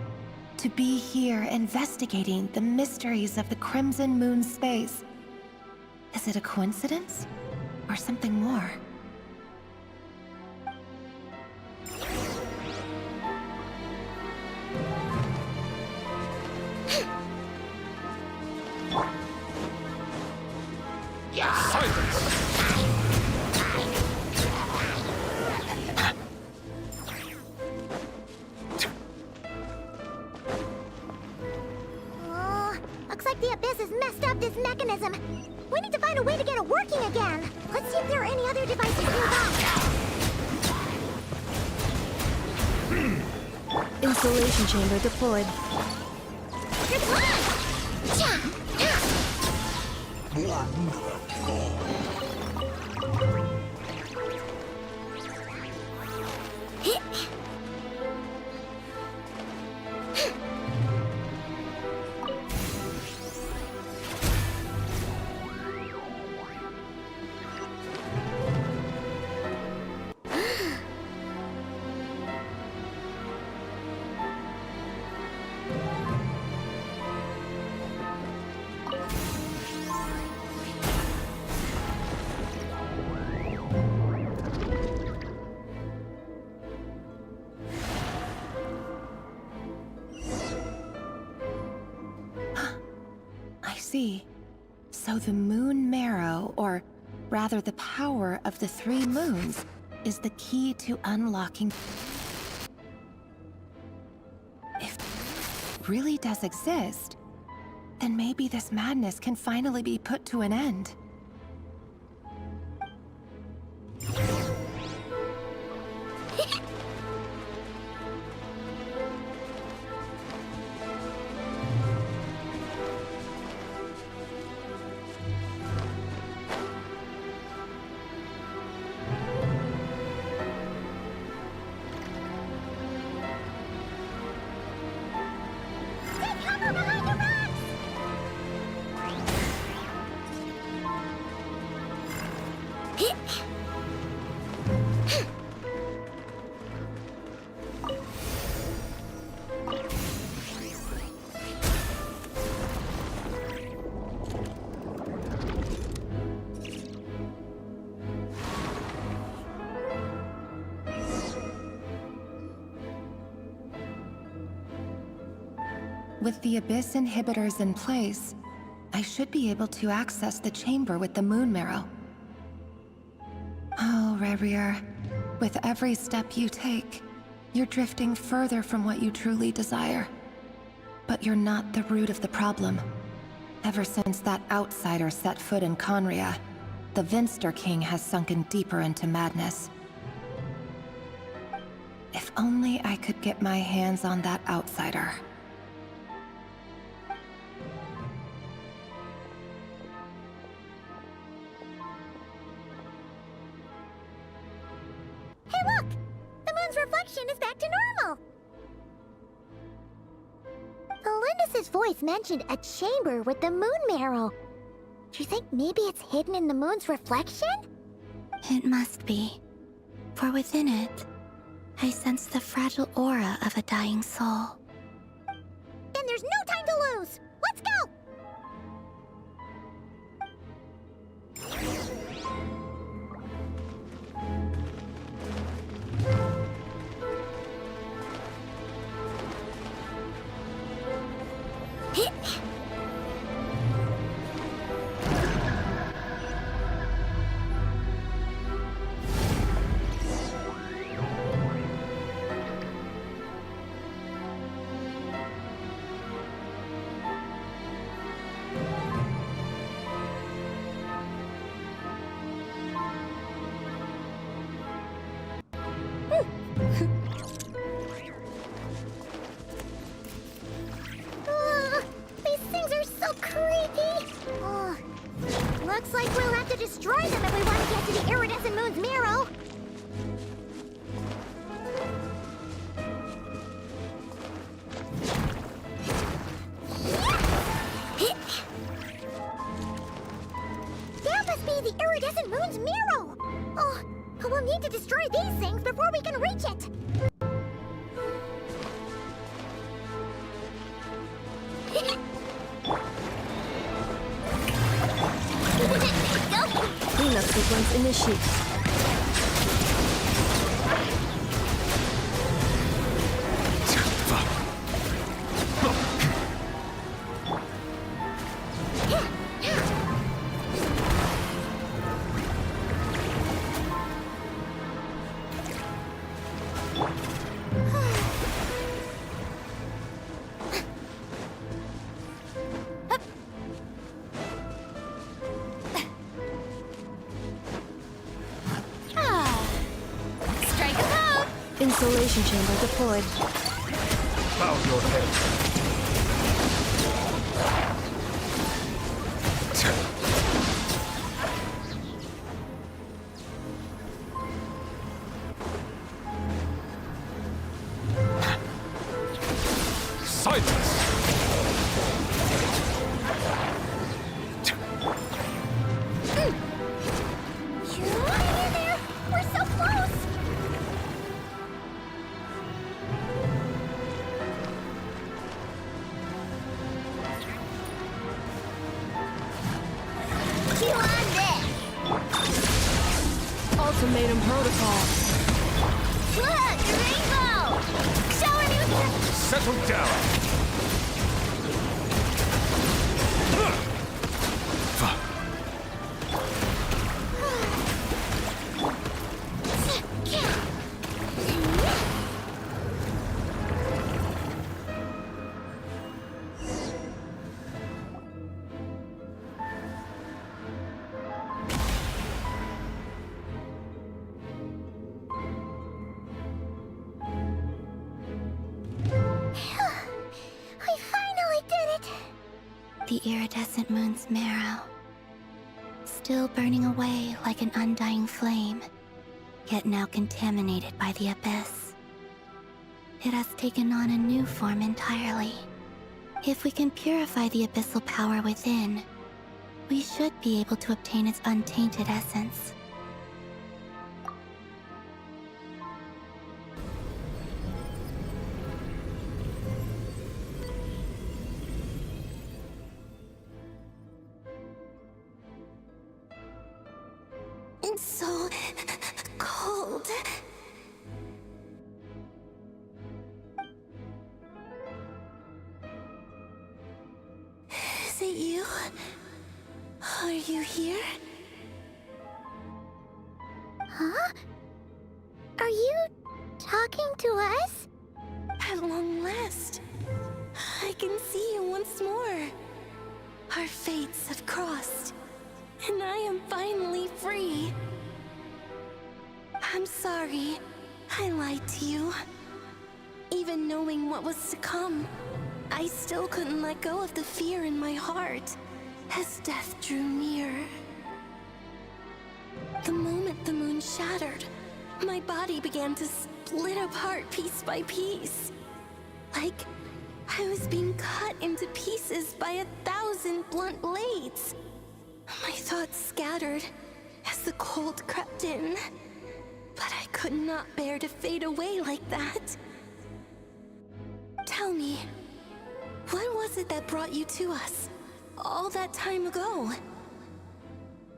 to be here investigating the mysteries of the Crimson Moon space. Is it a coincidence? Or something more? Looks like the Abyss has messed up this mechanism. We need to find a way to get it working again. Let's see if there are any other devices nearby. Insulation chamber deployed. Good plan! So the moon marrow, or rather the power of the 3 moons, is the key to unlocking... If it really does exist, then maybe this madness can finally be put to an end. With the Abyss inhibitors in place, I should be able to access the chamber with the moon marrow. Oh, Rerir, with every step you take, you're drifting further from what you truly desire. But you're not the root of the problem. Ever since that outsider set foot in Conria, the Vinster King has sunken deeper into madness. If only I could get my hands on that outsider. Hey look! The moon's reflection is back to normal! Thelindis' voice mentioned a chamber with the moon marrow. Do you think maybe it's hidden in the moon's reflection? It must be. For within it, I sense the fragile aura of a dying soul. Then there's no time to lose! Let's go! These things are so creepy! Looks like we'll have to destroy them if we want to get to the iridescent moon's mirror. That must be the iridescent moon's mirror! Oh, we'll need to destroy these things before we can reach it! Cleanup sequence initiated. Insulation chamber deployed. Bow your head. Silence! We're so close! Ultimatum protocol. Look! Rainbow! Showing you... Settle down! We finally did it! The iridescent moon's marrow. Still burning away like an undying flame, yet now contaminated by the abyss. It has taken on a new form entirely. If we can purify the abyssal power within, we should be able to obtain its untainted essence. It's so cold. Is it you? Are you here? Huh? Are you talking to us? At long last, I can see you once more. Our fates have crossed, and I am finally free. I'm sorry. I lied to you. Even knowing what was to come, I still couldn't let go of the fear in my heart as death drew near. The moment the moon shattered, my body began to split apart piece by piece. Like I was being cut into pieces by 1,000 blunt blades. My thoughts scattered as the cold crept in, but I could not bear to fade away like that. Tell me, what was it that brought you to us all that time ago?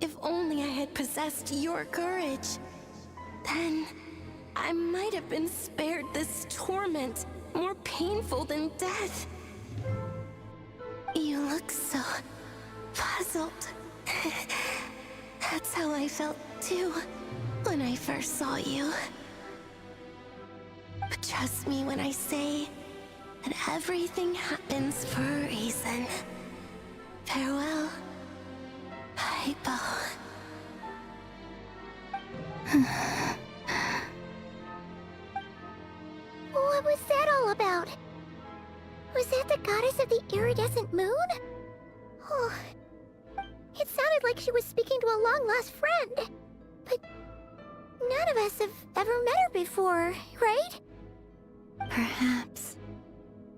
If only I had possessed your courage, then I might have been spared this torment more painful than death. look so puzzled. That's how I felt too when I first saw you. But trust me when I say that everything happens for a reason. Farewell, Hypo. What was that all about? Was that the goddess of the iridescent moon? Oh, it sounded like she was speaking to a long-lost friend. But none of us have ever met her before, right? Perhaps.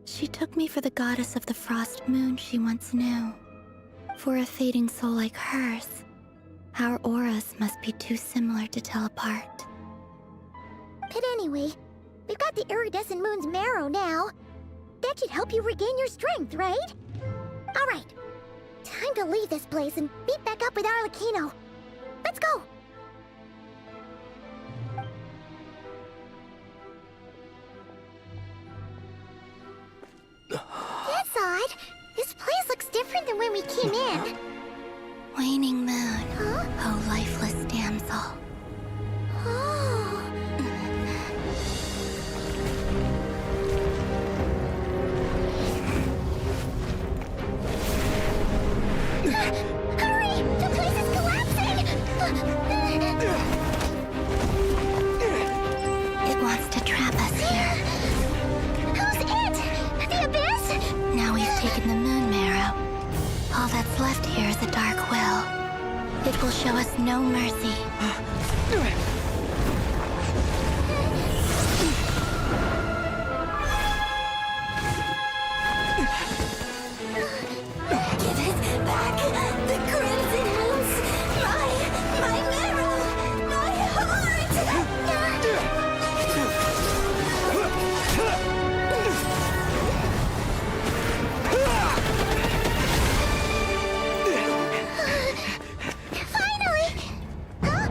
She took me for the goddess of the frost moon she once knew. For a fading soul like hers, our auras must be too similar to tell apart. But anyway, we've got the iridescent moon's marrow now. That should help you regain your strength, right? Alright, time to leave this place and meet back up with Arlecchino. Let's go! That's odd. This place looks different than when we came in. Waning moon, Huh? oh lifeless damsel. Oh. Hurry! The place is collapsing! It wants to trap us here. Who's it? The Abyss? Now we've taken the moon marrow. All that's left here is a dark will. It will show us no mercy. Give it back! The crimson moons! My marrow! My heart! Finally! Huh?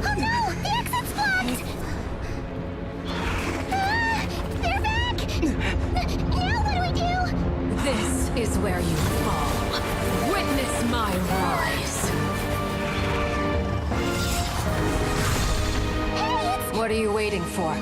Oh no! The exit's blocked! They're back! Now what do we do? This is where you fall. Witness my rise. What are you waiting for?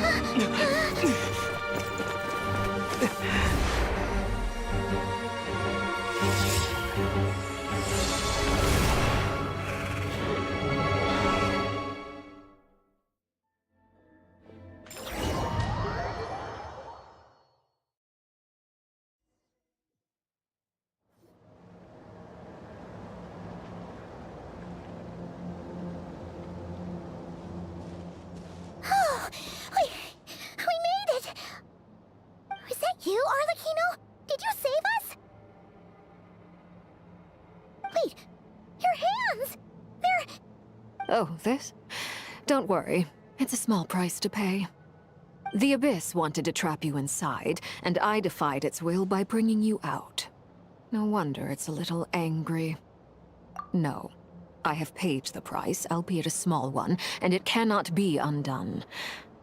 Oh, we made it! Was that you, Arlecchino? Did you save us? Wait, your hands! They're... Oh, this? Don't worry. It's a small price to pay. The Abyss wanted to trap you inside, and I defied its will by bringing you out. No wonder it's a little angry. No. I have paid the price, albeit a small one, and it cannot be undone.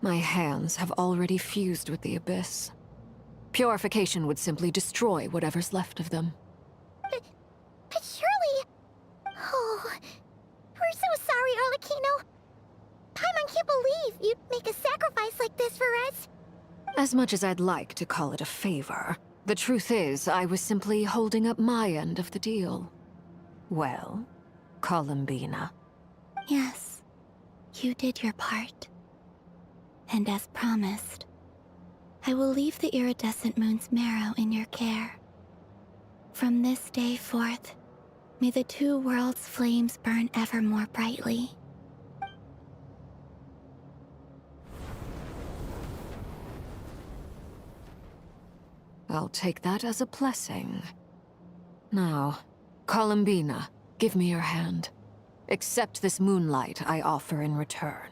My hands have already fused with the Abyss. Purification would simply destroy whatever's left of them. But surely... Oh, we're so sorry, Arlecchino. Paimon can't believe you'd make a sacrifice like this for us. As much as I'd like to call it a favor, the truth is I was simply holding up my end of the deal. Well, Columbina. Yes, you did your part. And as promised, I will leave the iridescent moon's marrow in your care. From this day forth, may the two worlds' flames burn ever more brightly. I'll take that as a blessing. Now, Columbina, give me your hand. Accept this moonlight I offer in return.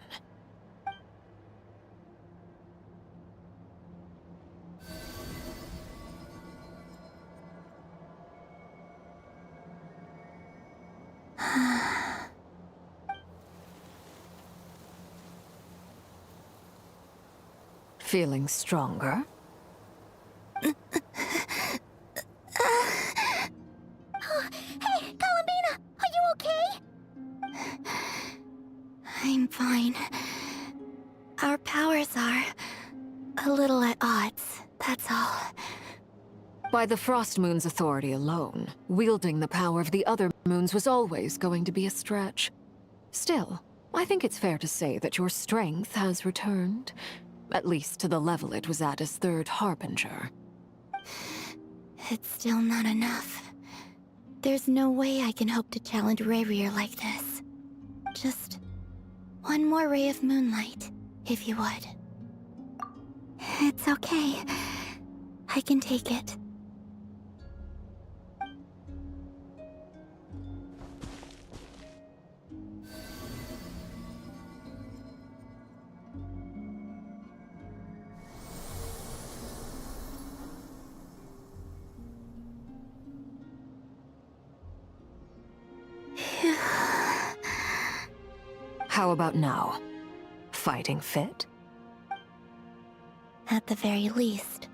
Feeling stronger? I'm fine. Our powers are a little at odds, that's all. By the Frost Moon's authority alone, wielding the power of the other moons was always going to be a stretch. Still, I think it's fair to say that your strength has returned, at least to the level it was at as Third Harbinger. It's still not enough. There's no way I can hope to challenge Rayrear like this. Just one more ray of moonlight, if you would. It's okay. I can take it. How about now? Fighting fit? At the very least,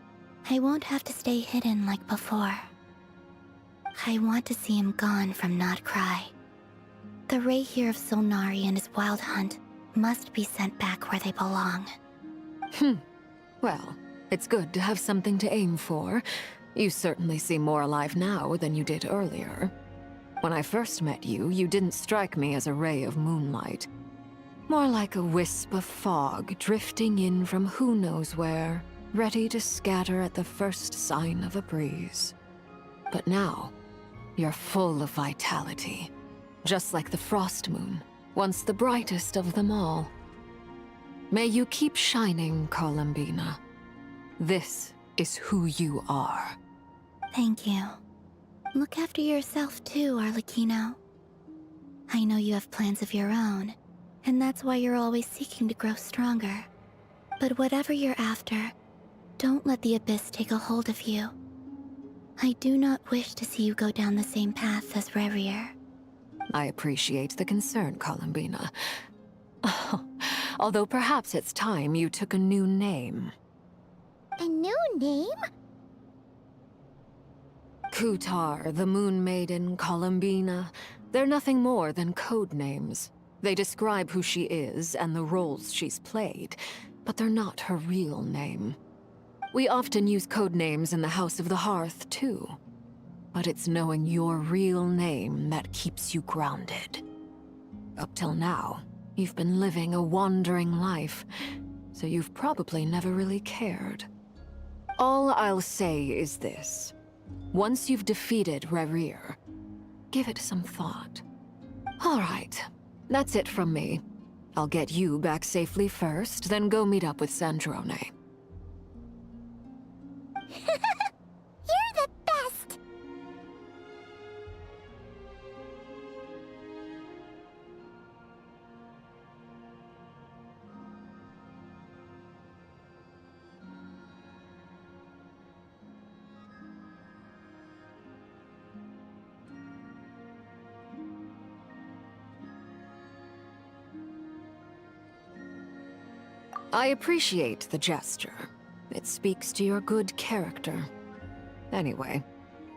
I won't have to stay hidden like before. I want to see him gone from Nodcry. The Rayhear of Solnari and his wild hunt must be sent back where they belong. Well, it's good to have something to aim for. You certainly seem more alive now than you did earlier. When I first met you, you didn't strike me as a ray of moonlight. More like a wisp of fog drifting in from who knows where, ready to scatter at the first sign of a breeze. But now, you're full of vitality, just like the Frost Moon, once the brightest of them all. May you keep shining, Columbina. This is who you are. Thank you. Look after yourself too, Arlecchino. I know you have plans of your own, and that's why you're always seeking to grow stronger. But whatever you're after, don't let the Abyss take a hold of you. I do not wish to see you go down the same path as Rayrear. I appreciate the concern, Columbina. Although perhaps it's time you took a new name. A new name? Kutar, the Moon Maiden, Columbina. They're nothing more than code names. They describe who she is and the roles she's played, but they're not her real name. We often use code names in the House of the Hearth, too. But it's knowing your real name that keeps you grounded. Up till now, you've been living a wandering life, so you've probably never really cared. All I'll say is this. Once you've defeated Rayrear, give it some thought. All right, that's it from me. I'll get you back safely first, then go meet up with Sandrone. You're the best! I appreciate the gesture. It speaks to your good character. Anyway,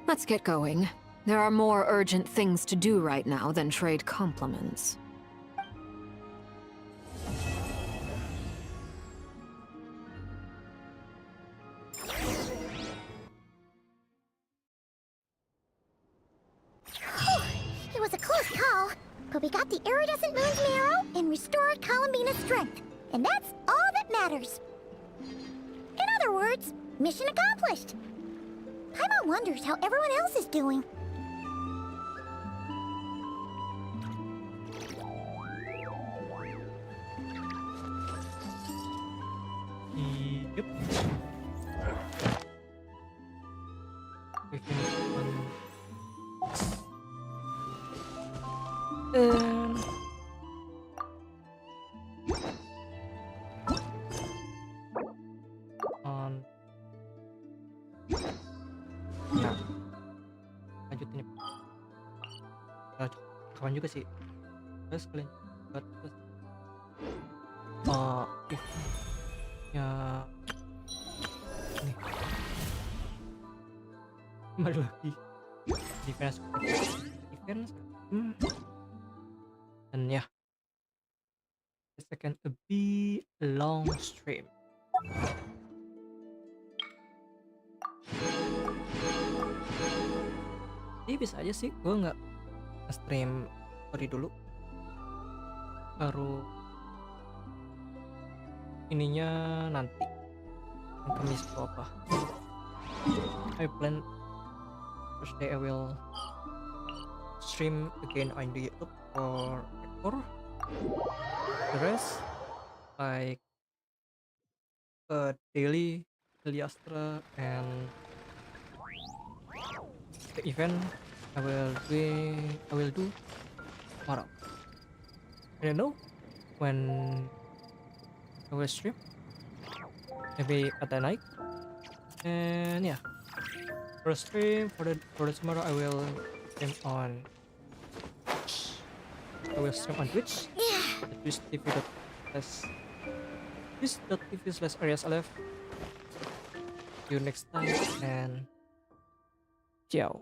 let's get going. There are more urgent things to do right now than trade compliments. It was a close call, but we got the iridescent moon's marrow and restored Columbina's strength. And that's all that matters. In other words, mission accomplished. Paimon wonders how everyone else is doing. Yep. We finished one. On. Nah, lanjutin ya. Kawan juga sih. Terus kalian terus if ya nih kembali lagi defense dan ya the second a be long stream. Ini bisa aja sih gue nggak stream dari dulu, baru ininya nanti yang Kamis atau apa. I plan first day I will stream again on the YouTube for Ekor. The rest like daily Astra and the event I will do tomorrow. I don't know when I will stream. Maybe at the night. And yeah, for stream for the tomorrow I will stream on Twitch. Twitch.tv/ARSLV. See you next time and ciao.